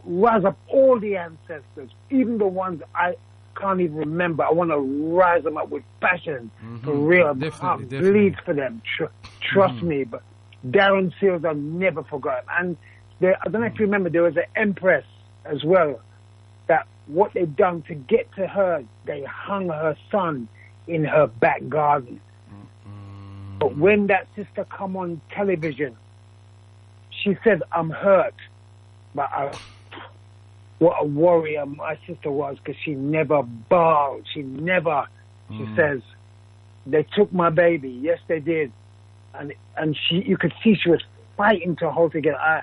rise up all the ancestors, even the ones I can't even remember. I want to rise them up with passion, for real. My heart bleeds for them. Trust me. But Darren Seals, I'll never forgot. And I don't know if you remember, there was an empress as well, that what they've done to get to her, they hung her son in her back garden. But when that sister come on television, she said, I'm hurt, but what a warrior my sister was, because she never bowed. She says, they took my baby. Yes, they did. And you could see she was fighting to hold together. I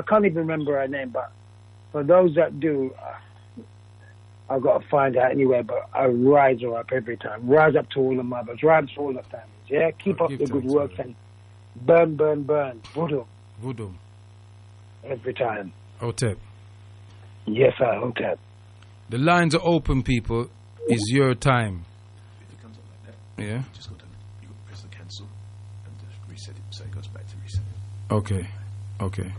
can't even remember her name, but for those that do, I've got to find out anyway, but I rise her up every time. Rise up to all the mothers. Rise to all the families. Yeah, keep up the good work and burn. Voodoo. Every time. Hotep. Yes, I Hotep. The lines are open, people. It's your time. If it comes up like that, yeah. You got to press the cancel and just reset it so it goes back to reset. Okay.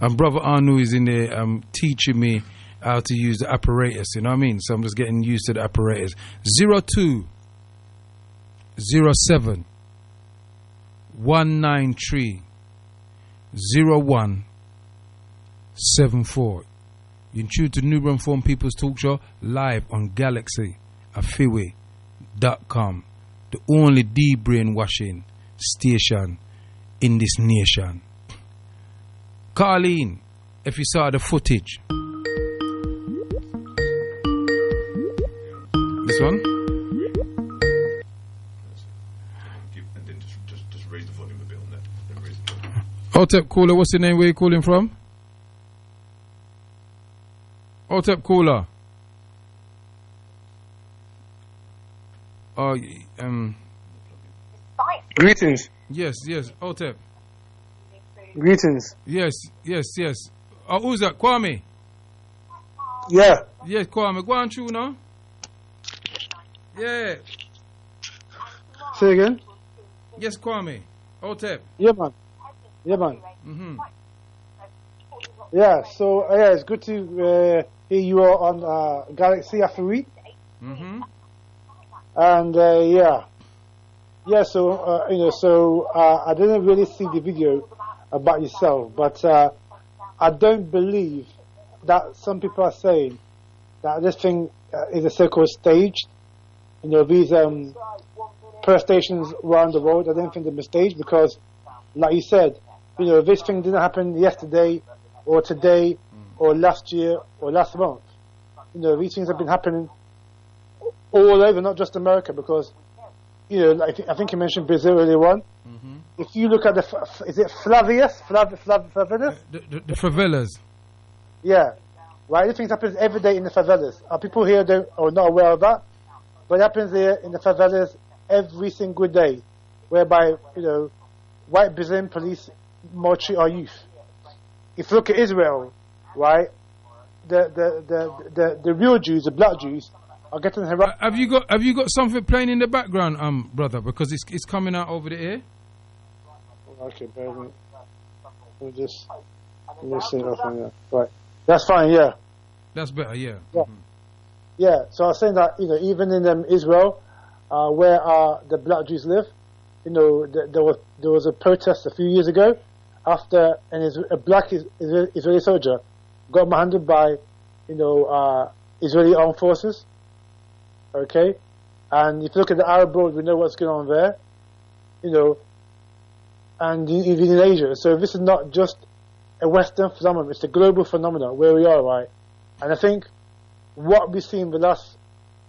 And Brother Anu is in there teaching me how to use the apparatus, you know what I mean? So I'm just getting used to the apparatus. 02 07 193 01 74. You tune to New Form People's Talk Show live on Galaxy Afiwe.com, the only de-brainwashing station in this nation. Carlene, if you saw the footage. This one? And then just raise the volume a bit on that. Then raise the volume. Hotep Caller, what's your name? Where you calling from? Hotep Caller. Greetings. Yes, Hotep. Greetings. Yes. Oh, who's that? Kwame? Yeah. Yes, Kwame, go on through now. Yeah. Say again? Yes, Kwame. Otep. Yeah, man. Yeah, man. Mm-hmm. Yeah, so yeah, it's good to hear you all on Galaxy after week. Mm-hmm. And yeah. So I didn't really see the video about yourself, but I don't believe that some people are saying that this thing is a so-called staged. You know, these press stations around the world, I don't think they're staged because, like you said, you know, this thing didn't happen yesterday or today or last year or last month. You know, these things have been happening all over, not just America, because, you know, like I think you mentioned Brazil earlier on. Mm-hmm. If you look at is it Flavius? Flavius? The favelas. Yeah. Right, these things happen every day in the favelas. People here are not aware of that, but it happens here in the favelas every single day, whereby, you know, white Brazilian police maltreat our youth. If you look at Israel, right, the real Jews, the black Jews, are getting harassed. Have you got something playing in the background, brother? Because it's coming out over the air. Okay, bear with me. Let me see it off on here. Right, that's fine. Yeah. That's better. Yeah. Yeah. Yeah. So I was saying that, you know, even in Israel, where the black Jews live, you know, there was a protest a few years ago after a black Israeli soldier got manhandled by, you know, Israeli armed forces. Okay, and if you look at the Arab world, we know what's going on there. You know, and even in Asia. So this is not just a Western phenomenon; it's a global phenomenon where we are, right? And I think what we've seen the last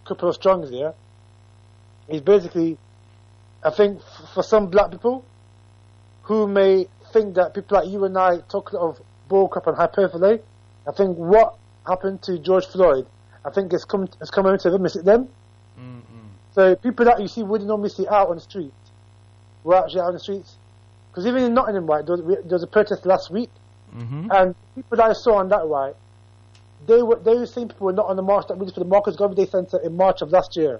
couple of strongs here is basically, I think, for some black people who may think that people like you and I talk a lot of bullcrap and hyperbole, I think what happened to George Floyd, I think it's come over to them. Is it them? Mm-hmm. So people that you see wouldn't normally see out on the street were actually out on the streets. Because even in Nottingham, right, there was a protest last week, and people that I saw on that, right, those same people were not on the march that we did for the Marcus Garvey Day Centre in March of last year.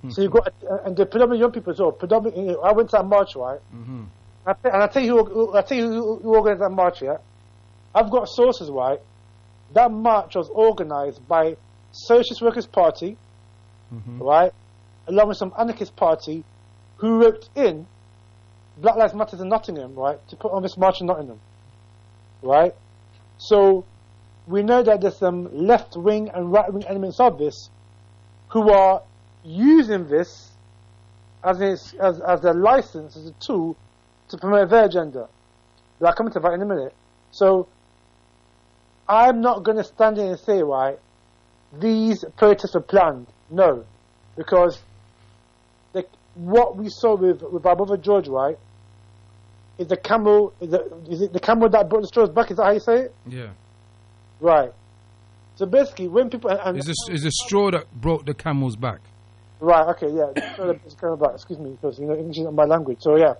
So you got, and the predominantly young people as well. Predominantly, I went to that march, right, and I tell you who organised that march. Yeah, I've got sources, right. That march was organised by Socialist Workers' Party, right, along with some anarchist party, who roped in Black Lives Matter in Nottingham, right, to put on this march in Nottingham, right. So we know that there's some left-wing and right-wing elements of this who are using this as a license, as a tool to promote their agenda. But I'll come to that in a minute. So I'm not going to stand in and say, right, these protests were planned. No, because what we saw with our brother George, right, is the camel. Is it the camel that brought the straws back? Is that how you say it? Yeah. Right. So basically, when people is the straw that brought the camel's back. Right. Okay. Yeah. The straw that brought the camel's back. Excuse me, because you know English is not my language. So yeah.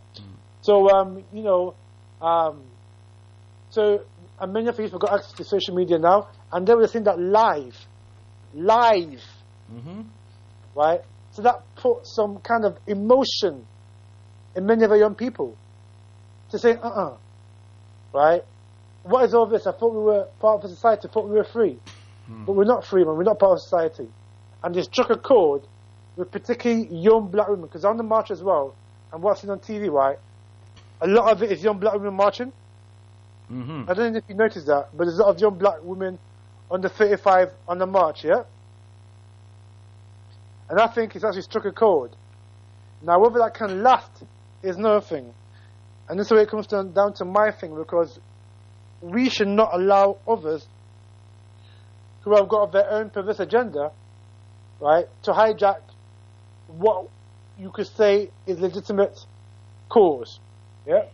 So you know, so and many of you have got access to social media now, and they were seeing that live, right? So that put some kind of emotion in many of our young people to say, right? What is all this? I thought we were part of a society. I thought we were free, but we're not free, man. We're not part of society. And they struck a chord with particularly young black women, because on the march as well, and watching on TV, right? A lot of it is young black women marching. I don't know if you noticed that, but there's a lot of young black women under 35 on the march, yeah? And I think it's actually struck a chord. Now, whether that can last is another thing. And this is where it comes down to my thing, because we should not allow others who have got their own perverse agenda, right, to hijack what you could say is legitimate cause. Yeah?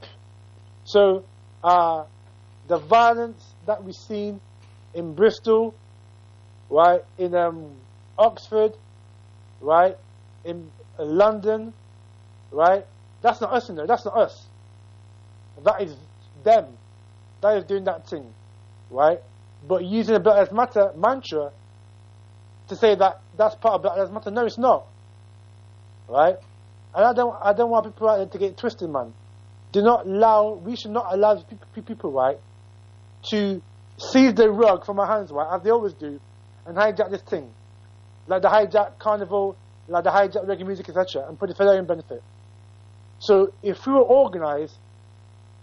So, the violence that we've seen in Bristol, right, in Oxford, right, in London, right, that's not us, you know, that's not us. That is them. That is doing that thing, right? but using a Black Lives Matter mantra to say that that's part of Black Lives Matter. No, it's not. Right? And I don't want people out there to get twisted, man. We should not allow people, right, to seize the rug from our hands, right, as they always do, and hijack this thing. Like the hijack carnival, like the hijack reggae music, etc., and put it for their own benefit. So if we were organised,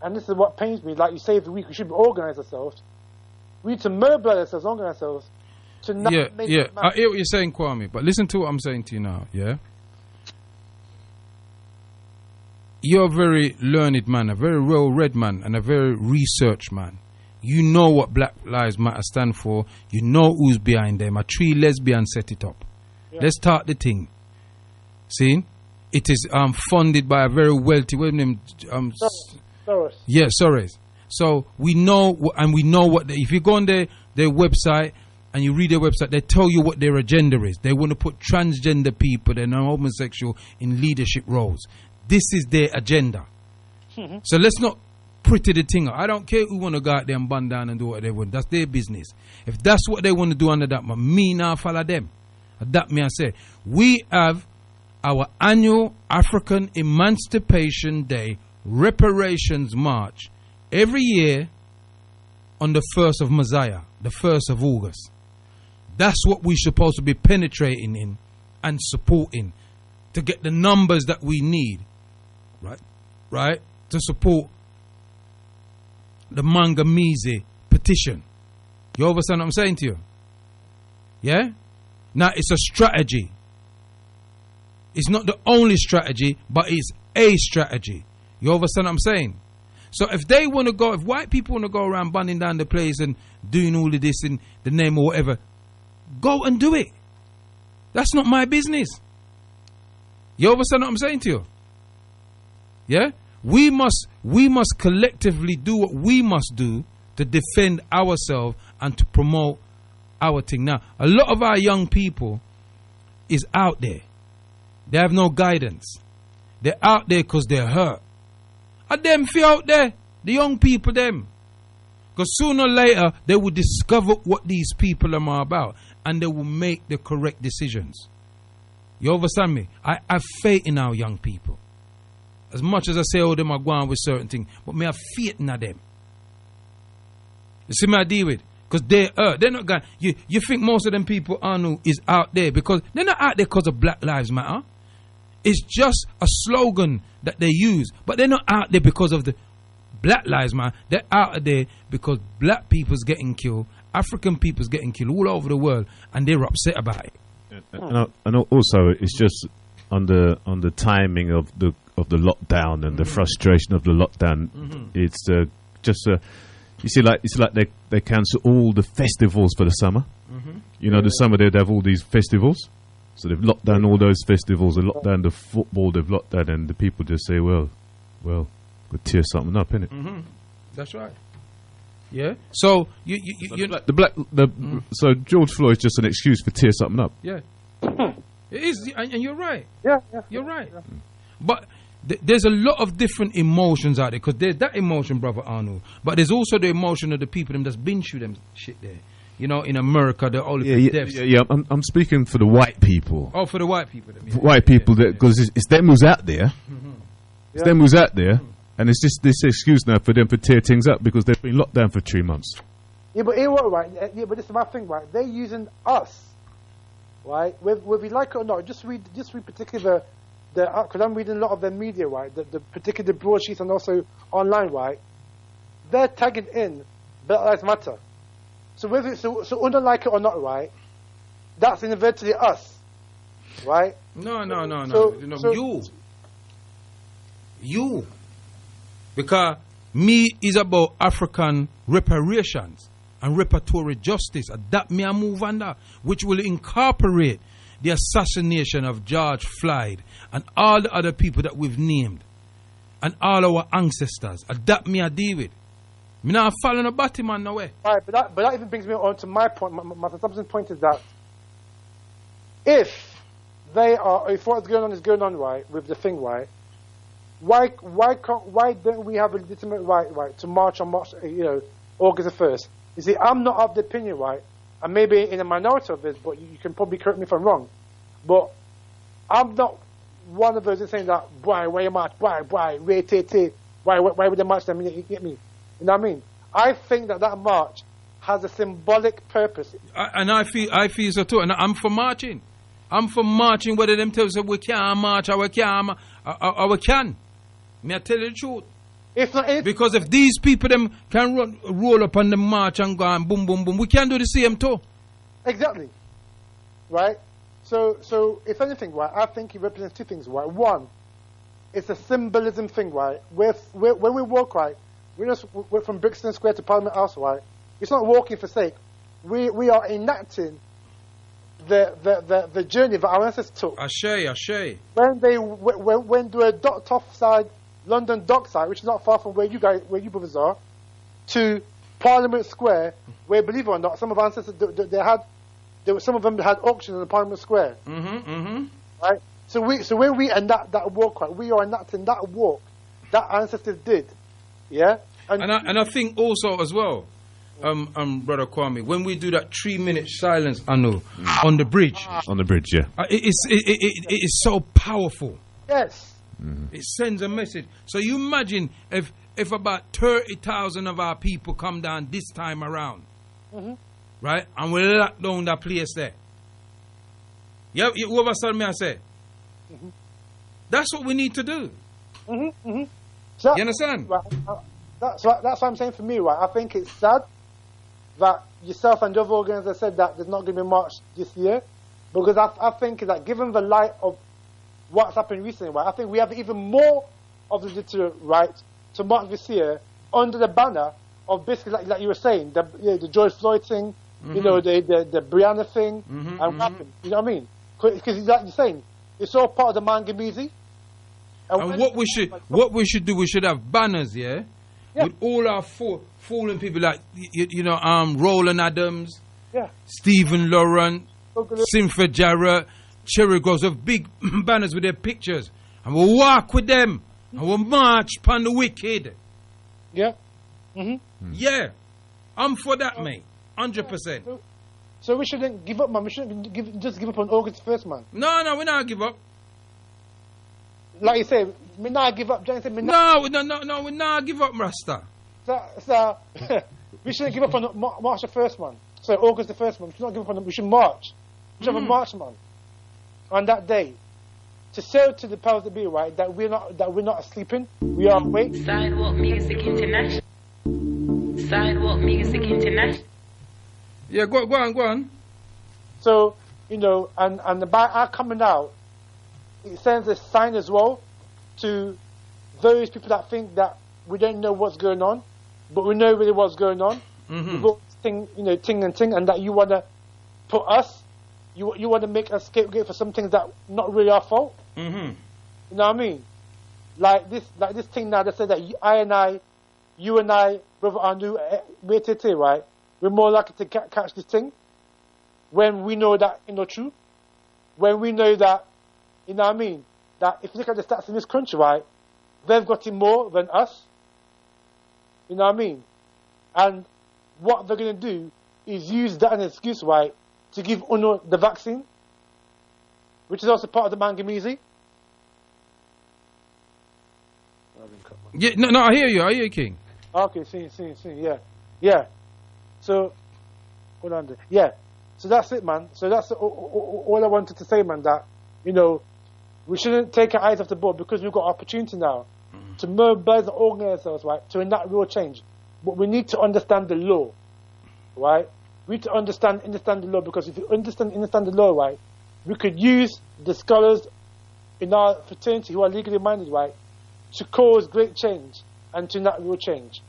and this is what pains me, like you say every week, we should organise ourselves. We need to mobilise ourselves, organise ourselves to not make it I hear what you're saying, Kwame, but listen to what I'm saying to you now, yeah? You're a very learned man, a very well-read man, and a very researched man. You know what Black Lives Matter stand for. You know who's behind them. A 3 lesbians set it up. Yeah. Let's start the thing. See? It is funded by a very wealthy, Soros. Yeah, Soros. So we know, and we know what, if you go on their website and you read their website, they tell you what their agenda is. They want to put transgender people, they're non-homosexual, in leadership roles. This is their agenda. So let's not pretty the thing up. I don't care who want to go out there and bun down and do what they want. That's their business. If that's what they want to do under that, me now follow them. That me I say. We have our annual African Emancipation Day reparations march every year on the 1st of Messiah, the 1st of August. That's what we're supposed to be penetrating in and supporting to get the numbers that we need, right, to support the Mangamizi petition. You understand what I'm saying to you? Yeah? Now, it's a strategy. It's not the only strategy, but it's a strategy. You understand what I'm saying? So if they want to go, if white people want to go around burning down the place and doing all of this in the name or whatever, go and do it. That's not my business. You understand what I'm saying to you? Yeah? We must collectively do what we must do to defend ourselves and to promote our thing. Now, a lot of our young people is out there. They have no guidance. They're out there because they're hurt. And them few out there, the young people them. Because sooner or later, they will discover what these people are about and they will make the correct decisions. You understand me? I have faith in our young people. As much as I say, them are going with certain things, but me have faith in them. You see me I deal with? Because they're not going. You think most of them people is out there because they're not out there because of Black Lives Matter. It's just a slogan that they use, but they're not out there because of the Black Lives Matter. They're out there because black people's getting killed, African people's getting killed all over the world, and they're upset about it. And also, it's just on the timing of the lockdown and the frustration of the lockdown. It's you see, it's like they cancel all the festivals for the summer. You know, the summer they'd have all these festivals, so they've locked down all those festivals. They locked down the football. They've locked down, and the people just say, "Well, we'll tear something up, innit?" That's right. Yeah. So so George Floyd's just an excuse for tear something up. Yeah. It is, and you're right. Yeah. You're right. But there's a lot of different emotions out there, because there's that emotion, Brother Arnold, but there's also the emotion of the people them that's been through them shit there. You know, in America, the only deaths. Yeah. I'm speaking for the white people. Oh, for the white people. White people, because it's them who's out there. It's them who's out there, and it's just this excuse now for them to tear things up because they've been locked down for 3 months. Yeah, but right? Yeah, but this is my thing, right? They're using us, right? Whether we like it or not, just read particularly because I'm reading a lot of their media, right? The particular broadsheets and also online, right? They're tagging in Black Lives Matter. So whether so whether like it or not, right? That's inadvertently us, right? No. So You. Because me is about African reparations and reparatory justice. That me a move under, which will incorporate the assassination of George Floyd and all the other people that we've named and all our ancestors. That me a deal with. Me not following a body man no way. Right, but that even brings me on to my point. My substantive point is that if what's going on is going on right with the thing, right? Why don't we have a legitimate right to march on August the 1st? You see, I'm not of the opinion, right? And maybe in a minority of this, but you can probably correct me if I'm wrong. But I'm not one of those that saying that, why you march, why, why would they march them? You get me? You know what I mean? I think that march has a symbolic purpose. And I feel so too. And I'm for marching. I'm for marching whether them tell us we can't march or we can. May I tell you the truth? If not, because if these people them can roll up on the march and go and boom, boom, boom, we can do the same too. Exactly. Right? So if anything, right, I think it represents two things, right? One, it's a symbolism thing, right? When we walk, right, we're from Brixton Square to Parliament House, right? It's not walking for sake. We are enacting the journey that our ancestors took. Ashe. When they were docked off side London Dockside, which is not far from where you brothers are, to Parliament Square, where, believe it or not, some of our ancestors some of them had auctions in Parliament Square. Right. So when we enact that walk, right, we are enacting that walk that ancestors did. Yeah. And I think also as well, Brother Kwame, when we do that 3-minute silence, on the bridge. On the bridge, yeah. It is so powerful. Yes. It sends a message. So you imagine if about 30,000 of our people come down this time around, right, and we lock down that place there. You understand me? I say, that's what we need to do. So you understand? Right, that's what I'm saying for me, right? I think it's sad that yourself and the other organizers said that there's not going to be march this year, because I think that given the light of what's happened recently, right, I think we have even more of the literal right to march this year under the banner of basically, like you were saying, the George Floyd thing, you know, the Brianna thing, and what happened. You know what I mean? Because like you're saying, it's all part of the Mangamizi. And what we should do, we should have banners, yeah? With all our fallen people like Roland Adams, Stephen Laurent, Simfa Jarrett, Cherry Groves, of big banners with their pictures, and we'll walk with them and we'll march upon the wicked. Yeah. Yeah. I'm for that, mate. 100%. So we shouldn't give up, man. We shouldn't just give up on August 1st, man. No, we not give up. Like you say, we not give up. No, we not give up, Rasta. So we shouldn't give up on March the 1st, man. So August the 1st, man. We should not give up on it. We should march. We should have a march, man. On that day, to say to the powers that be, right, that we're not sleeping, we are awake. Sidewalk Music International. Sidewalk Music International. Yeah, go on. So, and by our coming out, it sends a sign as well to those people that think that we don't know what's going on, but we know really what's going on. We've got ting, and that you want to put us. You want to make a scapegoat for some things that not really our fault. You know what I mean? Like this thing now that said that you and I, brother Anu, right? We're more likely to catch this thing when we know that true. When we know that, you know what I mean? That if you look at the stats in this country, right, they've got it more than us. You know what I mean? And what they're going to do is use that as an excuse, right, to give UNO the vaccine, which is also part of the Mangamizi. Yeah, no, I hear you, King. Okay, see, yeah. So, hold on there. Yeah, so that's it, man. So that's all I wanted to say, man, that, we shouldn't take our eyes off the ball because we've got opportunity now to mobilize and organize ourselves, right, to enact real change. But we need to understand the law, right? We need to understand the law, because if you understand the law, right, we could use the scholars in our fraternity who are legally minded, right, to cause great change and to enact real change.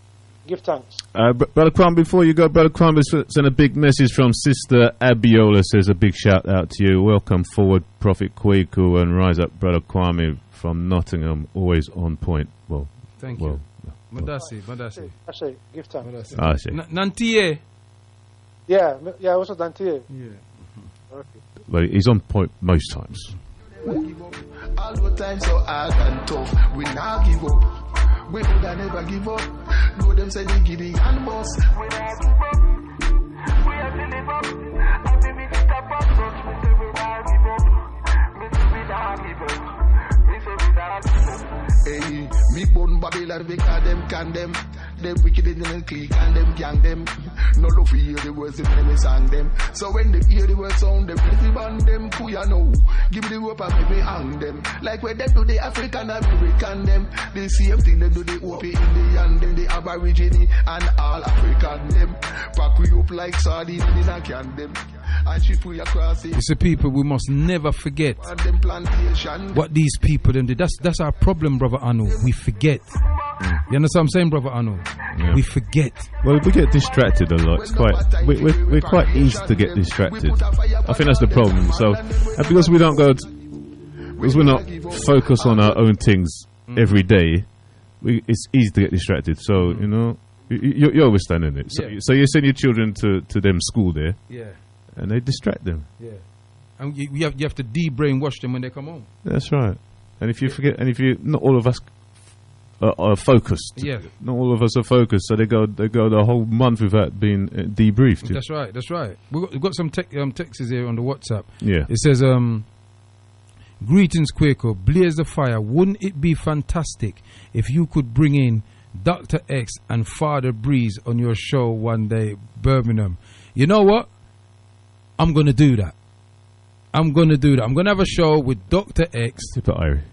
Give thanks. Brother Kwame, before you go, Brother Kwame sent a big message from Sister Abiola, says a big shout out to you. Welcome forward, Prophet Kwaku, and rise up, Brother Kwame from Nottingham, always on point. Well, thank you. Madasi. Ashe, give thanks. Ashe. Nantier. Yeah, also Nantier. Yeah. Okay. Well, he's on point most times. All the time so hard and tough, we now give up. We could never give up. Know them say they giddy and boss. We not give up. bun Babylon, we call them condemn. Them wicked in the clique and them gang them. No love for hear the words, them me sang them. So when they hear the word sound, them ready band them. Who ya know? Give me the rope and make me hang them. Like when they do the African American them. The same thing they do the Hopi Indian them, the Aborigine and all African them. Pack we up like sardine in a can them. And ship we across it. It's the people we must never forget what these people them did. That's our problem, brother Anu. We forget. You understand what I'm saying, brother Anu? Yeah. We forget. Well, we get distracted a lot. It's quite we're quite easy to get distracted. I think that's the problem. So, and because we don't because we're not focused on our own things every day, it's easy to get distracted. So you know, you're understanding it. So you send your children to them school there, and they distract them. Yeah, and you have to de-brainwash them when they come home. That's right. And if you forget, and if you not all of us are focused. Yeah. Not all of us are focused, so they go the whole month without being debriefed. That's right. That's right. We've got some texts here on the WhatsApp. Yeah. It says, "Greetings, Kwaku. Blaze the fire. Wouldn't it be fantastic if you could bring in Dr. X and Father Breeze on your show one day, Birmingham? You know what? I'm gonna do that. I'm gonna have a show with Dr. X, Tipper Irie,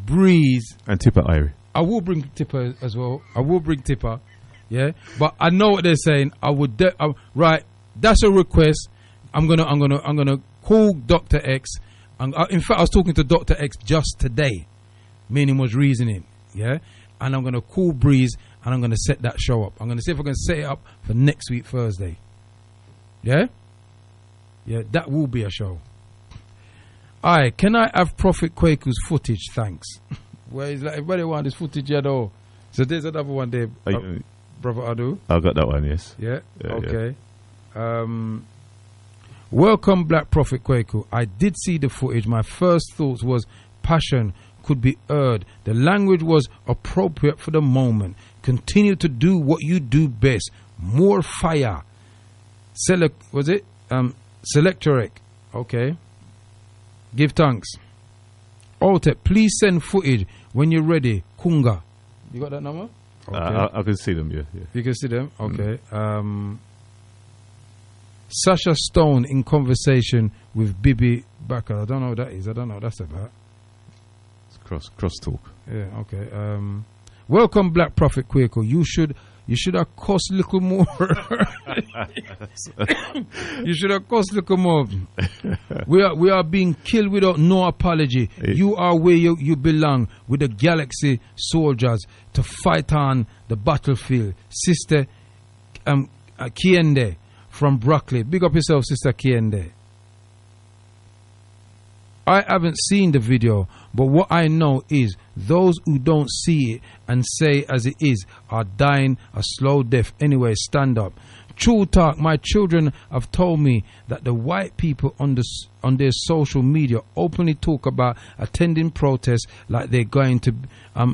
Breeze, and Tipper Irie. I will bring Tipper as well. I will bring Tipper, yeah. But I know what they're saying. I would right. That's a request. I'm gonna call Dr. X. In fact, I was talking to Dr. X just today. Meaning was reasoning, yeah. And I'm gonna call Breeze and I'm gonna set that show up. I'm gonna see if I can set it up for next week Thursday. Yeah, yeah. That will be a show. Alright, can I have Prophet Kwaku's footage? Thanks. Where is like everybody want this footage at all? So there's another one there, brother Adu. I got that one, yes. Yeah. Okay. Yeah. Welcome, Black Prophet Kwaku. I did see the footage. My first thoughts was passion could be heard. The language was appropriate for the moment. Continue to do what you do best. More fire. Selectorek. Okay. Give thanks. Altep, please send footage when you're ready. Kunga. You got that number? Okay. I can see them, yeah. You can see them? Okay. Sasha Stone in conversation with Bibi Baka. I don't know what that is. I don't know what that's about. It's cross talk. Yeah, okay. Welcome, Black Prophet Kwaku. You should have cost little more. You should have cost little more. We are being killed without no apology. You are where you belong with the galaxy soldiers to fight on the battlefield. Sister Kiende from Brockley. Big up yourself, Sister Kiende. I haven't seen the video, but what I know is those who don't see it and say as it is are dying a slow death. Anyway, stand up. True talk, my children have told me that the white people on their social media openly talk about attending protests like they're going to a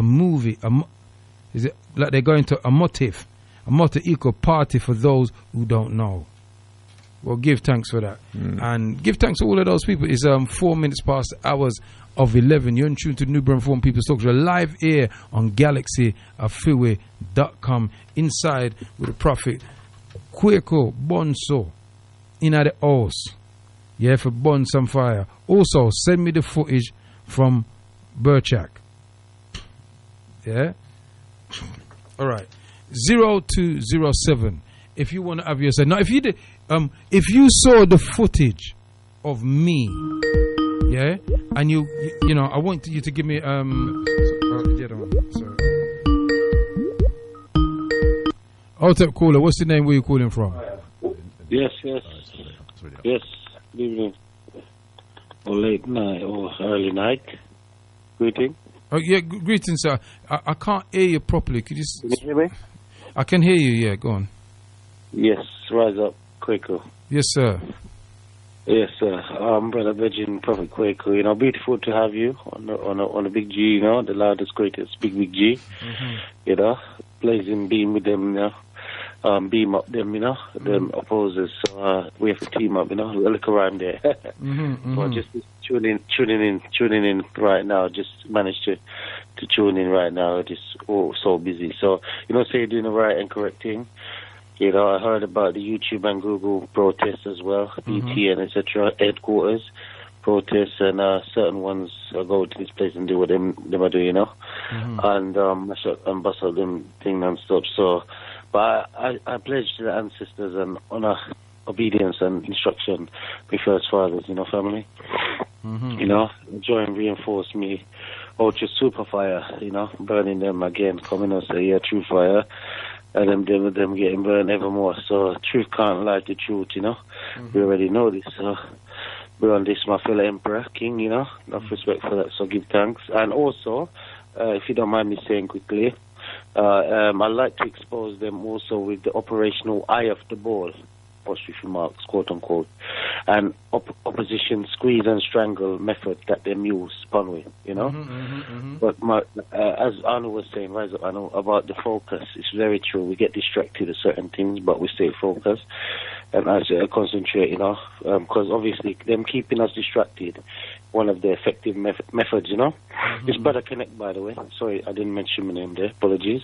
movie. Like they're going to a motif equal party for those who don't know. Well, give thanks for that. And give thanks to all of those people. It's 4 minutes past the hours of 11. You're in tune to New Brainform People's Talk. You're live here on GalaxyAfiwe.com inside with the Prophet Kwaku Bonso in at the house. Yeah, for burn some fire. Also, send me the footage from Burchak. Yeah? All right. 0207. If you want to have yourself. Now, if you saw the footage of me, yeah, and you know, I want you to give me Altep caller, what's the name? Where you calling from? Yes. Good evening, or late night, or early night. Greeting. Oh yeah, greetings, sir. I can't hear you properly. Could you? Can you hear me? I can hear you. Yeah, go on. Yes, rise up, Kwaku. Yes, sir. Yes, sir. Brother Virgin Prophet Kwaku. You know, beautiful to have you on the Big G. You know, the loudest, greatest, big G. Mm-hmm. You know, blazing beam with them. You know, beam up them. You know, them opposers. So we have to team up. You know, a little rhyme there. So just tuning in right now. Just managed to to tune in right now. It is all so busy. So, say you're doing the right and correct thing. I heard about the YouTube and Google protests as well, BT and etc. headquarters protests, and certain ones go to this place and do what them are doing, and and bust out them thing non-stop. So, but I pledge to the ancestors and honor, obedience and instruction, my first fathers, family. Joy and reinforce me. Ultra super fire, burning them again, coming and say, true fire. And them getting burned evermore. So truth can't lie to truth, We already know this. So we're on this, my fellow emperor, king, enough respect for that. So give thanks. And also, if you don't mind me saying quickly, I'd like to expose them also with the operational eye of the ball, apostrophe marks, quote unquote, and opposition squeeze and strangle method that they use upon with, But as Anu was saying, Rise Up Anu, about the focus, it's very true. We get distracted at certain things, but we stay focused and I concentrate, because obviously them keeping us distracted, one of the effective methods, It's Brother Connect, by the way. Sorry, I didn't mention my name there. Apologies.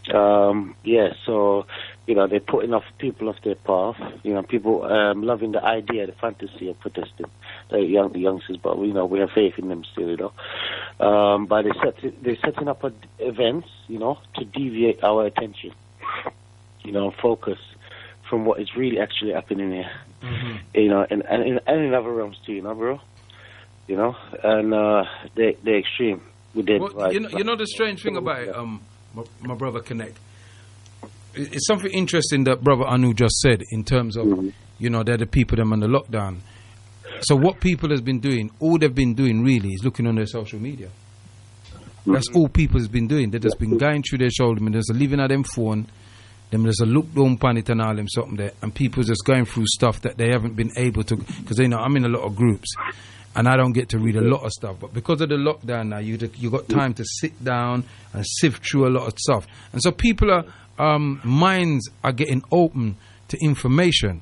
So, they're putting off people off their path. People loving the idea, the fantasy of protesting. The youngsters, but we have faith in them still, But they're setting up events, to deviate our attention, focus from what is really actually happening here. And in other realms too, bro. And they're extreme with their well, the strange thing about it, my brother Connect. It's something interesting that Brother Anu just said in terms of, they're the people that are under lockdown. So what people has been doing, all they've been doing really is looking on their social media. That's all people has been doing. They've just been going through their shoulder, and there's a living at them phone, them there's a look down pan it and all them something there, and people just going through stuff that they haven't been able to, because I'm in a lot of groups. And I don't get to read a lot of stuff. But because of the lockdown now, you got time to sit down and sift through a lot of stuff. And so people minds are getting open to information.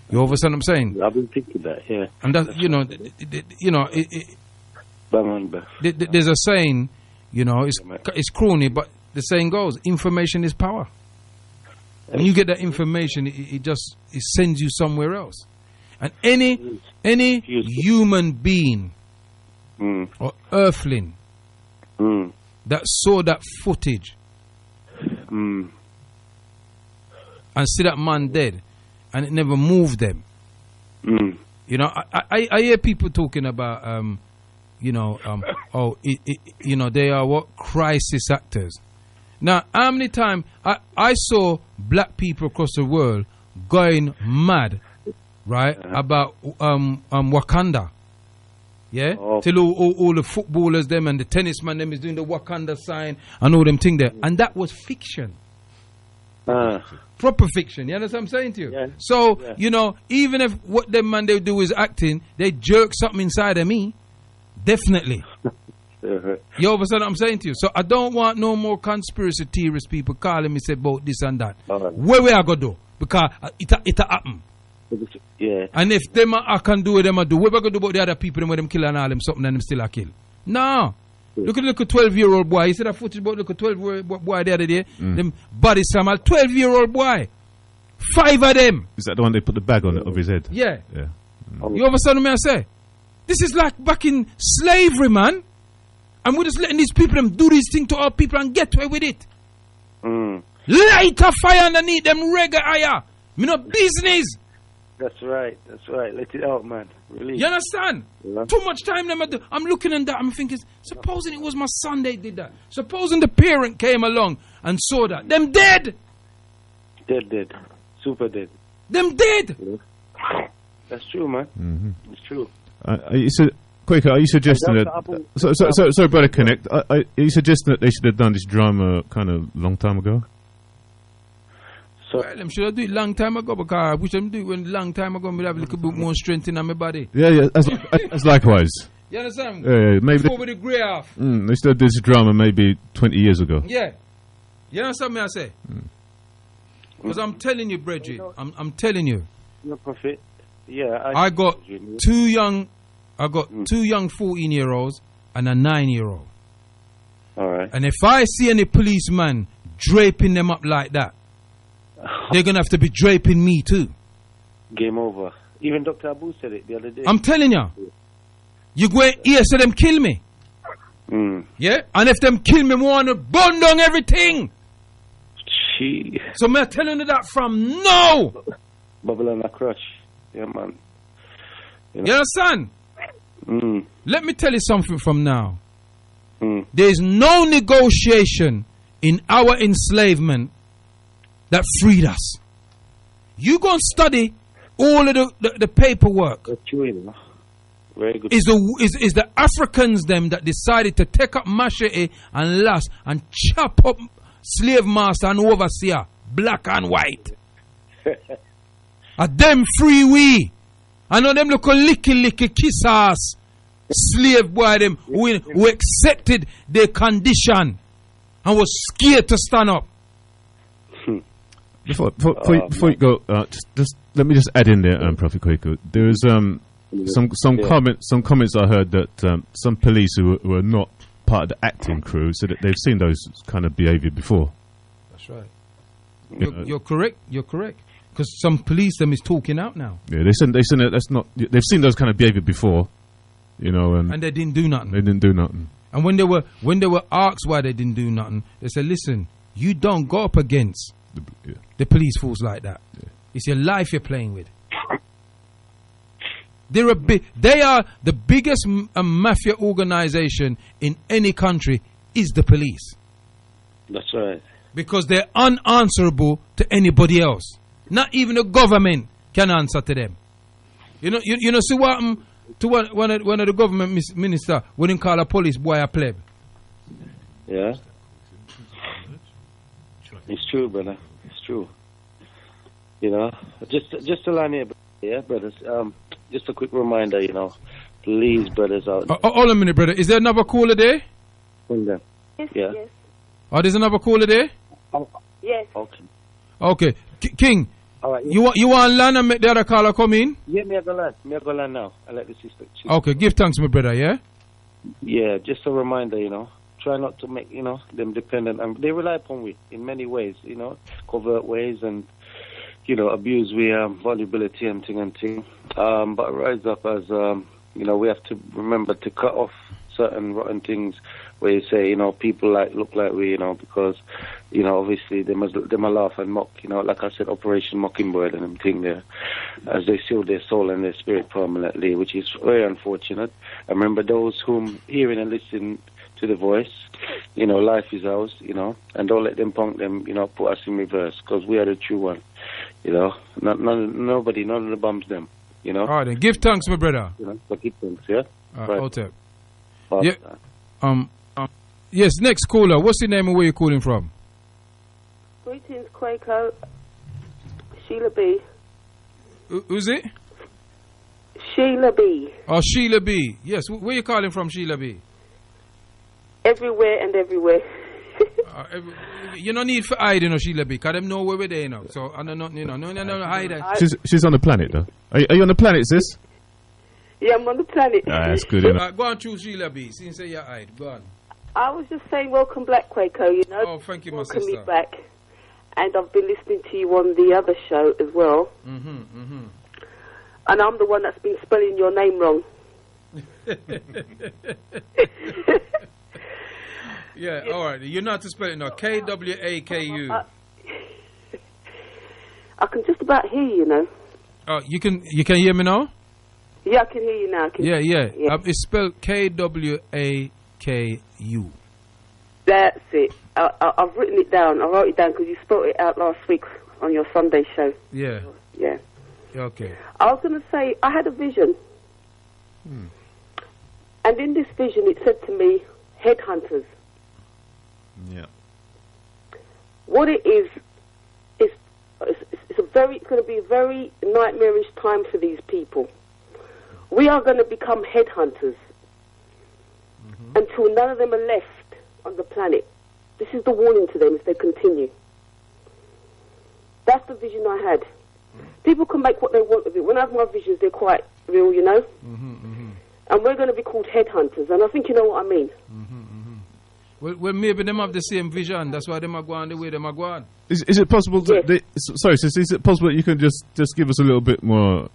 You understand what I'm saying? I've been thinking that, yeah. And that, there's a saying, it's crony, but the saying goes, information is power. When you get that information, it sends you somewhere else. And any human being or earthling that saw that footage and see that man dead and it never moved them. I hear people talking about they are what? Crisis actors. Now, how many times I saw black people across the world going mad, right, about Wakanda. Yeah? Till all the footballers, them, and the tennis man, them is doing the Wakanda sign and all them thing there. And that was fiction. Proper fiction. You understand what I'm saying to you? Yeah. So, even if what them man they do is acting, they jerk something inside of me. Definitely. You understand what I'm saying to you? So I don't want no more conspiracy theorist people calling me say about this and that. Where we are going to do? Because it happen. Yeah. And if them I can do it, them I do. What we going to do about the other people when them kill and all them something and them still a kill? No. Look at a 12-year-old boy. You see that footage about a 12-year-old boy the other day? Them bodies from a 12-year-old boy. 5 of them. Is that the one they put the bag on of his head? Yeah. You understand what I say? This is like back in slavery, man. And we're just letting these people them do this thing to our people and get away with it. Light a fire underneath them reggae aya. Me no business. That's right. Let it out, man. Release. You understand? Yeah. Too much time. I'm looking at that. I'm thinking, supposing it was my son they did that. Supposing the parent came along and saw that. Them dead. Dead. Super dead. Them dead. Yeah. That's true, man. Mm-hmm. It's true. Kwaku, are you suggesting that... So, Brother Connect, are you suggesting that they should have done this drama kind of long time ago? Well, them should have do it long time ago, because I wish them do it when long time ago, me have a little bit more strength in my body. Yeah, as likewise. You understand? Yeah, maybe... Before the grey off. They started this drama maybe 20 years ago. Yeah. You understand me I say? Because I'm telling you, Bridget, I'm telling you. You're prophet. Yeah. I got two young 14-year-olds and a 9-year-old. All right. And if I see any policeman draping them up like that, they're going to have to be draping me too. Game over. Even Dr. Abu said it the other day. I'm telling you. You go here so them kill me. Yeah? And if them kill me, I want to burn down everything. So I'm telling you that from now. Bubble and a crush. Yeah, man. You understand? Let me tell you something from now. There is no negotiation in our enslavement that freed us. You go and study all of the paperwork. Very good. Is the Africans them that decided to take up machete and lash and chop up slave master and overseer, black and white. A them free we. I know them look a licky kiss ass slave boy them who accepted their condition and was scared to stand up. Before you go, just let me just add in there, Prophet Kwaku. There is some comments I heard that some police who were not part of the acting crew said that they've seen those kind of behaviour before. That's right. You're correct. You're correct. Because some police them is talking out now. Yeah, they've seen those kind of behaviour before, you know, and they didn't do nothing. They didn't do nothing. And when they were asked why they didn't do nothing, they said, "Listen, you don't go up against the police force like that. Yeah. It's your life you're playing with." They are the biggest mafia organization in any country is the police. That's right. Because they're unanswerable to anybody else. Not even the government can answer to them. You know, see what happened to one of the government minister when he call a police boy a pleb. Yeah. It's true, brother. It's true. You know, just to line here, yeah, brothers. Just a quick reminder, you know, please, brothers out. Hold a minute, brother. Is there another caller there? Yeah. Yes. Oh, there's another caller there? Yes. Okay. King. All right. You want land and make the other caller come in? Yeah, me I go land now. I let the sister. Okay, give thanks, my brother, yeah? Yeah, just a reminder, you know. Try not to make, you know, them dependent. And they rely upon we in many ways, you know, covert ways and, you know, abuse we vulnerability and thing. But rise up as, you know, we have to remember to cut off certain rotten things where you say, you know, people look like we, you know, because, you know, obviously they must laugh and mock, you know, like I said, Operation Mockingbird and them thing there, as they seal their soul and their spirit permanently, which is very unfortunate. I remember those whom hearing and listening to the voice, you know, life is ours, you know, and don't let them punk them, you know, put us in reverse, because we are the true one, you know, none of the bums them, you know. All right, then give thanks, my brother. You know, but give thanks, yeah. Right. Yeah. Yes, next caller. What's your name and where you calling from? Greetings, Kwaku. Sheila B. Who's it? Sheila B. Oh, Sheila B. Yes, where you calling from, Sheila B? Everywhere and everywhere. You no need for hide, you know, Sheila B, because them know where we're there, you know. So, I don't know, you know, no hide. She's on the planet, though. Are you on the planet, sis? Yeah, I'm on the planet. That's good, you know. Go on through Sheila B, since you hide. Go on. I was just saying, welcome back, Kwaku, you know. Oh, thank you, my welcome sister. me back. And I've been listening to you on the other show as well. And I'm the one that's been spelling your name wrong. Yeah, all right. You're not to spell it now. Kwaku. I can just about hear you, you know. Oh, you can hear me now? Yeah, I can hear you now. Yeah. It's spelled Kwaku. That's it. I've written it down. I wrote it down because you spelled it out last week on your Sunday show. Yeah. Yeah. Okay. I was going to say, I had a vision. And in this vision, it said to me, headhunters. Yeah. What it is it's going to be a very nightmarish time for these people. We are going to become headhunters until none of them are left on the planet. This is the warning to them if they continue. That's the vision I had. People can make what they want of it. When I have my visions, they're quite real, you know? And we're going to be called headhunters, and I think you know what I mean. Well, maybe them have the same vision. That's why them are going the way them are going. Is it possible? Sorry, sis. Is it possible that you can just give us a little bit more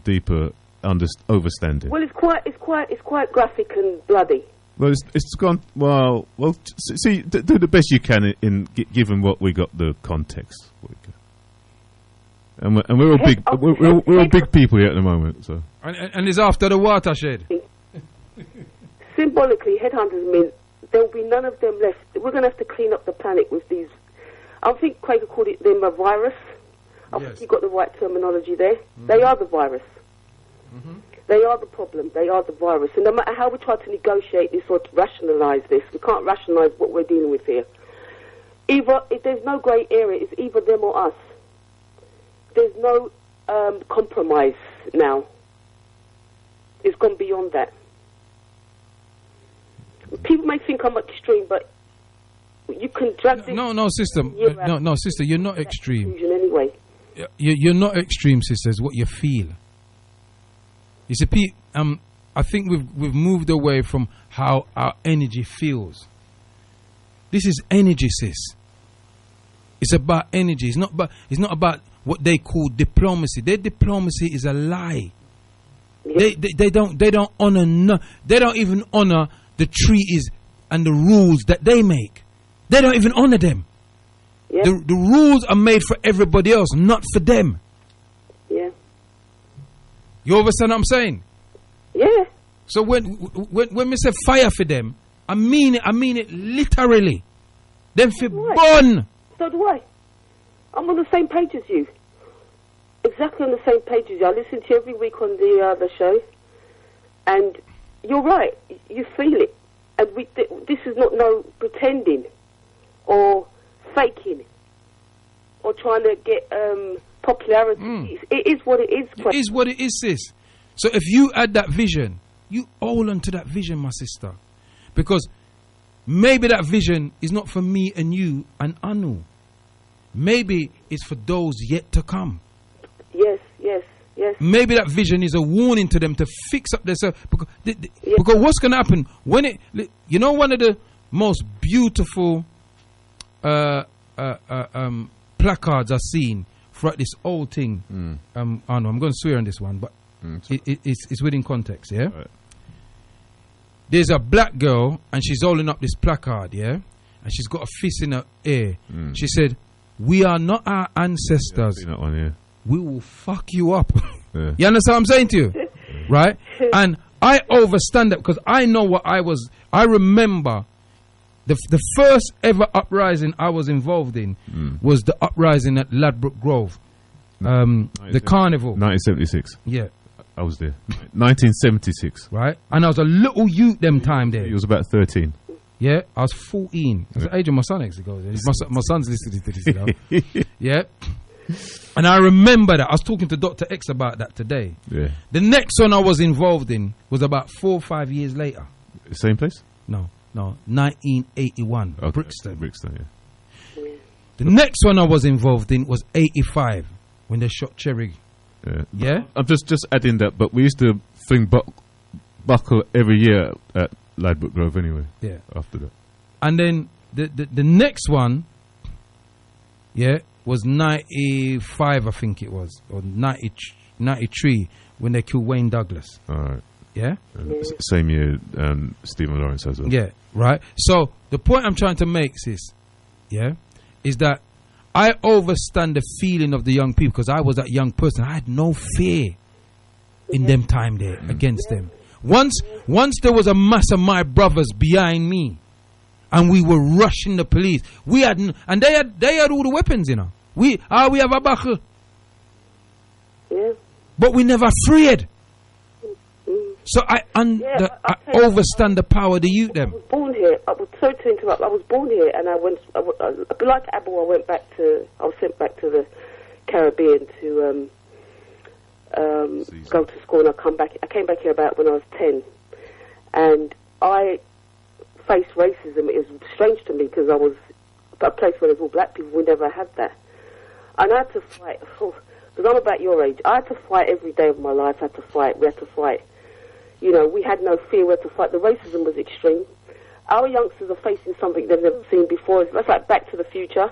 deeper understanding? Well, it's quite graphic and bloody. Well, it's gone. Well. See, do the best you can given what we got the context. And we're all big. We're all big people here at the moment. So. And it's after the watershed. Symbolically, headhunters mean there will be none of them left. We're going to have to clean up the planet with these. I think Kwaku called them a virus. I think you got the right terminology there. Mm-hmm. They are the virus. Mm-hmm. They are the problem. They are the virus. And no matter how we try to negotiate this or to rationalise this, we can't rationalise what we're dealing with here. Either, if there's no grey area, it's either them or us. There's no compromise now. It's gone beyond that. People may think I'm extreme, but you can drag this. No, sister. No, sister. You're not extreme. Anyway. You're not extreme, sister. It's what you feel. You see, I think we've moved away from how our energy feels. This is energy, sis. It's about energy. It's not about what they call diplomacy. Their diplomacy is a lie. Yeah. They don't honor. They don't even honor the treaties and the rules that they make. They don't even honor them. Yeah. The rules are made for everybody else, not for them. Yeah. You understand what I'm saying? Yeah. So when we say fire for them, I mean it literally. Them for burn. So do I. I'm on the same page as you. Exactly on the same page as you. I listen to you every week on the show, and you're right. You feel it, and this is not no pretending or faking or trying to get popularity. It is what it is. It is what it is, sis. So if you add that vision, you hold on to that vision, my sister, because maybe that vision is not for me and you and Anu. Maybe it's for those yet to come. Yes. Maybe that vision is a warning to them to fix up themselves. Because what's going to happen when one of the most beautiful placards I've seen throughout this whole thing. I know I'm going to swear on this one, but it's within context. Yeah. Right. There's a black girl and she's holding up this placard. Yeah, and she's got a fist in her ear. She said, "We are not our ancestors. Yeah, that one, yeah. We will fuck you up." Yeah. You understand what I'm saying to you? Right? And I overstand that because I know what I was. I remember the first ever uprising I was involved in was the uprising at Ladbroke Grove. The carnival. 1976. Yeah. I was there. 1976. Right? And I was a little youth them time there. He was about 13. Yeah, I was 14. That's the age of my son actually goes. My son's listening to this, you know. Yeah. And I remember that. I was talking to Dr. X about that today. Yeah. The next one I was involved in was about 4 or 5 years later. Same place? No. 1981. Okay. Brixton, yeah. The next one I was involved in was 85 when they shot Cherry. Yeah? I'm just adding that, but we used to fling buckle every year at Ladbroke Grove anyway. Yeah. After that. And then the next one, was 95, I think it was, or 93 when they killed Wayne Douglas. All right. Yeah? Same year Stephen Lawrence as well. Yeah, right. So the point I'm trying to make is that I overstand the feeling of the young people because I was that young person. I had no fear in them time there against them. Once there was a mass of my brothers behind me, and we were rushing the police. We had, and they had all the weapons, you know. We have a bacher. Yeah. But we never afraid. So I overstand the power of the youth. Them. I was born here. I was sorry to interrupt. I was born here, and I like Abu. I was sent back to the Caribbean to go to school, and I came back here about when I was 10, and I faced racism. It was strange to me because I was a place where there's all black people. We never had that, and I had to fight. Because I'm about your age, I had to fight every day of my life. I had to fight. We had to fight. You know, we had no fear. We had to fight. The racism was extreme. our youngsters are facing something they've never seen before. That's like Back to the Future.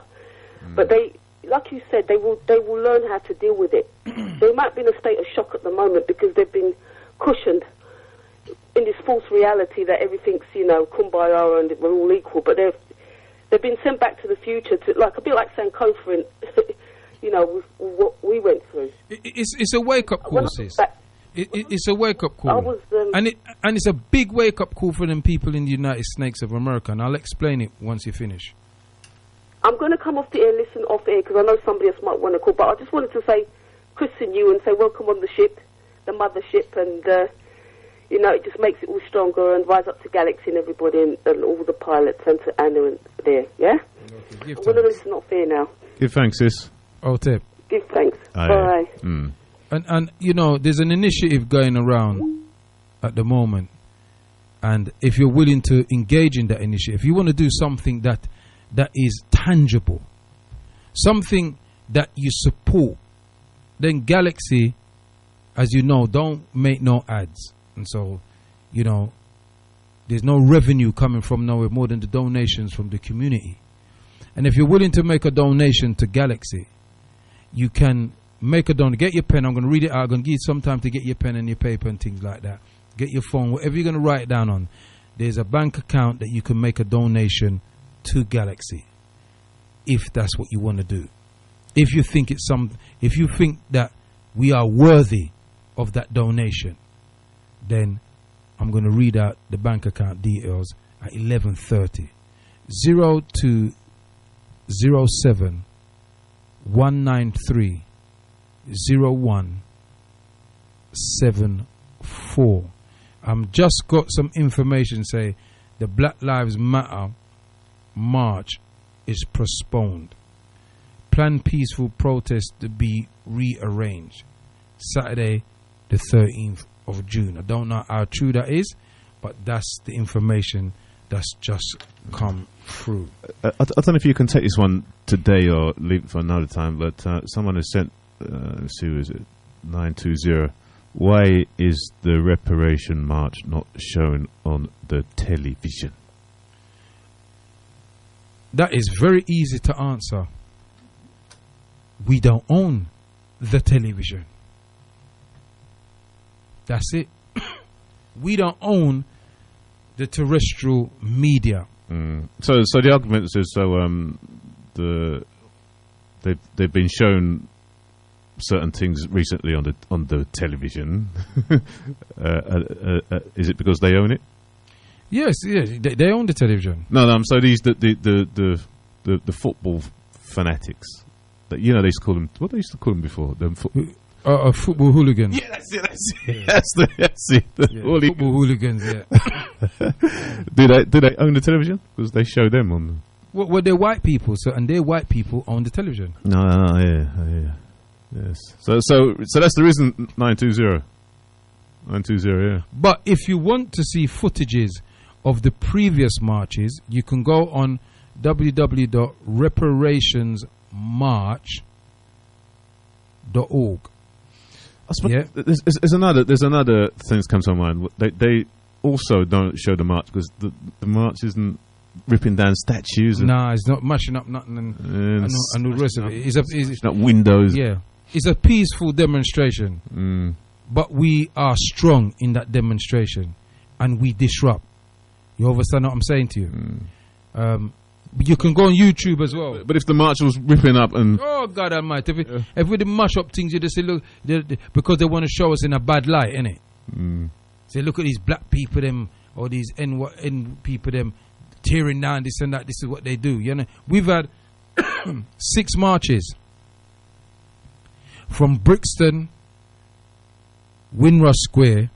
But they, like you said, they will learn how to deal with it. They might be in a state of shock at the moment because they've been cushioned in this false reality that everything's, kumbaya and we're all equal. But they've been sent back to the future to, like, a bit like Sankofa, with what we went through. It's a wake up call, sis. It's a wake up call, and it's a big wake up call for them people in the United States of America. And I'll explain it once you finish. I'm going to come off the air, listen off air, because I know somebody else might want to call. But I just wanted to say, christen you and say welcome on the ship, the mothership, and it just makes it all stronger and rise up to Galaxy and everybody and all the pilots and to Anna and there. Yeah. Okay, I'm going to listen off air now. Give thanks, sis. Oh, tip. Give thanks. Bye. And there's an initiative going around at the moment, and if you're willing to engage in that initiative, if you want to do something that is tangible, something that you support, then Galaxy, as you know, don't make no ads, and so there's no revenue coming from nowhere more than the donations from the community. And if you're willing to make a donation to Galaxy, you can make a donation. Get your pen. I'm going to read it out. I'm going to give you some time to get your pen and your paper and things like that. Get your phone, whatever you're going to write it down on. There's a bank account that you can make a donation to Galaxy, if that's what you want to do. If you think if you think that we are worthy of that donation, then I'm going to read out the bank account details at 11:30. 0207 193 0174. Just got some information say the Black Lives Matter march is postponed. Planned peaceful protest to be rearranged. Saturday the 13th of June. I don't know how true that is, but that's the information that's just come through. I don't know if you can take this one today or leave it for another time, but someone has sent, let's see, who is it? 920. Why is the reparation march not shown on the television? That is very easy to answer. We don't own the television. That's it. We don't own the terrestrial media. So the argument is they've been shown certain things recently on the television. Is it because they own it? Yes, they own the television. No. So these the football fanatics that they used to call them. What they used to call them before? Them football hooligans. Yeah, that's it. That's it. Football hooligans. Yeah. Do they own the television? Because they show them on. Well, they're white people, and they're white people own the television. No, yeah. Yes. So that's the reason 920. 920, yeah. But if you want to see footages of the previous marches, you can go on www.reparationsmarch.org. Yeah. There's another thing that comes to mind. They also don't show the march because the march isn't ripping down statues. Nah, it's not mashing up nothing and the rest of it. It's not windows. Yeah. It's a peaceful demonstration, but we are strong in that demonstration, and we disrupt. You understand what I'm saying to you? You can go on YouTube as well. But if the march was ripping up and... Oh, God Almighty. If we didn't mash up things, you just say, look, because they want to show us in a bad light, innit? Say, look at these black people, them, or these N people, them, tearing down this and that. This is what they do, you know? We've had 6 marches. From Brixton, Windrush Square,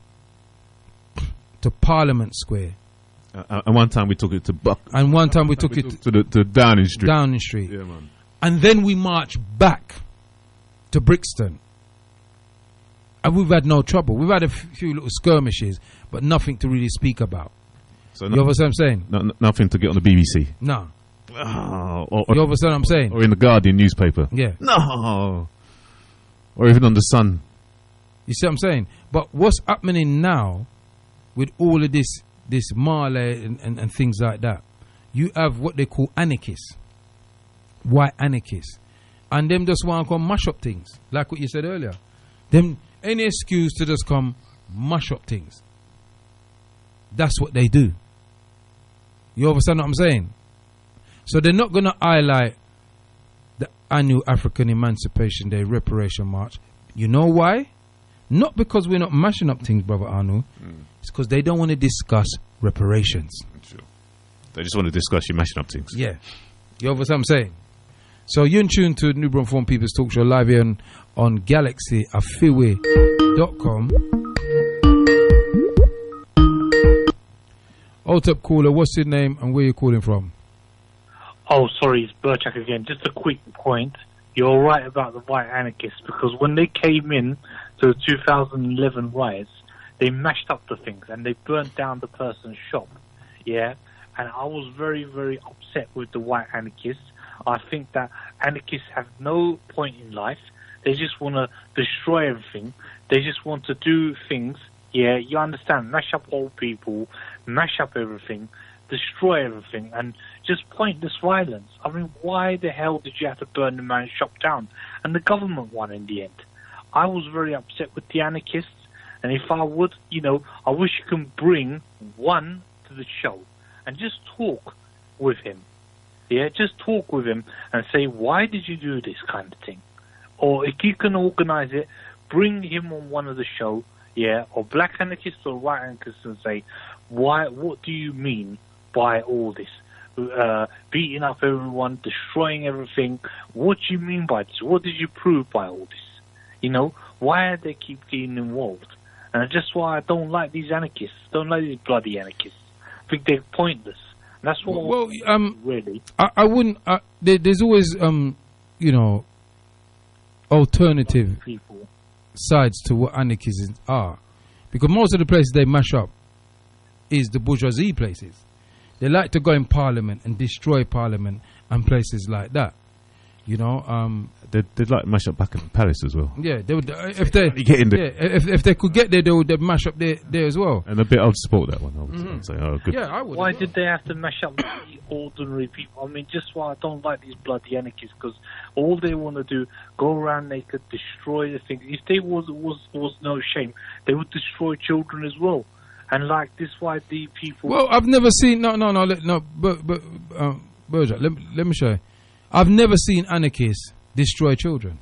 to Parliament Square. And one time we took it to Buck. And one time we took it to Downing Street. Downing Street. Yeah, man. And then we marched back to Brixton. And we've had no trouble. We've had a few little skirmishes, but nothing to really speak about. So you understand what I'm saying? Nothing to get on the BBC. No. You understand what I'm saying? Or in the Guardian newspaper. Yeah. No. Or even on the Sun. You see what I'm saying? But what's happening now with all of this this Marley and things like that. You have what they call anarchists, white anarchists, and them just want to come mash up things, like what you said earlier. Them any excuse to just come mash up things. That's what they do. You understand what I'm saying? So they're not going to highlight the annual African Emancipation Day Reparation March. You know why? Not because we're not mashing up things, Brother Anu. It's because they don't want to discuss reparations. Sure. They just want to discuss you mashing up things. Yeah. You understand what I'm saying? So you're in tune to New Braunfels People's Talk Show live here on GalaxyAfiwe.com. Hold up, caller. What's your name and where you calling from? Oh, sorry, it's Burchak again. Just a quick point. You're right about the white anarchists, because when they came in to the 2011 riots, they mashed up the things and they burnt down the person's shop. Yeah? And I was very, very upset with the white anarchists. I think that anarchists have no point in life. They just want to destroy everything. They just want to do things. Yeah, you understand? Mash up old people, mash up everything, destroy everything, and just pointless violence. I mean, why the hell did you have to burn the man's shop down? And the government won in the end. I was very upset with the anarchists, and if I would, I wish you can bring one to the show and just talk with him. Yeah, just talk with him and say, why did you do this kind of thing? Or if you can organize it, bring him on one of the show, yeah, or black anarchists or white anarchists, and say, what do you mean by all this? Beating up everyone, destroying everything. What do you mean by this? What did you prove by all this? Why do they keep getting involved? And that's why I don't like these anarchists. Don't like these bloody anarchists. I think they're pointless. And that's what really. I wouldn't. There's always alternative people sides to what anarchists are, because most of the places they mash up is the bourgeoisie places. They like to go in Parliament and destroy Parliament and places like that. They'd like to mash up Buckingham Palace as well. Yeah, they would, if they get in there. Yeah, if they could get there, they'd mash up there as well. And a bit, I'd support that one. I would say, good. Yeah, I would. Why did they have to mash up the ordinary people? I mean, just why I don't like these bloody anarchists, because all they want to do, go around naked, destroy the things. If there was no shame, they would destroy children as well. And like this, why the people? Well, I've never seen but Berger, let me show you. I've never seen anarchists destroy children.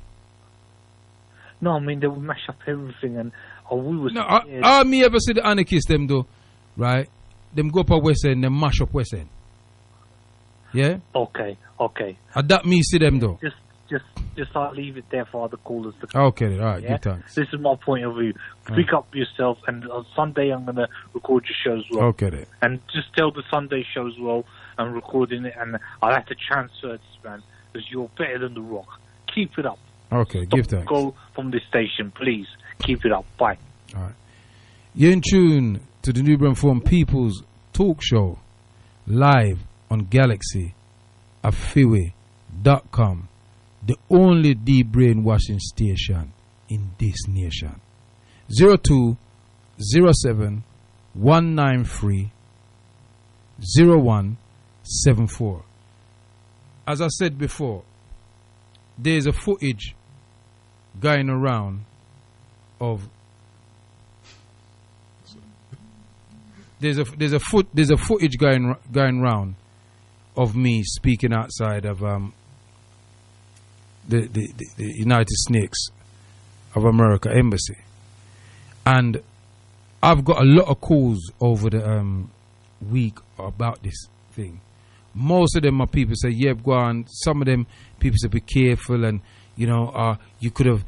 No, I mean they would mash up everything, and we was. No, I me ever see the anarchists them do, right? Them go up a West End, them mash up West End. Yeah. Okay. And that me see them do. Just I'll leave it there for other callers to. Okay, all right. Yeah? Good thanks. This is my point of view. Speak up yourself, and on Sunday I'm going to record your show as well. Okay. Then. And just tell the Sunday show as well. I'm recording it, and I'll have to transfer this, man, because you're better than The Rock. Keep it up. Okay, give thanks. Go from this station, please. Keep it up. Bye. All right. You're in tune to the New Braunfels People's Talk Show live on GalaxyAfiwe.com. The only de-brainwashing station in this nation. 0207 193 0174. As I said before, there's a footage going around of there's a footage going around of me speaking outside of the United Snakes of America embassy, and I've got a lot of calls over the week about this thing. Most of them are people say, "Yeah, go on." Some of them people say, "Be careful," and you could have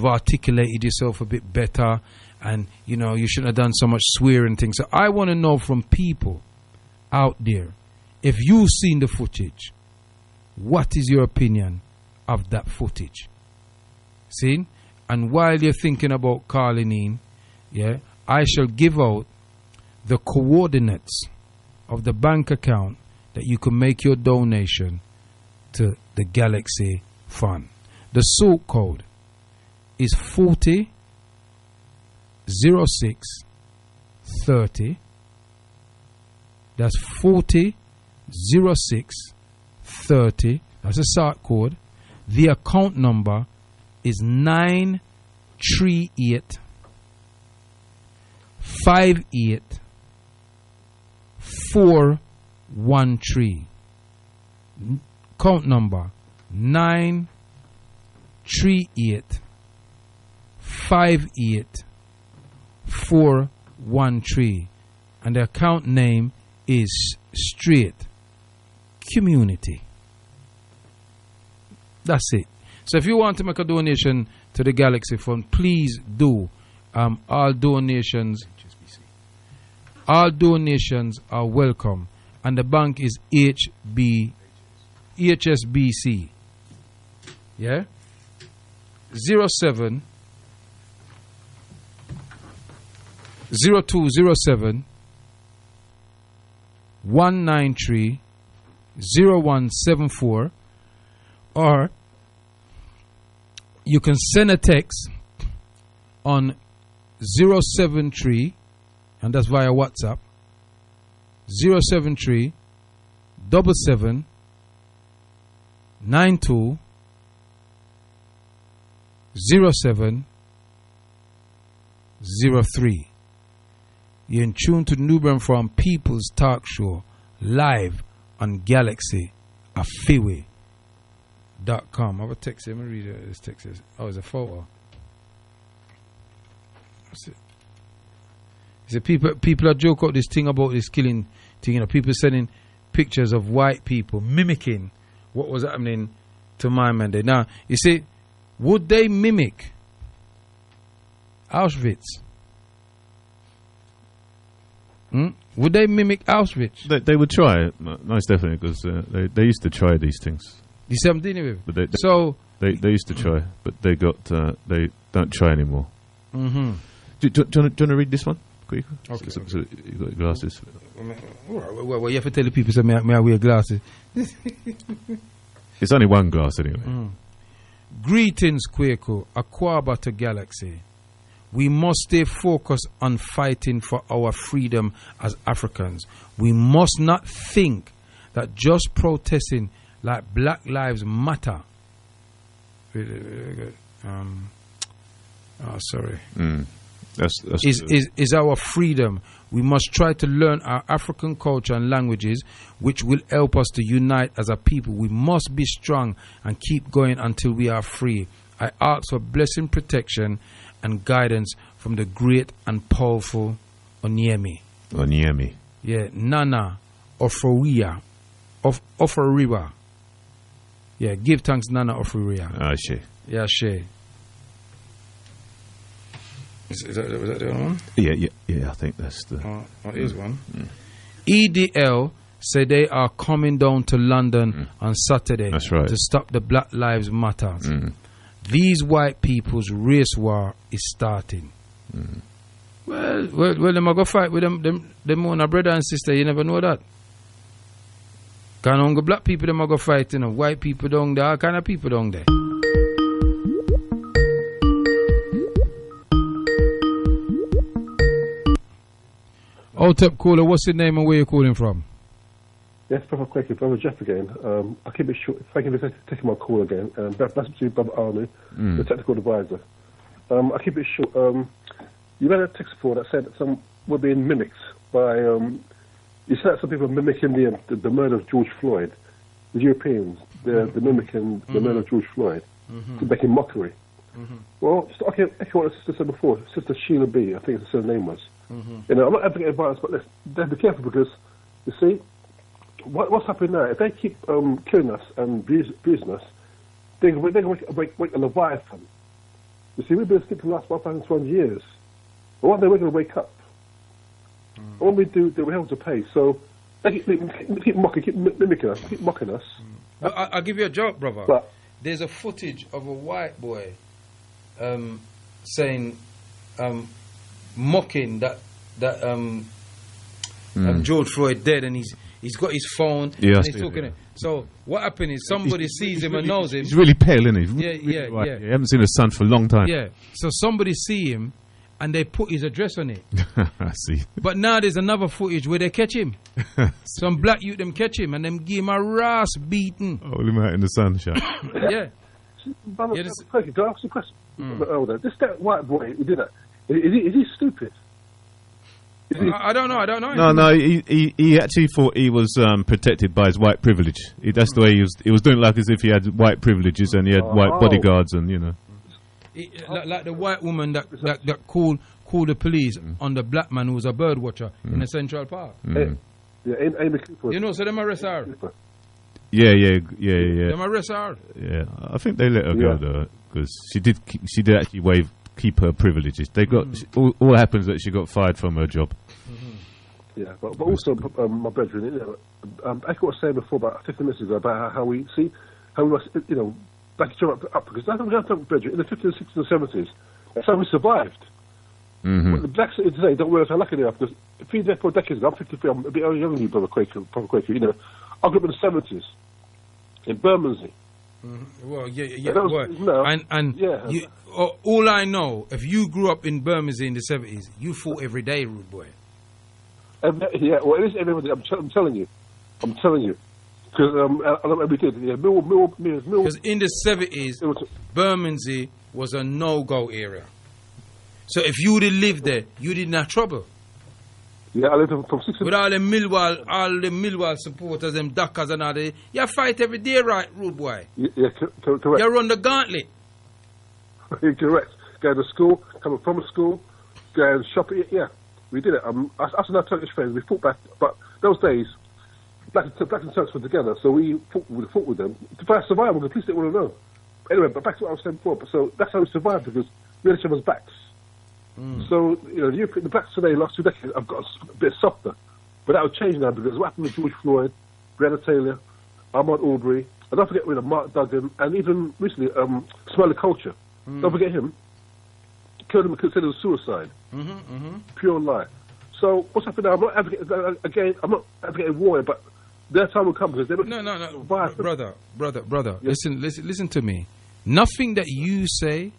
articulated yourself a bit better, and you shouldn't have done so much swearing things. So I want to know from people out there, if you've seen the footage, what is your opinion of that footage? See? And while you're thinking about calling in, yeah, I shall give out the coordinates of the bank account that you can make your donation to the Galaxy Fund. The sort code is 40 06 30 That's 400630. That's a SART code. The account number is 938 58 413. Account number 938 58 413. And the account name is Straight Community. That's it. So if you want to make a donation to the Galaxy Fund, please do. All donations are welcome. And the bank is HSBC. Yeah? 0207 193 0174, or you can send a text on 073, and that's via WhatsApp, 073 77 92 07 03. You're in tune to Newburn from People's Talk Show, live on Galaxy Afiwe.com. I have a text here. Let me read this text. Oh, it's a photo. What's it? He said people are joke out this thing about this killing thing. You know, people sending pictures of white people mimicking what was happening to my man there. Now, you see, would they mimic Auschwitz? Would they mimic Auschwitz? They would try it, most definitely, because they used to try these things. You see what I'm dealing with? But they used to try, but they don't try anymore. Mm-hmm. Do you want to read this one quick? Okay. So you got glasses. Well, you have to tell the people so may I wear glasses. It's only one glass anyway. Greetings, Kwaku, Aquaba to Galaxy. We must stay focused on fighting for our freedom as Africans. We must not think that just protesting like Black Lives Matter. Is our freedom. We must try to learn our African culture and languages, which will help us to unite as a people. We must be strong and keep going until we are free. I ask for blessing, protection, and guidance from the great and powerful Onyemi. Yeah, Nana Oforiwa. Yeah, give thanks, Nana Oforiwa. She. Yeah, she. Was that the other one? Yeah, I think that's the... here's one. EDL say they are coming down to London on Saturday. That's right. To stop the Black Lives Matter. These white people's race war is starting. Well, them are go fight with them on a brother and sister. You never know that. Can only black people them are go fight, you know, white people down there, all kind of people down there. Out up caller, what's your name and where you calling from? Yes, Brother Kwaku, Brother Jeff again. I'll keep it short. Thank you for taking my call again. That's to Brother Arnie, the technical advisor. I'll keep it short. You read a text before that said that some were being mimicked by... you said that some people are mimicking the murder of George Floyd. The Europeans, they're mimicking the murder of George Floyd, to making mockery. Well, just echo what the sister said before. Sister Sheila B, I think her name was. You know, I'm not advocating violence, but let's be careful because, you see, what's happening now? If they keep killing us and abusing us, they're going to wake a Leviathan. You see, we've been asleep for the last 1,200 years. But one day we're going to wake up. And when we do, we're able to pay. So they keep mocking, keep mimicking us, keep mocking us. I'll give you a joke, brother. But there's a footage of a white boy saying, mocking that George Floyd dead, and he's got his phone and he's talking. So what happened is somebody sees him and knows him. He's really pale, isn't he? Yeah. You haven't seen the sun for a long time. Yeah. So somebody see him and they put his address on it. I see. But now there's another footage where they catch him. Some black youth them catch him and them give him a ras beating. Hold him out in the sunshine. Yeah. Can I ask you a question? This that white boy who did that, is he stupid? I don't know. No. He actually thought he was protected by his white privilege. That's the way he was doing, like as if he had white privileges and he had white bodyguards and like the white woman that called the police on the black man who was a bird watcher in the Central Park. Yeah, Amy Cooper. You know, so them arrest her. Yeah. Them arrest her. Yeah, I think they let her go though, because she did actually keep her privileges. They got all happens that she got fired from her job. Yeah, but also my brethren, I what I was saying before about 50 minutes ago about how we must, back up because that's what we have to brethren in the 50s, 60s, and 70s. That's how we survived. But the blacks today don't realize how lucky they are because if you're there for decades ago, I'm 53, I'm a bit younger than you, brother Kwaku, I grew up in the 70s in Bermondsey. Well, all I know, if you grew up in Bermondsey in the 70s, you fought every day, rude boy. Yeah, well, it is every day. I'm telling you. Because I don't know we did. Yeah, because in the 70s, Bermondsey was a no-go area. So if you would have lived there, you didn't have trouble. Yeah, I lived from 6 with all the Millwall supporters, them Dockers and all that. You fight every day, right, rude boy? Yeah, correct. You run the gauntlet. Correct. Go to school, coming from school, go and shop. Yeah, we did it. Us and our Turkish friends, we fought back. But those days, black and Turks were together, so we fought with them. To fight survival, the police didn't want to know. Anyway, but back to what I was saying before. So that's how we survived because we had each other's backs. So, the blacks today, last 2 decades, have got a bit softer. But that will change now because what happened with George Floyd, Breonna Taylor, Ahmaud Arbery, and don't forget rid of Mark Duggan, and even recently, Smiley Culture. Don't forget him. Killed him and considered a suicide. Pure lie. So, what's happening now? I'm not advocating war, but their time will come because they're No, brother. Listen to me. Nothing that you say,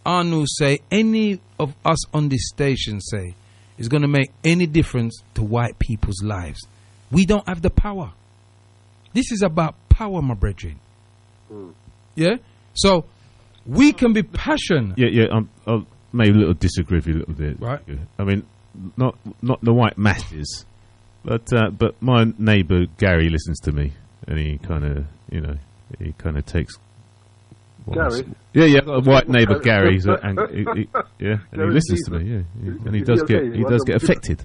Anu say, any of us on this station say, is going to make any difference to white people's lives. We don't have the power. This is about power, my brethren. Yeah? So, we can be passionate. Yeah, I'll maybe a little disagree with you a little bit. Right. I mean, not the white masses, but my neighbour Gary listens to me, and he kind of takes. Gary? Yeah, I've got a white neighbour, Gary, and he listens to me, and he does get affected.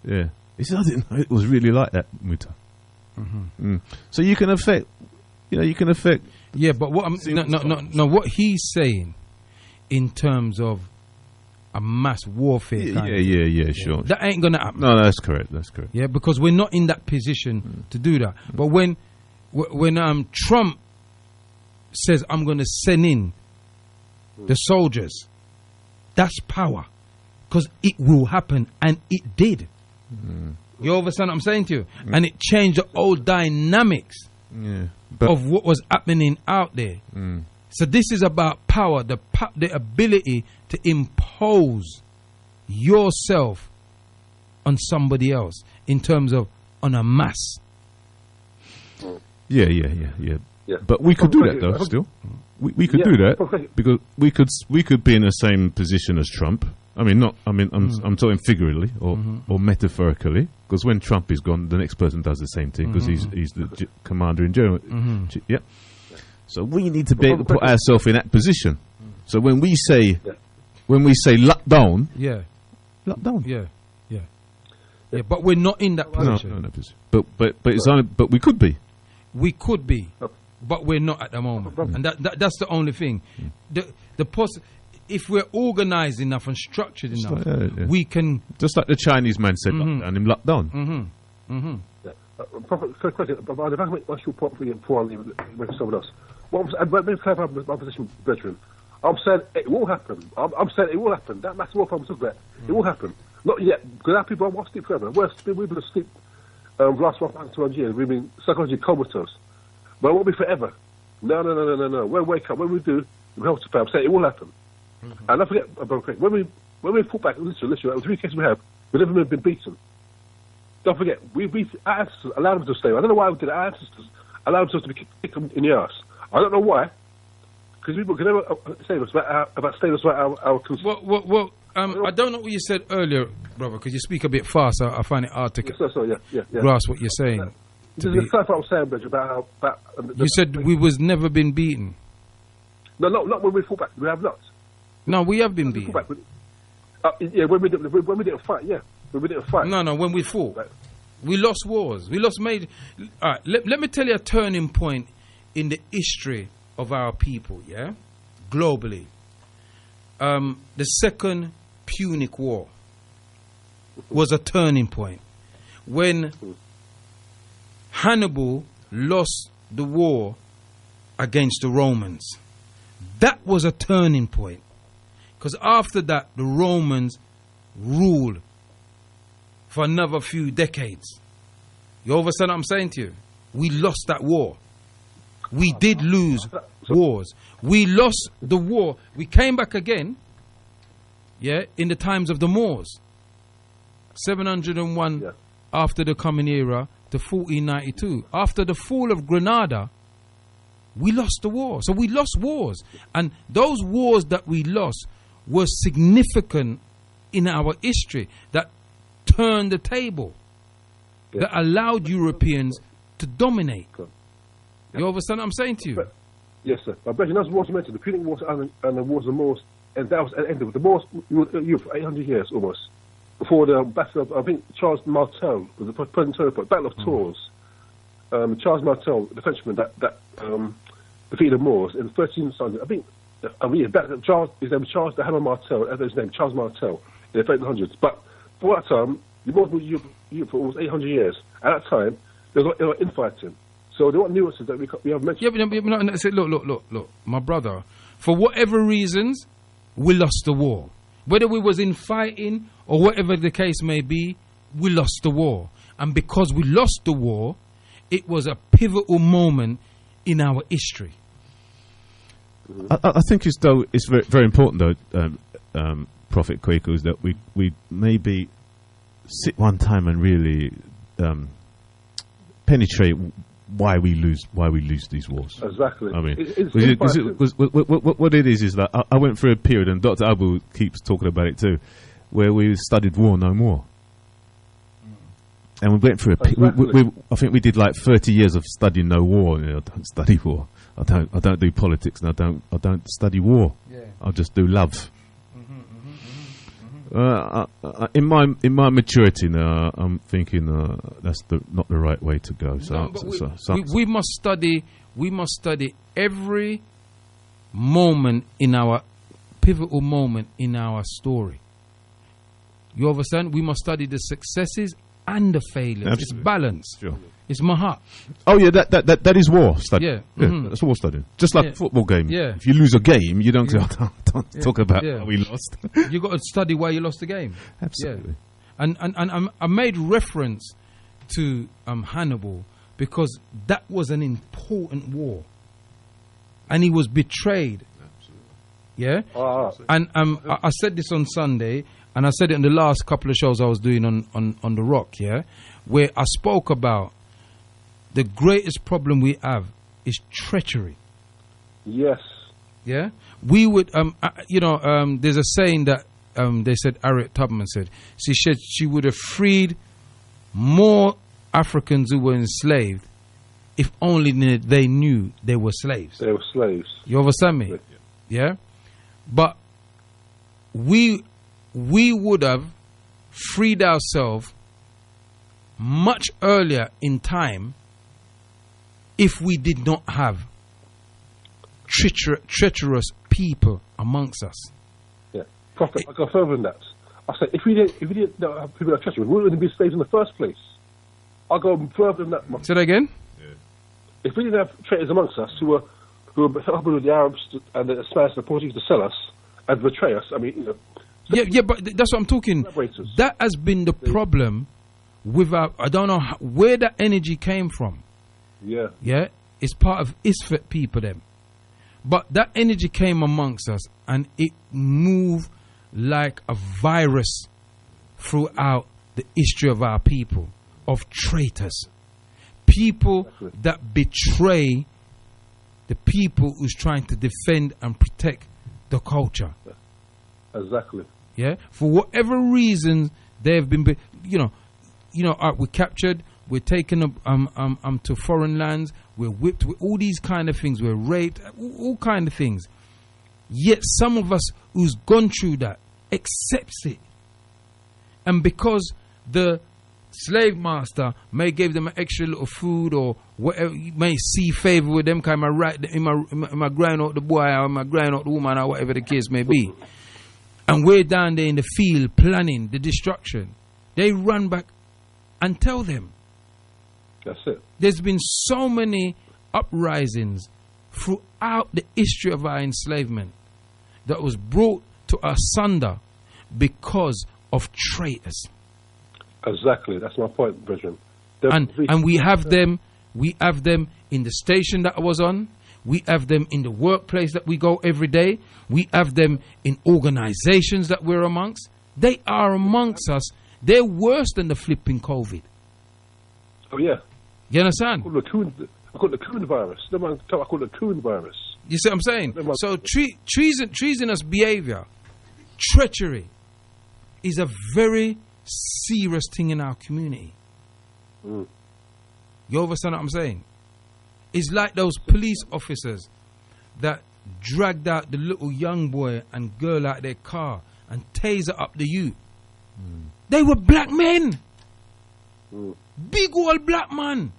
Yeah, he said, I didn't know it was really like that, Muta. So you can affect, Yeah, but what what he's saying, in terms of a mass warfare. Sure. That ain't gonna happen. No, that's correct. Yeah, because we're not in that position to do that. But when Trump says I'm going to send in the soldiers, that's power, because it will happen, and it did. You understand what I'm saying to you? And it changed the old dynamics of what was happening out there. So this is about power, the ability to impose yourself on somebody else in terms of on a mass. Yeah. But we could do that though. Still, we could do that because we could be in the same position as Trump. I'm talking figuratively or metaphorically, because when Trump is gone, the next person does the same thing because he's the commander in general. Yeah. So we need to be able to put ourselves in that position. So when we say lockdown, lockdown. Yeah, but we're not in that position. No, but it's only. But we could be. We could be, but we're not at the moment, and that's the only thing. If we're organised enough and structured enough, we can. Just like the Chinese man said, lockdown, him lockdown. But if I make my short point before I leave with someone else, let me clarify my position, veteran. I'm saying it will happen. I'm saying it will happen. That massive war I'm talking about, it will happen. Not yet, because our people won't sleep forever. We've been asleep last 1,200 years. We've been psychologically comatose. But it won't be forever. No. We'll wake up. When we do, we'll help to fail. I'm saying it will happen. And don't forget, when we fought back, listen, the 3 cases we have, we never been beaten. Don't forget, our ancestors allowed them to stay. I don't know why we did. Our ancestors allowed themselves to be kicked in the arse. I don't know why. Because people can never say us about staying us about our Well, I don't know what you said earlier, brother, because you speak a bit fast. I find it hard to grasp what you're saying. This is what I'm saying, Bridge, about you said we was never been beaten. No, not when we fought back. We have not. No, we have been beaten. When we didn't fight, when we didn't fight. No, when we fought. Right. We lost wars. We lost made. All right, let me tell you a turning point in the history of our people, globally. The Second Punic War was a turning point when Hannibal lost the war against the Romans. That was a turning point, because after that the Romans ruled for another few decades. You understand what I'm saying to you? We lost that war. We did lose wars. We lost the war. We came back again, in the times of the Moors. 701 after the Common Era to 1492. After the fall of Granada, we lost the war. So we lost wars. And those wars that we lost were significant in our history, that turned the table, that allowed Europeans to dominate. You understand what I'm saying to you? Yes, sir. But Bridget, that's what I mentioned. The Punic Wars and the Wars of the Moors, and that was at the end of it. The Moors, you for 800 years almost. Before the Battle of, I think, Charles Martel, was the present turning point, Battle of Tours. Charles Martel, the Frenchman that defeated the Moors in 1300. I think, his name was Charles the Hammer Martel, that's his name, Charles Martel, in the 1300s. But for that time, the Moors were Europe for almost 800 years. At that time, there was infighting. So there were nuances that we have mentioned. Look, my brother. For whatever reasons, we lost the war. Whether we was in fighting or whatever the case may be, we lost the war. And because we lost the war, it was a pivotal moment in our history. I think it's very, very important though, Prophet Kwaku, is that we maybe sit one time and really penetrate why we lose these wars. Exactly. I mean, what it is that I went through a period, and Dr. Abu keeps talking about it too, where we studied war no more. And we went through I think we did like 30 years of studying no war. I don't study war. I don't do politics, and I don't study war. Yeah. I just do love. In my maturity now, I'm thinking that's not the right way to go. We must study. We must study every moment in our pivotal moment in our story. You understand? We must study the successes and the failures. Absolutely. It's balance. Sure. It's mahat. Oh yeah, that is war study. Yeah, that's war studying. Just like a football game. Yeah. If you lose a game, you don't don't talk about how we lost. You got to study why you lost the game. Absolutely. Yeah. And I made reference to Hannibal because that was an important war, and he was betrayed. Absolutely. Yeah. And I said this on Sunday, and I said it in the last couple of shows I was doing on the Rock. Yeah, where I spoke about the greatest problem we have is treachery. Yes. Yeah. We would, there's a saying that they said, Harriet Tubman said, she would have freed more Africans who were enslaved if only they knew they were slaves. They were slaves. You understand me? Yeah. But we would have freed ourselves much earlier in time if we did not have treacherous people amongst us. Yeah, Prophet, I go further than that. I say if we didn't have people that treacherous, we wouldn't be slaves in the first place. I'll go further than that. Say that again. Yeah. If we didn't have traitors amongst us who were helping with the Arabs and the Spanish and the Portuguese to sell us and betray us, I mean, Yeah, but that's what I'm talking. That has been the problem with our. I don't know where that energy came from. Yeah. Yeah, it's part of Isfet people them. But that energy came amongst us, and it moved like a virus throughout the history of our people, of traitors. People that betray the people who's trying to defend and protect the culture. Exactly. Yeah, for whatever reason they have been, we're captured, we're taken to foreign lands, we're whipped, with all these kind of things, we're raped, all kind of things. Yet some of us who's gone through that accepts it, and because the slave master may give them an extra little food or whatever, you may see favor with them, kind of right, am I grind out the boy or am I grind out the woman or whatever the case may be, and we're down there in the field planning the destruction, they run back and tell them. That's it. There's been so many uprisings throughout the history of our enslavement that was brought to asunder because of traitors. Exactly, that's my point, Brethren. And we have them in the station that I was on. We have them in the workplace that we go every day. We have them in organizations that we're amongst. They are amongst us. They're worse than the flipping COVID. Oh, yeah. You understand? I call it the coon virus. I call it the coon virus. You see what I'm saying? So treasonous behavior, treachery, is a very serious thing in our community. You understand what I'm saying? It's like those police officers that dragged out the little young boy and girl out their car and taser up the youth. They were black men. Big old black man.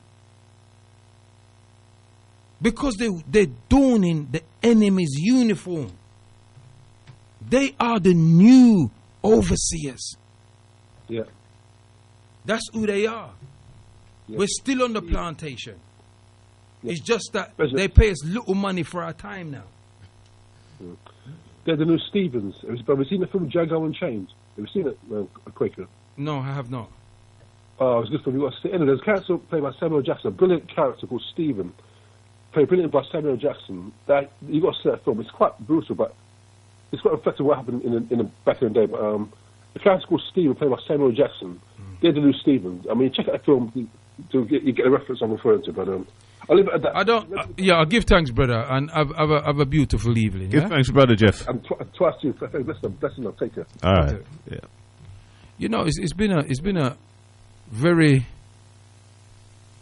Because they're donning the enemy's uniform. They are the new overseers. Yeah. That's who they are. Yeah. We're still on the plantation. Yeah. It's just that they pay us little money for our time now. They're the new Stevens. Have you seen the film Django Unchained? Have you seen it, Quaker? No, I have not. Oh, it's good for you. There's a character played by Samuel Jackson, a brilliant character called Stephen. Played brilliant by Samuel Jackson. That you got to see that film. It's quite brutal, but it's quite reflective of what happened in the back in the day. But the character called Stephen, played by Samuel Jackson. They're the new Stevens. I mean, check out the film to you get a reference I'm referring to. But I'll leave it at that. I don't. I'll give thanks, brother, and have a beautiful evening. Give thanks, brother Jeff. And twice to you. Bless them. Take care. All right. Okay. Yeah. You know, it's been a very.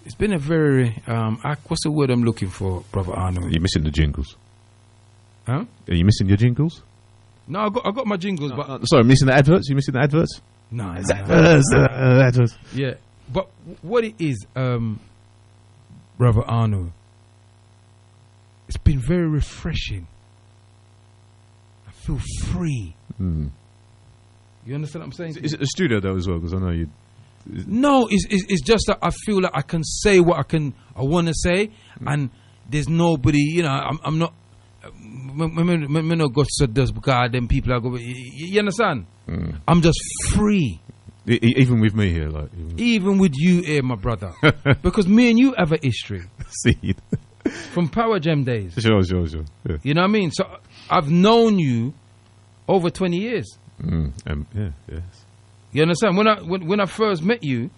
It's been a very. What's the word I'm looking for, Brother Arnold? You're missing the jingles. Huh? Are you missing your jingles? No, I got my jingles, but sorry, missing the adverts. You missing the adverts? No, adverts. Yeah, but what it is, Brother Arnold, it's been very refreshing. I feel free. You understand what I'm saying? Is it the studio though as well? Because I know you. No, it's just that I feel like I can say what I want to say, and there's nobody. You know, I'm not. Me no go so does because them people are go. You understand? I'm just free. Even with me here, like even with you here, my brother, because me and you have a history. See, from Power Gem days. Sure. Yeah. You know what I mean? So I've known you over 20 years. Yes. You understand? When I first met you,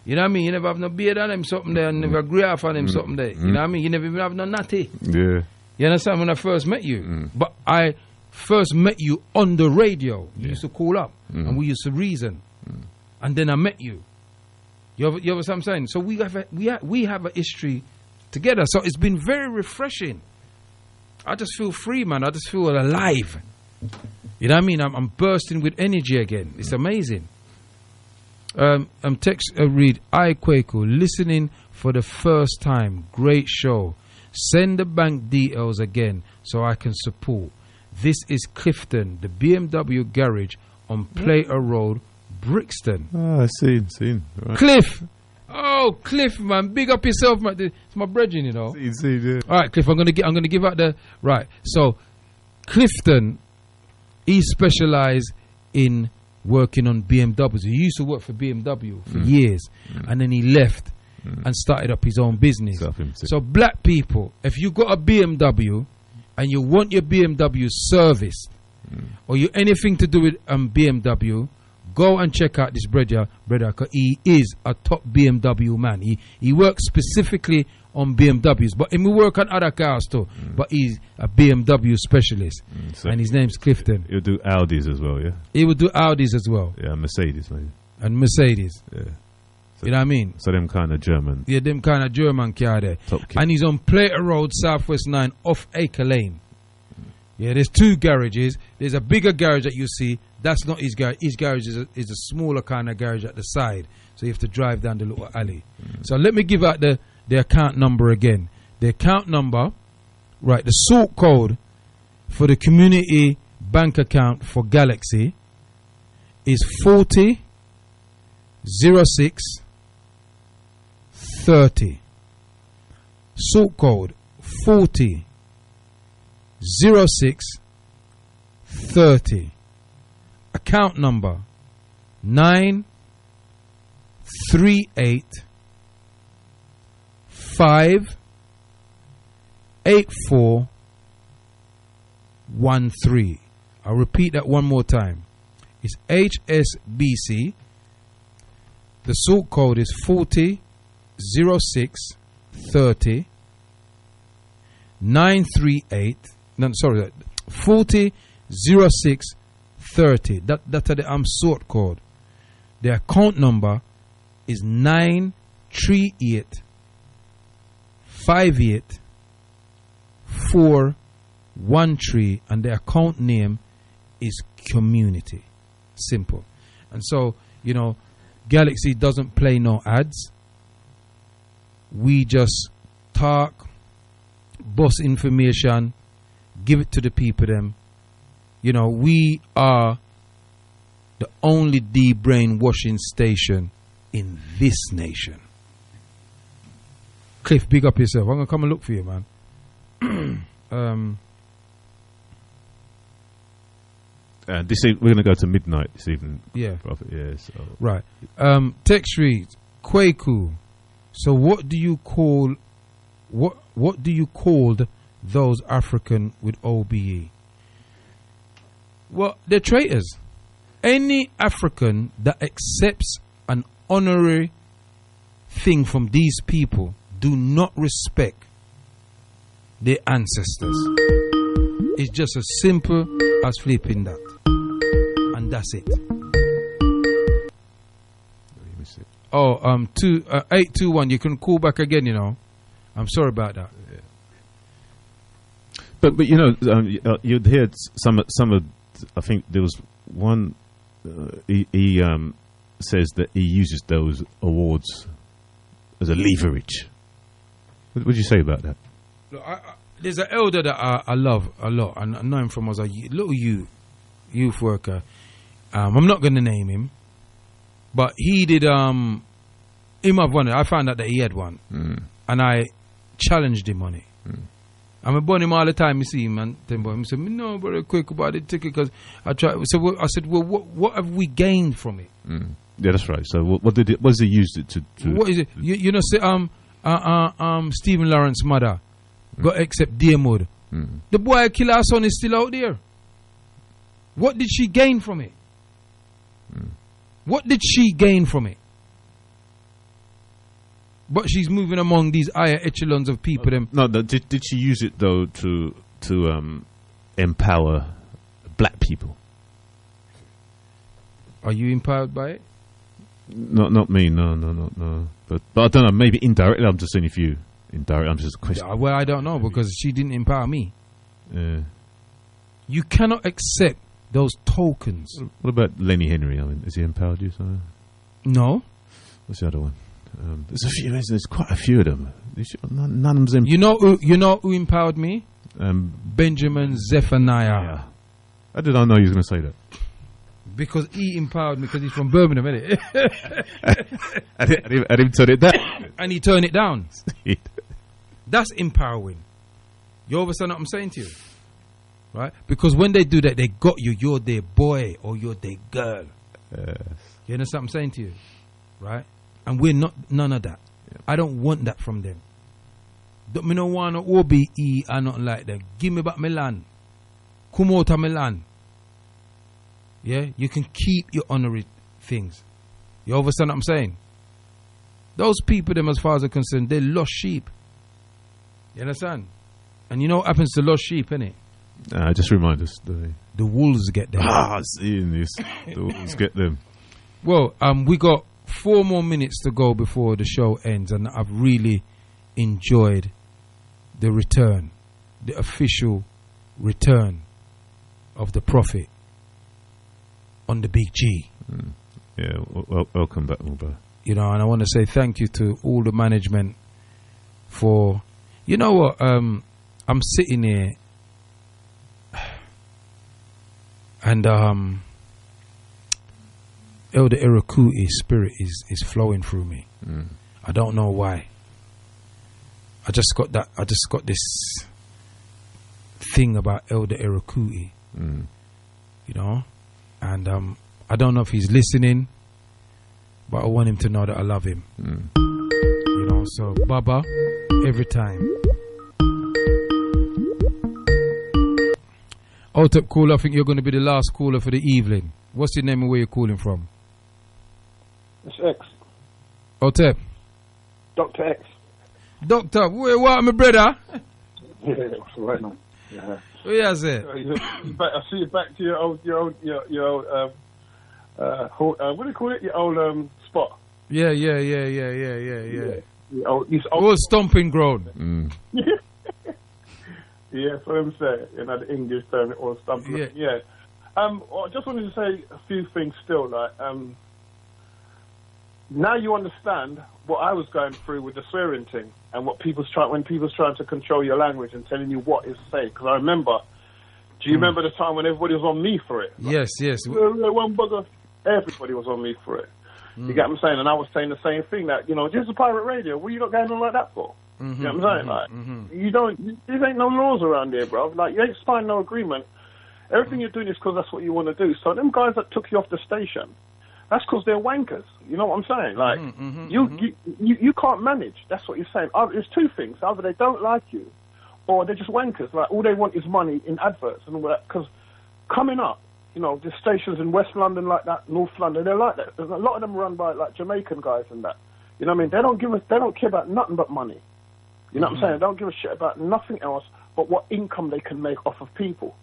you know what I mean? You never have no beard on him something there, and never grey off on him something there. You know what I mean? You never even have no natty. Yeah. You understand? When I first met you. But I first met you on the radio. You used to call up, and we used to reason. And then I met you. You understand what I'm saying? So we have a history together. So it's been very refreshing. I just feel free, man. I just feel alive. You know what I mean? I'm bursting with energy again. It's amazing. Text read, I Kwaku, listening for the first time. Great show. Send the bank details again so I can support. This is Clifton, the BMW garage on Plater Road, Brixton. Ah, seen. Right. Cliff. Oh, Cliff, man, big up yourself, man. It's my brethren, you know. Seen, yeah. All right, Cliff, I'm gonna give out the right. So, Clifton, he specialised in working on BMWs. He used to work for BMW for years, and then he left and started up his own business. So, black people, if you got a BMW, and you want your BMW serviced, or you anything to do with BMW, go and check out this brother, because he is a top BMW man. He works specifically on BMWs, but he will work on other cars too. But he's a BMW specialist, and his name's Clifton. He'll do Audis as well, yeah? He will do Audis as well. Yeah, Mercedes, maybe. And Mercedes. Yeah. So, you know what I mean? So them kind of German. Yeah, them kind of German car there. And he's on Plater Road, Southwest 9, off Acre Lane. Yeah, there's two garages. There's a bigger garage that you see. That's not his garage. His garage is a smaller kind of garage at the side. So you have to drive down the little alley. So let me give out the account number again. The account number, right, the sort code for the community bank account for Galaxy is 40 06 30. Sort code 40 06 30. Account number 938 58413. I'll repeat that one more time. It's HSBC. The sort code is 40 06 30 938. No, sorry, 40 06 30. That's the sort code. The account number is 938 58413, and the account name is Community. Simple. And so, you know, Galaxy doesn't play no ads. We just talk, boss information, give it to the people them. You know, we are the only de-brainwashing station in this nation. Cliff, big up yourself. I'm going to come and look for you, man. We're going to go to midnight this evening. Yeah. Prophet. Yeah. So. Right. Text reads, Kwaku. So what do you call those African with OBE? Well, they're traitors. Any African that accepts an honorary thing from these people do not respect their ancestors. It's just as simple as flipping that. And that's it. Oh, 821. You can call back again, you know. I'm sorry about that. Yeah. But you know, you'd hear some of. I think there was one. He says that he uses those awards as a leverage. What would you say about that? Look, there's an elder that I love a lot, and I know him from as a little youth worker. I'm not going to name him, but he did. Him have one. I found out that he had one, and I challenged him on it. I'm about him all the time. You see him, and then he said, "No, brother, quick about it, ticket." Because I said, "Well, what have we gained from it?" Yeah, that's right. So what does he use it to? What is it? You know, say Stephen Lawrence's mother got accept dear mode. The boy kill her son is still out there. What did she gain from it? What did she gain from it? But she's moving among these higher echelons of people. Did she use it though to empower black people? Are you empowered by it? Not me. No. But I don't know. Maybe indirectly. I'm just saying if you indirectly. I'm just a question. Well, I don't know because she didn't empower me. Yeah. You cannot accept those tokens. What about Lenny Henry? I mean, has he empowered you? No. What's the other one? There's a few. There's quite a few of them. None of them. You know who empowered me? Benjamin Zephaniah. How did I know you was going to say that? Because he empowered me because he's from Birmingham, isn't it? I didn't turn it down. And he turned it down. That's empowering. You understand what I'm saying to you? Right? Because when they do that, they got you. You're their boy or you're their girl. You understand what I'm saying to you? Right? And we're not none of that. I don't want that from them. Me no want no OBE or nothing like that. Give me back my land. Come out of my land. Yeah, you can keep your honorary things. You understand what I'm saying? Those people, them as far as I'm concerned, they lost sheep. You understand? And you know what happens to lost sheep, innit? Just remind us. The wolves get them. Seeing this. The wolves get them. Well, we got 4 more minutes to go before the show ends, and I've really enjoyed the return, the official return of the Prophet on the Big G. Yeah, welcome back, Muba. You know, and I want to say thank you to all the management for, you know what, I'm sitting here and Elder Irakuti's spirit is flowing through me. I don't know why. I just got this thing about Elder Irakuti. You know? And I don't know if he's listening, but I want him to know that I love him. You know, so Baba, every time. Otep caller, I think you're going to be the last caller for the evening. What's your name and where you're calling from? It's X. Otep. Dr. X. Doctor, what, my brother? Yeah, that's right now. Yeah. What you say? I see you back to your old what do you call it? Your old spot. Yeah. Old stomping ground. Yeah, that's what I'm saying. You know, the English term, it all stomping. Yeah. I just wanted to say a few things still. Like, now you understand what I was going through with the swearing thing and what when people's trying to control your language and telling you what is safe. Because I remember, do you remember the time when everybody was on me for it? Yes. One bugger, everybody was on me for it. You get what I'm saying? And I was saying the same thing that, you know, this is pirate radio. What are you not going on like that for? You know what I'm saying? Like, there ain't no laws around here, bro. Like, you ain't signed no agreement. Everything you're doing is because that's what you want to do. So them guys that took you off the station, that's because they're wankers. You know what I'm saying? Like, you can't manage. That's what you're saying. There's two things. Either they don't like you, or they're just wankers. Like, all they want is money in adverts and all that. Because coming up, you know, the stations in West London like that, North London, they're like that. There's a lot of them run by, like, Jamaican guys and that. You know what I mean? They don't care about nothing but money. You know what I'm saying? They don't give a shit about nothing else but what income they can make off of people.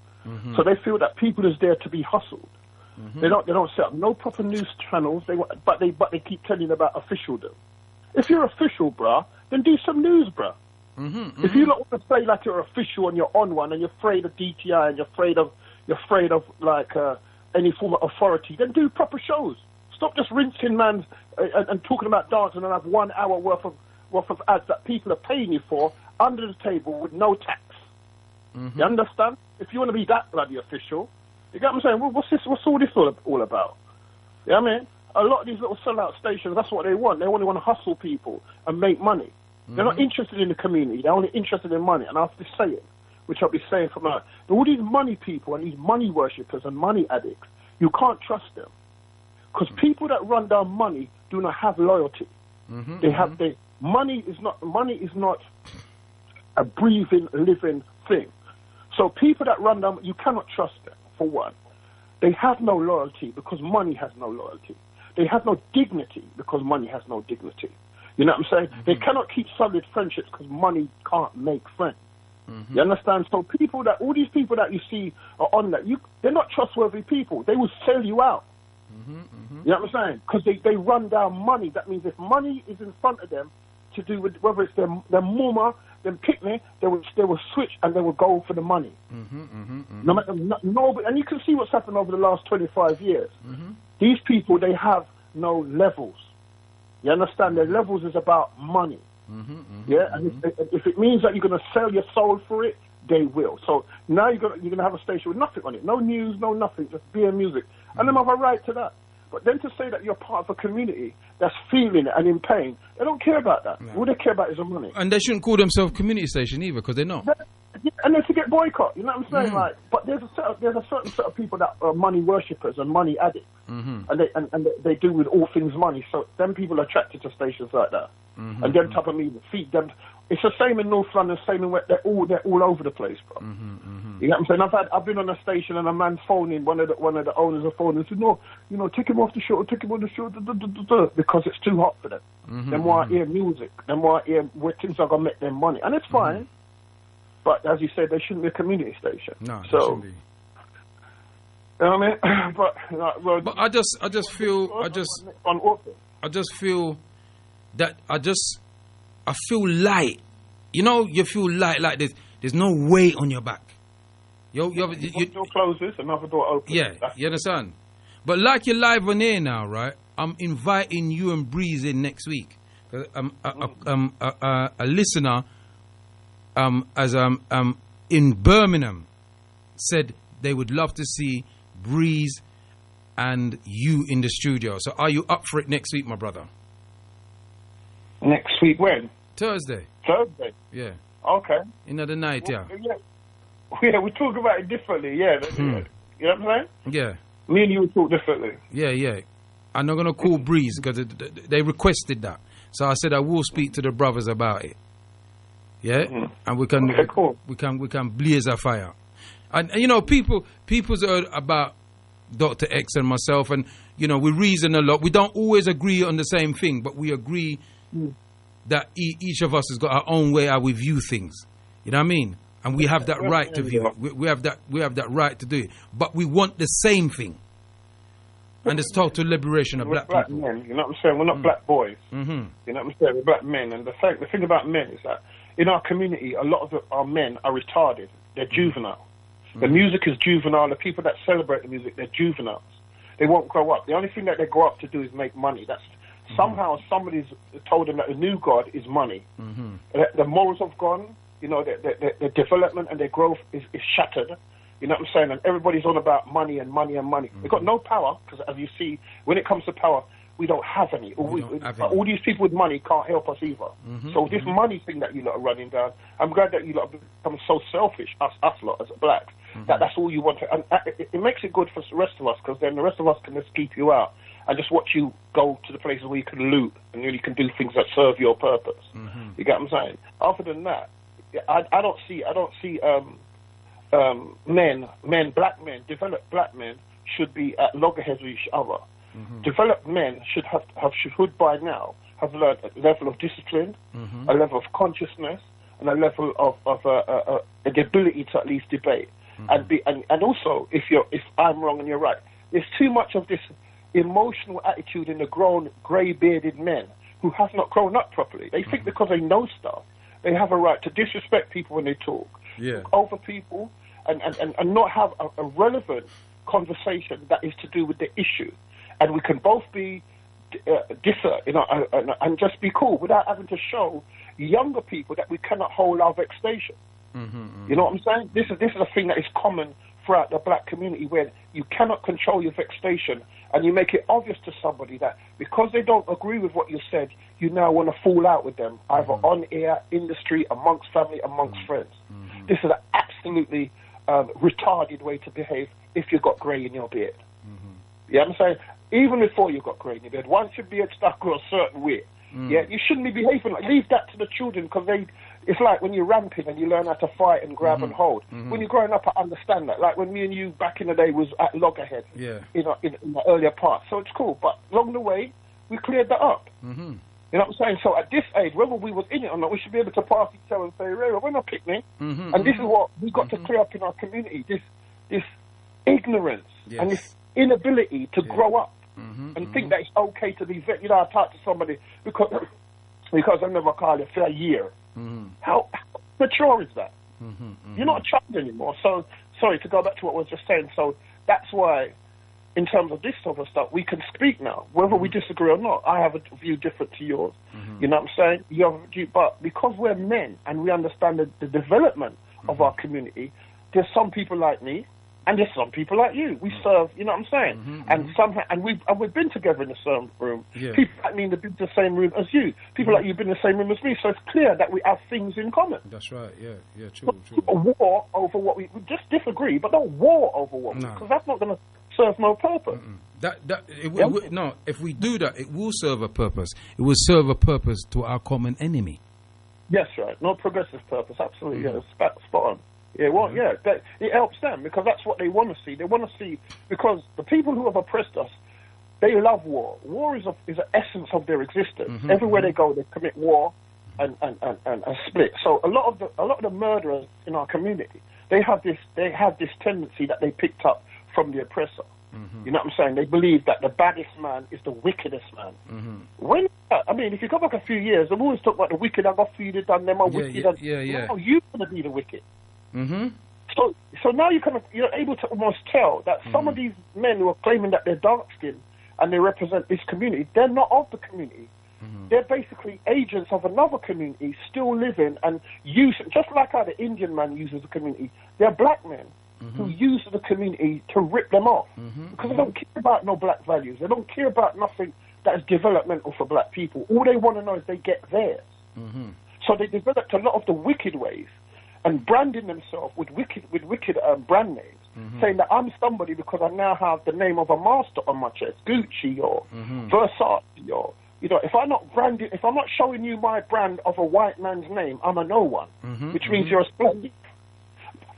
So they feel that people is there to be hustled. They don't set up no proper news channels. But they keep telling you about officialdom. If you're official, bruh, then do some news, bruh. If you don't want to say like you're official and you're on one and you're afraid of DTI and you're afraid of like any form of authority, then do proper shows. Stop just rinsing man and talking about dancing and have 1 hour worth of ads that people are paying you for under the table with no tax. You understand? If you want to be that bloody official, you get what I'm saying? Well, what's all this all about? You know what I mean? A lot of these little sellout stations, that's what they want. They only want to hustle people and make money. They're not interested in the community. They're only interested in money. And I have to say it, which I'll be saying from now. But all these money people and these money worshippers and money addicts, you can't trust them. Because people that run down money do not have loyalty. Money is not a breathing, living thing. So people that run down, you cannot trust them, for one. They have no loyalty because money has no loyalty. They have no dignity because money has no dignity. You know what I'm saying? They cannot keep solid friendships because money can't make friends. You understand? So all these people that you see are on that, they're not trustworthy people. They will sell you out. You know what I'm saying? Because they run down money. That means if money is in front of them to do with whether it's their muma, them picnic, they will switch and they will go for the money. No matter, and you can see what's happened over the last 25 years. These people, they have no levels. You understand? Their levels is about money. Yeah, and if it means that you're going to sell your soul for it, they will. So now you're going to have a station with nothing on it, no news, no nothing, just beer and music, and they have a right to that. But then to say that you're part of a community that's feeling it and in pain, they don't care about that. All they care about is the money. And they shouldn't call themselves community station either, because they're not. And they should get boycott. You know what I'm saying? Like, but there's a certain set of people that are money worshippers and money addicts, and they do with all things money. So them people are attracted to stations like that, and them type of media feed them. it's the same in North London, same in where they're all over the place, bro. You get what I'm saying? I've been on a station and a man phoning, one of the owners of phone and said, no, take him off the show, because it's too hot for them. They want to hear music, they want to hear where things are gonna make them money, and it's fine. But as you said, they shouldn't be a community station. No, so. shouldn't be. You know what I mean? But I just feel that I feel light. You know, you feel light like there's no weight on your back. One door closes, another door opens. Yeah, you understand? But like you're live on air now, right? I'm inviting you and Breeze in next week. A listener in Birmingham said they would love to see Breeze and you in the studio. So are you up for it next week, my brother? Next week when? Thursday. Yeah. Okay. Another night, yeah. Yeah, we talk about it differently, yeah. You know what I'm saying? Yeah. Me and you will talk differently. Yeah. I'm not going to call Breeze because they requested that. So I said I will speak to the brothers about it. Yeah? And we can we can blaze a fire. And you know, people's heard about Dr. X and myself, and you know, we reason a lot. We don't always agree on the same thing, but we agree that each of us has got our own way how we view things. You know what I mean? And we have that right to view it. We have that right to do it. But we want the same thing. And it's total liberation of black people. Men, you know what I'm saying? We're not black boys. You know what I'm saying? We're black men. And the thing about men is that in our community, a lot of our men are retarded. They're juvenile. The music is juvenile. The people that celebrate the music, they're juveniles. They won't grow up. The only thing that they grow up to do is make money. That's somehow somebody's told them that the new God is money. The morals have gone. You know, their development and their growth is shattered. You know what I'm saying? And everybody's on about money and money and money. They've got no power because, as you see, when it comes to power, we don't have any. All these people with money can't help us either. So this money thing that you lot are running down, I'm glad that you lot have become so selfish, us lot as blacks, that's all you want. And it makes it good for the rest of us because then the rest of us can just keep you out and just watch you go to the places where you can loot and really can do things that serve your purpose. You get what I'm saying? Other than that, I don't see black men, developed black men should be at loggerheads with each other. Developed men should by now have learned a level of discipline, a level of consciousness, and a level of the ability to at least debate. And also, if I'm wrong and you're right, there's too much of this emotional attitude in the grown, grey-bearded men who have not grown up properly. They think because they know stuff, they have a right to disrespect people when they talk, over people, and not have a relevant conversation that is to do with the issue. And we can both be differ, you know, and just be cool without having to show younger people that we cannot hold our vexation. You know what I'm saying? This is a thing that is common throughout the black community where you cannot control your vexation and you make it obvious to somebody that because they don't agree with what you said, you now want to fall out with them, either on air, in the street, amongst family, amongst friends. This is an absolutely retarded way to behave if you've got grey in your beard. You know what I'm saying? Even before you've got grey in your beard, once your beard starts growing a certain way, you shouldn't be behaving like. Leave that to the children because it's like when you're ramping and you learn how to fight and grab and hold. When you're growing up, I understand that. Like when me and you back in the day was at loggerhead in the earlier part. So it's cool. But along the way, we cleared that up. You know what I'm saying? So at this age, whether we was in it or not, we should be able to pass each other and say, Rera, we're not picnic. And this is what we've got to clear up in our community, this ignorance and this inability to grow up and think that it's okay to be you know, I talked to somebody because I never called it for a year. How mature is that? You're not a child anymore. So, sorry, to go back to what I was just saying. So that's why, in terms of this sort of stuff, we can speak now, whether we disagree or not. I have a view different to yours. You know what I'm saying? You have a view, but because we're men and we understand the development of our community, there's some people like me, and there's some people like you. We serve, you know what I'm saying? And somehow, and we've been together in the same room. People like me have been in the same room as you. People like you have been in the same room as me. So it's clear that we have things in common. That's right. Yeah, true. A war over what we just disagree, but don't war over what because that's not going to serve no purpose. No, if we do that, it will serve a purpose. It will serve a purpose to our common enemy. Yes, right. No progressive purpose. Absolutely. Yeah, spot on. Yeah, well, yeah, it helps them because that's what they want to see. They want to see, because the people who have oppressed us, they love war. War is an essence of their existence. Everywhere they go, they commit war and split. So a lot of the murderers in our community, they have this tendency that they picked up from the oppressor. You know what I'm saying? They believe that the baddest man is the wickedest man. If you go back a few years, they've always talked about the wicked. I got feeded on them. Wicked. Now you're going to be the wicked. So now you're able to almost tell that some of these men who are claiming that they're dark skinned and they represent this community, they're not of the community. They're basically agents of another community still living and using, just like how the Indian man uses the community. They're black men who use the community to rip them off because they don't care about no black values. They don't care about nothing that is developmental for black people. All they want to know is they get theirs. So they developed a lot of the wicked ways and branding themselves with wicked brand names, saying that I'm somebody because I now have the name of a master on my chest, Gucci or Versace, or if I'm not branding, if I'm not showing you my brand of a white man's name, I'm a no one, which means you're a slave.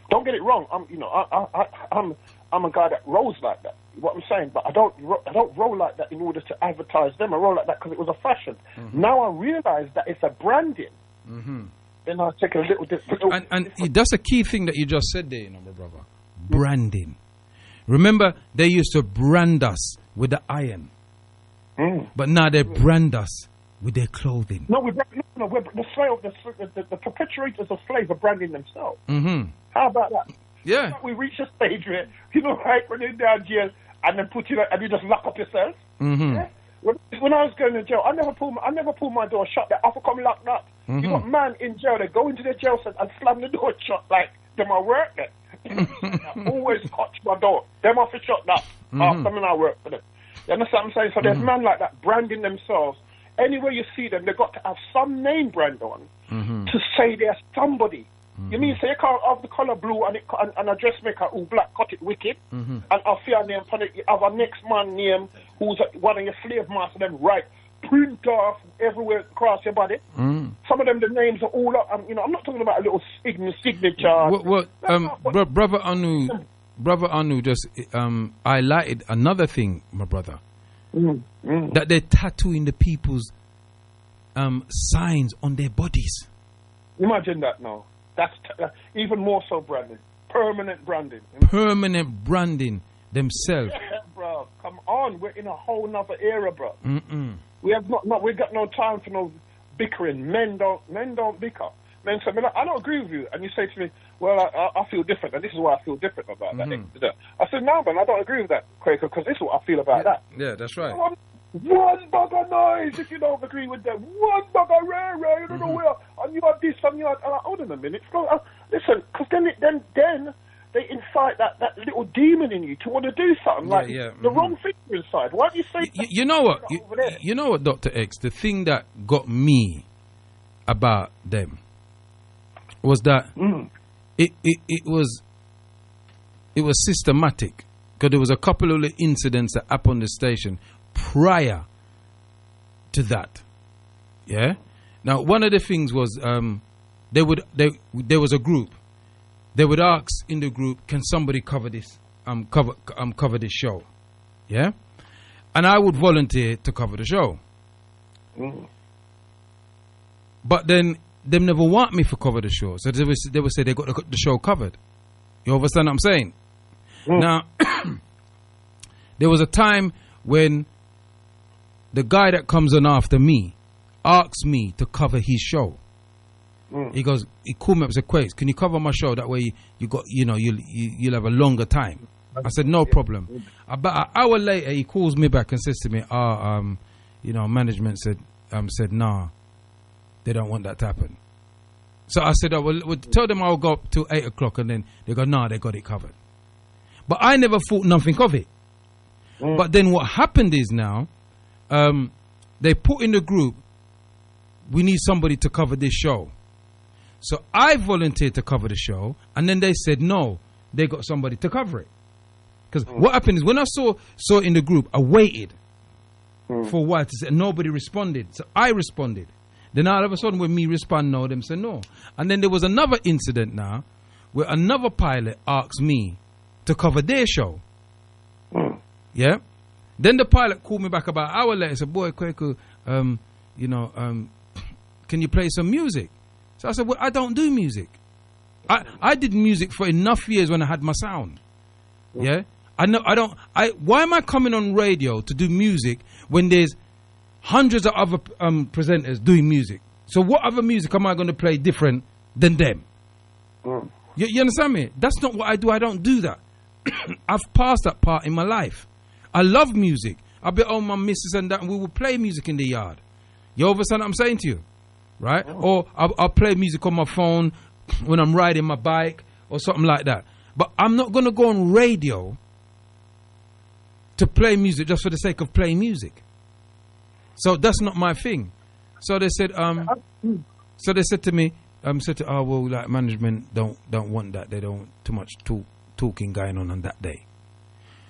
Don't get it wrong. I'm a guy that rolls like that. What I'm saying, but I don't roll like that in order to advertise them. I roll like that because it was a fashion. Now I realise that it's a branding. Then I take a little different. And that's a key thing that you just said there, my brother. Branding. Remember, they used to brand us with the iron, but now they brand us with their clothing. No, we're the slave. The perpetrators of slaves are branding themselves. How about that? Yeah. We reach a stage where right when you're down jail and then put you and you just lock up yourself. Yeah? When I was going to jail, I never pull my door shut. That offer come locked up. You got man in jail. They go into the jail cell and slam the door shut like them I work there. I always touch my door. Them off shut up. After I work for them. You understand what I'm saying? So there's man like that branding themselves. Anywhere you see them, they've got to have some name brand on to say they're somebody. You mean say you can't have the colour blue and a dressmaker who black cut it wicked and a fair name on it, you have a next man name who's one of your slave masters, them right print off everywhere across your body. Some of them the names are all up. I'm not talking about a little signature. Brother Anu just highlighted another thing, my brother. That they're tattooing the people's signs on their bodies. Imagine that now. That's even more so branding. Permanent branding. Permanent branding themselves. Yeah, bro. Come on. We're in a whole nother era, bro. We have we got no time for no bickering. Men don't bicker. Men say, I don't agree with you. And you say to me, well, I feel different. And this is why I feel different about that. I said, no, man, I don't agree with that, Quaker, because this is what I feel about that. Yeah, that's right. One bag of noise if you don't agree with them. One bag of rare, you don't know where. And you have this and you have... hold on a minute. Listen, because then they incite that little demon in you to want to do something the wrong thing inside. Why don't you say... You know what? You know what, Dr. X? The thing that got me about them was that it was systematic, because there was a couple of incidents that happened on the station prior to that. Yeah. Now, one of the things was there was a group. They would ask in the group, "Can somebody cover this? Cover this show?" Yeah. And I would volunteer to cover the show. But then they never want me to cover the show, so they would say they got the show covered. You understand what I'm saying? Now, there was a time when the guy that comes on after me asks me to cover his show. He called me up and said, "Quakes, can you cover my show? That way you'll have a longer time." I said, "No problem." About an hour later, he calls me back and says to me, management said, "Nah, they don't want that to happen." So I said, we'll tell them I'll go up till 8 o'clock, and then they go, "Nah, they got it covered." But I never thought nothing of it. But then what happened is now, they put in the group, "We need somebody to cover this show." So I volunteered to cover the show, and then they said, no, they got somebody to cover it. Because what happened is, when I saw it in the group, I waited for a while to say, nobody responded. So I responded. Then all of a sudden when me respond no, them say no. And then there was another incident now where another pilot asked me to cover their show. Yeah. Then the pilot called me back about an hour later and said, boy, Kwaku, can you play some music? So I said, well, I don't do music. I did music for enough years when I had my sound. Yeah. Why am I coming on radio to do music when there's hundreds of other presenters doing music? So what other music am I going to play different than them? You understand me? That's not what I do. I don't do that. I've passed that part in my life. I love music. I'll be on my missus and that, and we will play music in the yard. You understand what I'm saying to you? Right? Or I'll play music on my phone when I'm riding my bike or something like that. But I'm not going to go on radio to play music just for the sake of playing music. So that's not my thing. So they said, so they said to me, oh well, like management don't want that. They don't too much talking going on that day.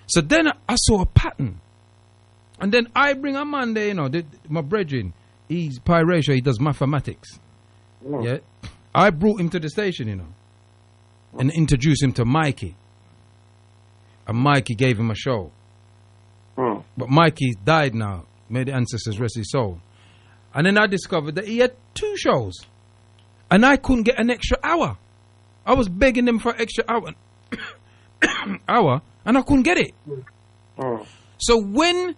So then I saw a pattern, and then I bring a man there, my brethren. He's pi ratio. He does mathematics. Yeah, I brought him to the station, and introduced him to Mikey, and Mikey gave him a show. But Mikey died now. May the ancestors rest his soul. And then I discovered that he had 2 shows. And I couldn't get an extra hour. I was begging them for an extra hour. And I couldn't get it. So when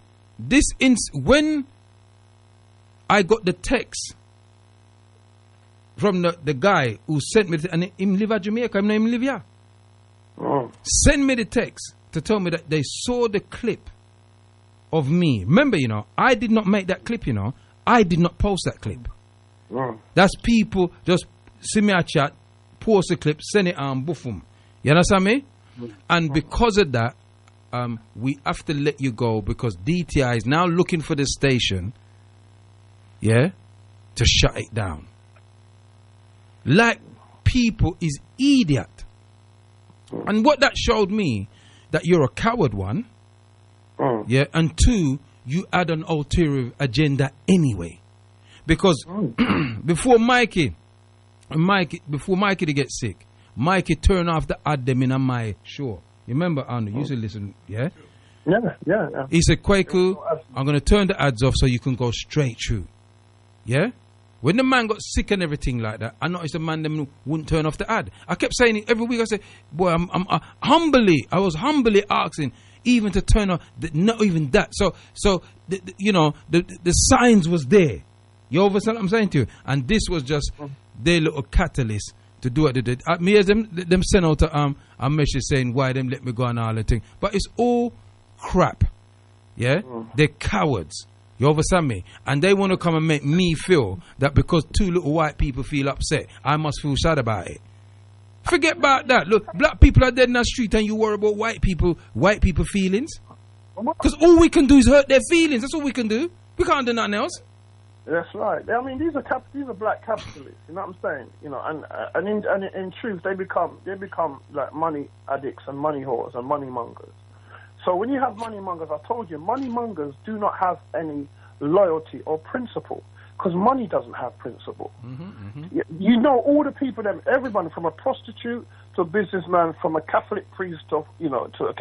I got the text from the guy who sent me, and him live at Jamaica, him name live here. Send me the text to tell me that they saw the clip of me. Remember, I did not make that clip, I did not post that clip. That's people just see me a chat, post a clip, send it on, boofum. You understand me? And because of that, we have to let you go because DTI is now looking for the station, to shut it down. Like people is idiot. And what that showed me, that you're a coward, one. And 2, you had an ulterior agenda anyway. Because before Mikey to get sick, Mikey turned off the ad them in my show. You remember, Arnold? You used to listen, yeah? Yeah. He said, Kwaku, I'm going to turn the ads off so you can go straight through. Yeah? When the man got sick and everything like that, I noticed the man them wouldn't turn off the ad. I kept saying it every week. I said, boy, I was humbly asking even to turn off, not even that. So the signs was there. You understand what I'm saying to you? And this was just their little catalyst to do what they did. Me as them sent out a message saying why them let me go and all the thing. But it's all crap. Yeah? They're cowards. You understand me? And they want to come and make me feel that because 2 little white people feel upset, I must feel sad about it. Forget about that. Look, black people are dead in the street and you worry about white people feelings. Because all we can do is hurt their feelings. That's all we can do. We can't do nothing else. That's right. I mean, these are black capitalists. You know what I'm saying? And in truth, they become like money addicts and money whores and money mongers. So when you have money mongers, I told you, money mongers do not have any loyalty or principle because money doesn't have principle. You know, all the people, everyone from a prostitute to a businessman, from a Catholic priest to to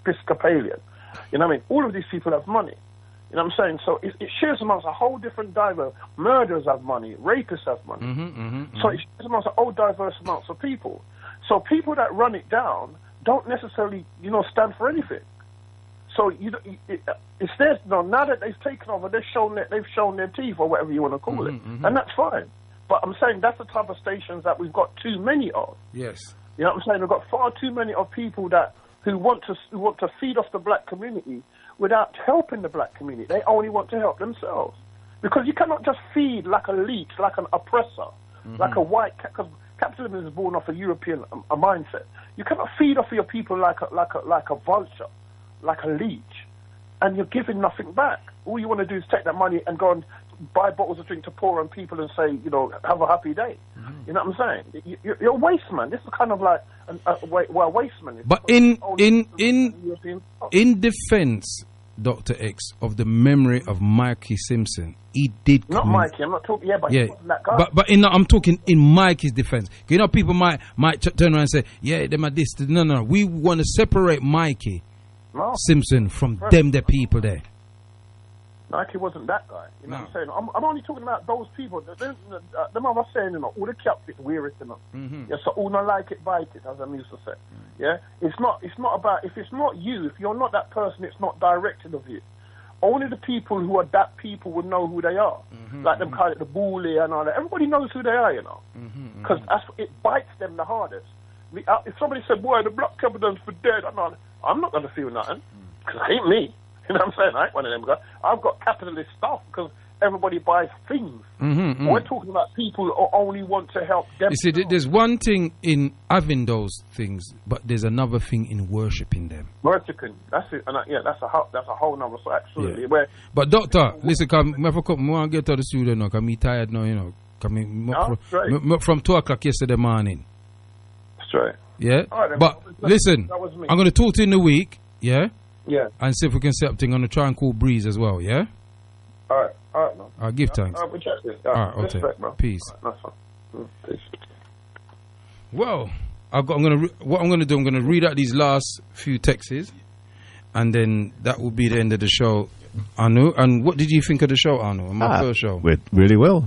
Episcopalian. You know what I mean? All of these people have money. You know what I'm saying? So it shares amongst a whole different diverse. Murderers have money. Rapists have money. So it shares amongst a whole diverse amounts of people. So people that run it down don't necessarily, stand for anything. So it's theirs now. Now that they've taken over, they've shown their teeth or whatever you want to call it, and that's fine. But I'm saying that's the type of stations that we've got too many of. Yes. You know what I'm saying? We've got far too many of people who want to feed off the black community without helping the black community. They only want to help themselves. Because you cannot just feed like a leech, like an oppressor, like a white... Because capitalism is born off a European a mindset. You cannot feed off your people like a vulture, like a leech, and you're giving nothing back. All you want to do is take that money and go and buy bottles of drink to poor and people and say, have a happy day. You know what I'm saying? You're a waste man. This is kind of like a waste man. But in defense Dr. X of the memory of Mikey Simpson. He did Not Mikey, I'm not talking, but he wasn't that guy. But I'm talking in Mikey's defense. You know, people might turn around and say, yeah, them are this. No. We want to separate Mikey Simpson from the people there. Mikey wasn't that guy. You know what I'm saying? I'm only talking about those people. The man was saying, all the captives wear it, Yeah, so all not like it, bite it, as I used to say. Yeah, it's not about, if it's not you, if you're not that person, it's not directed of you. Only the people who are that people will know who they are. Like them call it the bully and all that. Everybody knows who they are, you know. Because it bites them the hardest. If somebody said, boy, the black capitals for dead, I'm not going to feel nothing. Because it ain't me. You know what I'm saying? I ain't one of them guys. I've got capitalist stuff because everybody buys things. We're talking about people who only want to help them. You see, there's one thing in having those things, but there's another thing in worshipping them. Worshipping, that's it. And that's a whole number. So absolutely. Yeah. Where, but doctor, listen, I want to get to the studio now because I'm tired now, you know. From 2 o'clock yesterday morning. That's right. Yeah? All right, but listen, that was me. I'm going to talk to you in the week, yeah? Yeah. And see if we can set up thing. I'm going to try and call Breeze as well, yeah? All right, man. I'll give thanks. All right, we'll check this. All right, okay. Respect, bro. Peace. All right, peace. Well, I'm going to do, I'm going to read out these last few texts, and then that will be the end of the show, Anu. And what did you think of the show, Anu? My first show. Went really well,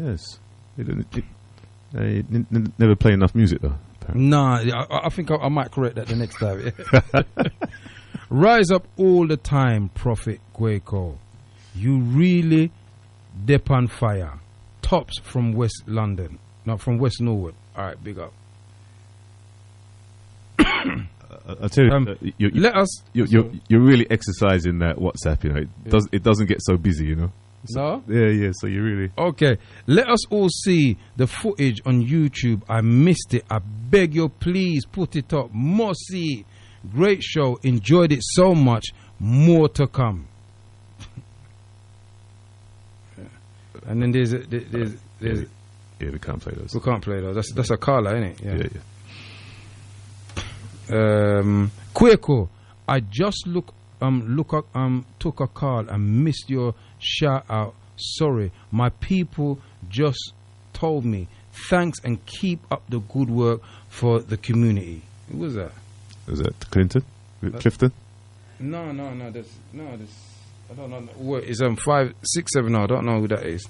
yes. Never play enough music, though. Nah, I think I might correct that the next time. Rise up all the time, Prophet Kwaku. You really dip on fire. Tops from West London. Not from West Norwood. All right, big up. I'll tell you, you're really exercising that WhatsApp, you know. It doesn't get so busy, you know. No? Yeah, so you really... Okay, let us all see the footage on YouTube. I missed it. I beg you, please put it up. More see. Great show. Enjoyed it so much. More to come. And then there's we can't play those. We can't play those. That's a caller, isn't it? Yeah. Kwaku, I just took a call and missed your shout out. Sorry, my people just told me. Thanks and keep up the good work for the community. Who was that? Was that Clinton? Clifton? No. That's I don't know. What is 567? I don't know who that is.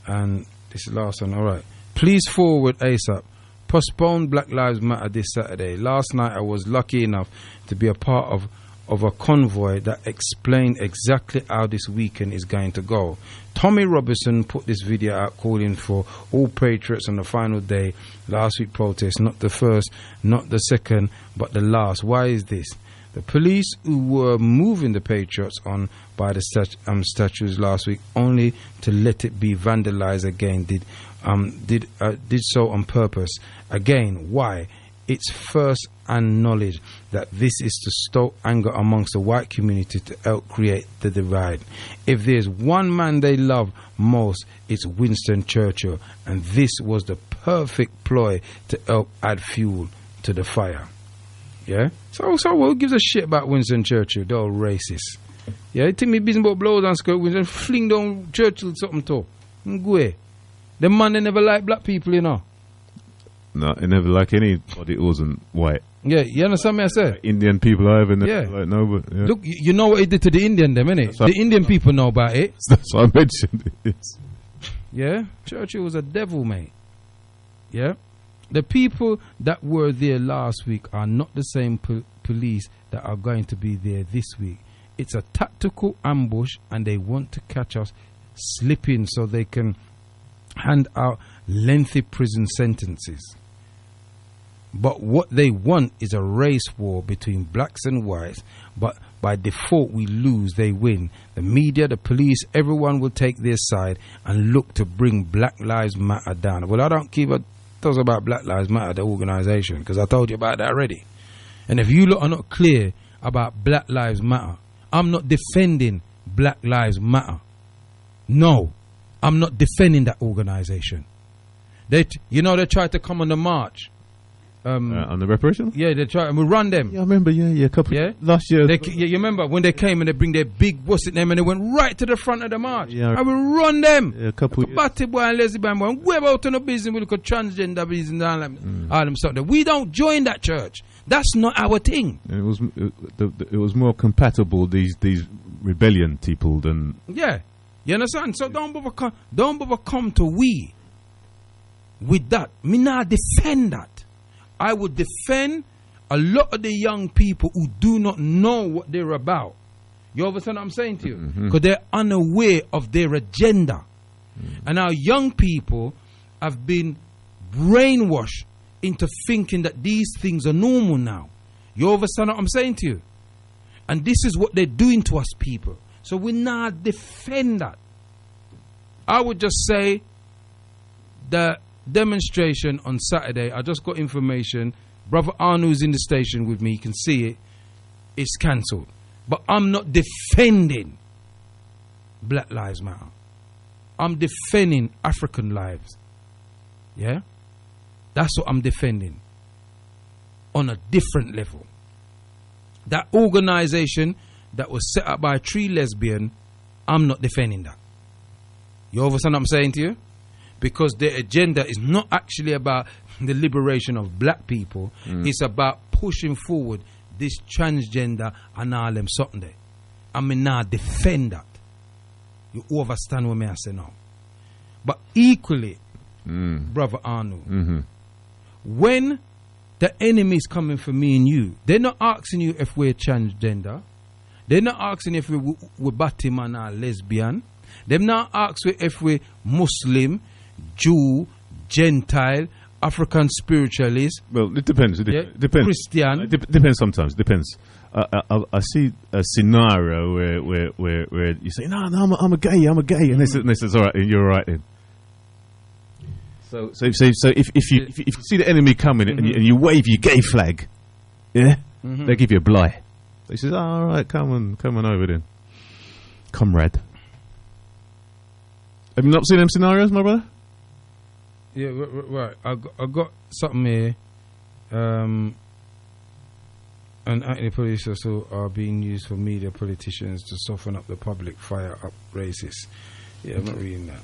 And this last one. All right. Please forward ASAP. Postpone Black Lives Matter this Saturday. Last night I was lucky enough to be a part of a convoy that explained exactly how this weekend is going to go. Tommy Robinson put this video out calling for all patriots on the final day. Last week protest, not the first, not the second, but the last. Why is this? The police who were moving the patriots on by the statues last week, only to let it be vandalized again, did so on purpose. Again, why? It's first and knowledge that this is to stoke anger amongst the white community to help create the divide. If there's one man they love most, it's Winston Churchill, and this was the perfect ploy to help add fuel to the fire. Yeah? So who gives a shit about Winston Churchill, the old racist? Yeah, you think me business about blows and skirt Winston, fling down Churchill something to. Ngwe. The man they never liked black people, you know. No, he never liked anybody who wasn't white. Yeah, you understand me I say? Indian people either, like, no, but yeah. Look, you know what he did to the Indian them, innit? The Indian people know about it. That's what I mentioned. Yeah, Churchill was a devil, mate. Yeah? The people that were there last week are not the same police that are going to be there this week. It's a tactical ambush and they want to catch us slipping so they can hand out lengthy prison sentences. But what they want is a race war between blacks and whites, but by default we lose, they win. The media, the police, everyone will take their side and look to bring Black Lives Matter down. Well, I don't give a toss about Black Lives Matter, the organisation, because I told you about that already. And if you lot are not clear about Black Lives Matter, I'm not defending Black Lives Matter. No, I'm not defending that organisation. They tried to come on the march on the reparation? Yeah, they try and we run them. Yeah, I remember. Yeah, a couple. Yeah, last year. You remember when they came and they bring their big what's it name and they went right to the front of the march. Yeah, I will run them. Yeah, a couple. Batty boy and lesbian boy, and we about no business. We look at transgender business and all them stuff. We don't join that church. That's not our thing. And it was more compatible these rebellion people than. Yeah, you understand. So don't bother come to we with that. Me not defend that. I would defend a lot of the young people who do not know what they're about. You understand what I'm saying to you? Because they're unaware of their agenda. And our young people have been brainwashed into thinking that these things are normal now. You understand what I'm saying to you? And this is what they're doing to us people. So we not defend that. I would just say that demonstration on Saturday, I just got information. Brother Arnu's in the station with me, you can see it. It's cancelled. But I'm not defending Black Lives Matter. I'm defending African lives. Yeah? That's what I'm defending. On a different level. That organization that was set up by 3 lesbians, I'm not defending that. You understand what I'm saying to you? Because their agenda is not actually about the liberation of black people. It's about pushing forward this transgender and all them something there. I mean, now defend that. You understand what I say now? But equally, Brother Arnold, when the enemy is coming for me and you, they're not asking you if we're transgender. They're not asking if we're Batman or lesbian. They're not asking if we're Muslim, Jew, Gentile, African spiritualist. Well, it depends. It depends. Christian. Depends sometimes. Depends. I see a scenario where you say, no, I'm a gay, and they say, all right, you're all right then. So if you see the enemy coming and you wave your gay flag, yeah, they give you a bligh. They say, all right, come on over then, comrade. Have you not seen them scenarios, my brother? Yeah, right. I got something here. And anti-police also are being used for media politicians to soften up the public, fire up racists. Yeah, I'm not reading that.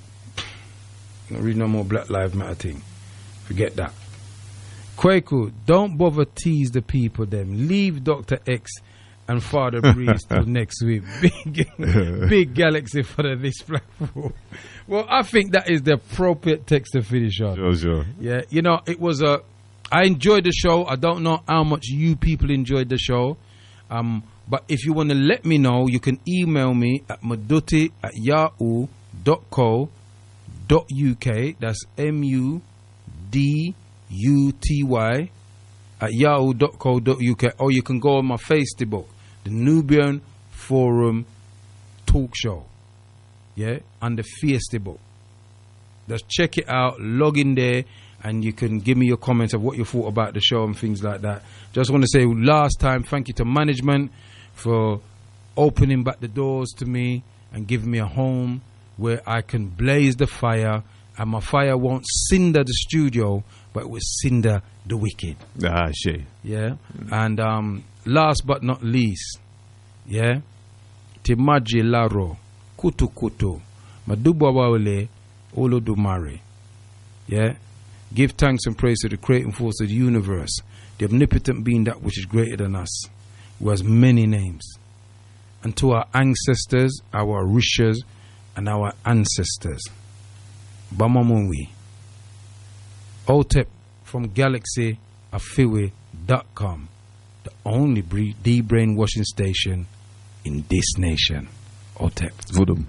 I'm not reading no more Black Lives Matter thing. Forget that. Kwaku, don't bother tease the people them. Leave Dr. X and Father Breeze till next week. Big galaxy for this platform. Well, I think that is the appropriate text to finish on. Sure. Yeah, you know, it was I enjoyed the show. I don't know how much you people enjoyed the show. But if you want to let me know, you can email me at muduti@yahoo.co.uk. That's MUDUTY @yahoo.co.uk. Or you can go on my Facebook, the Nubian Forum Talk Show. Yeah, and the Facebook. Just check it out, log in there, and you can give me your comments of what you thought about the show and things like that. Just want to say last time, thank you to management for opening back the doors to me and giving me a home where I can blaze the fire, and my fire won't cinder the studio, but it will cinder the wicked. Ah, shit. Yeah. And last but not least, yeah, Timaji Laro, Kutu, Maduba Wale, Olodumare. Yeah. Give thanks and praise to the creating force of the universe, the omnipotent being that which is greater than us, who has many names. And to our ancestors, our rishas, and our ancestors. Bamamunwi. Otep from galaxyafiwe.com, the only de-brainwashing station in this nation. Otep. Vodum.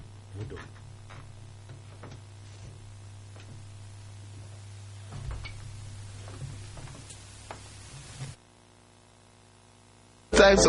Thanks.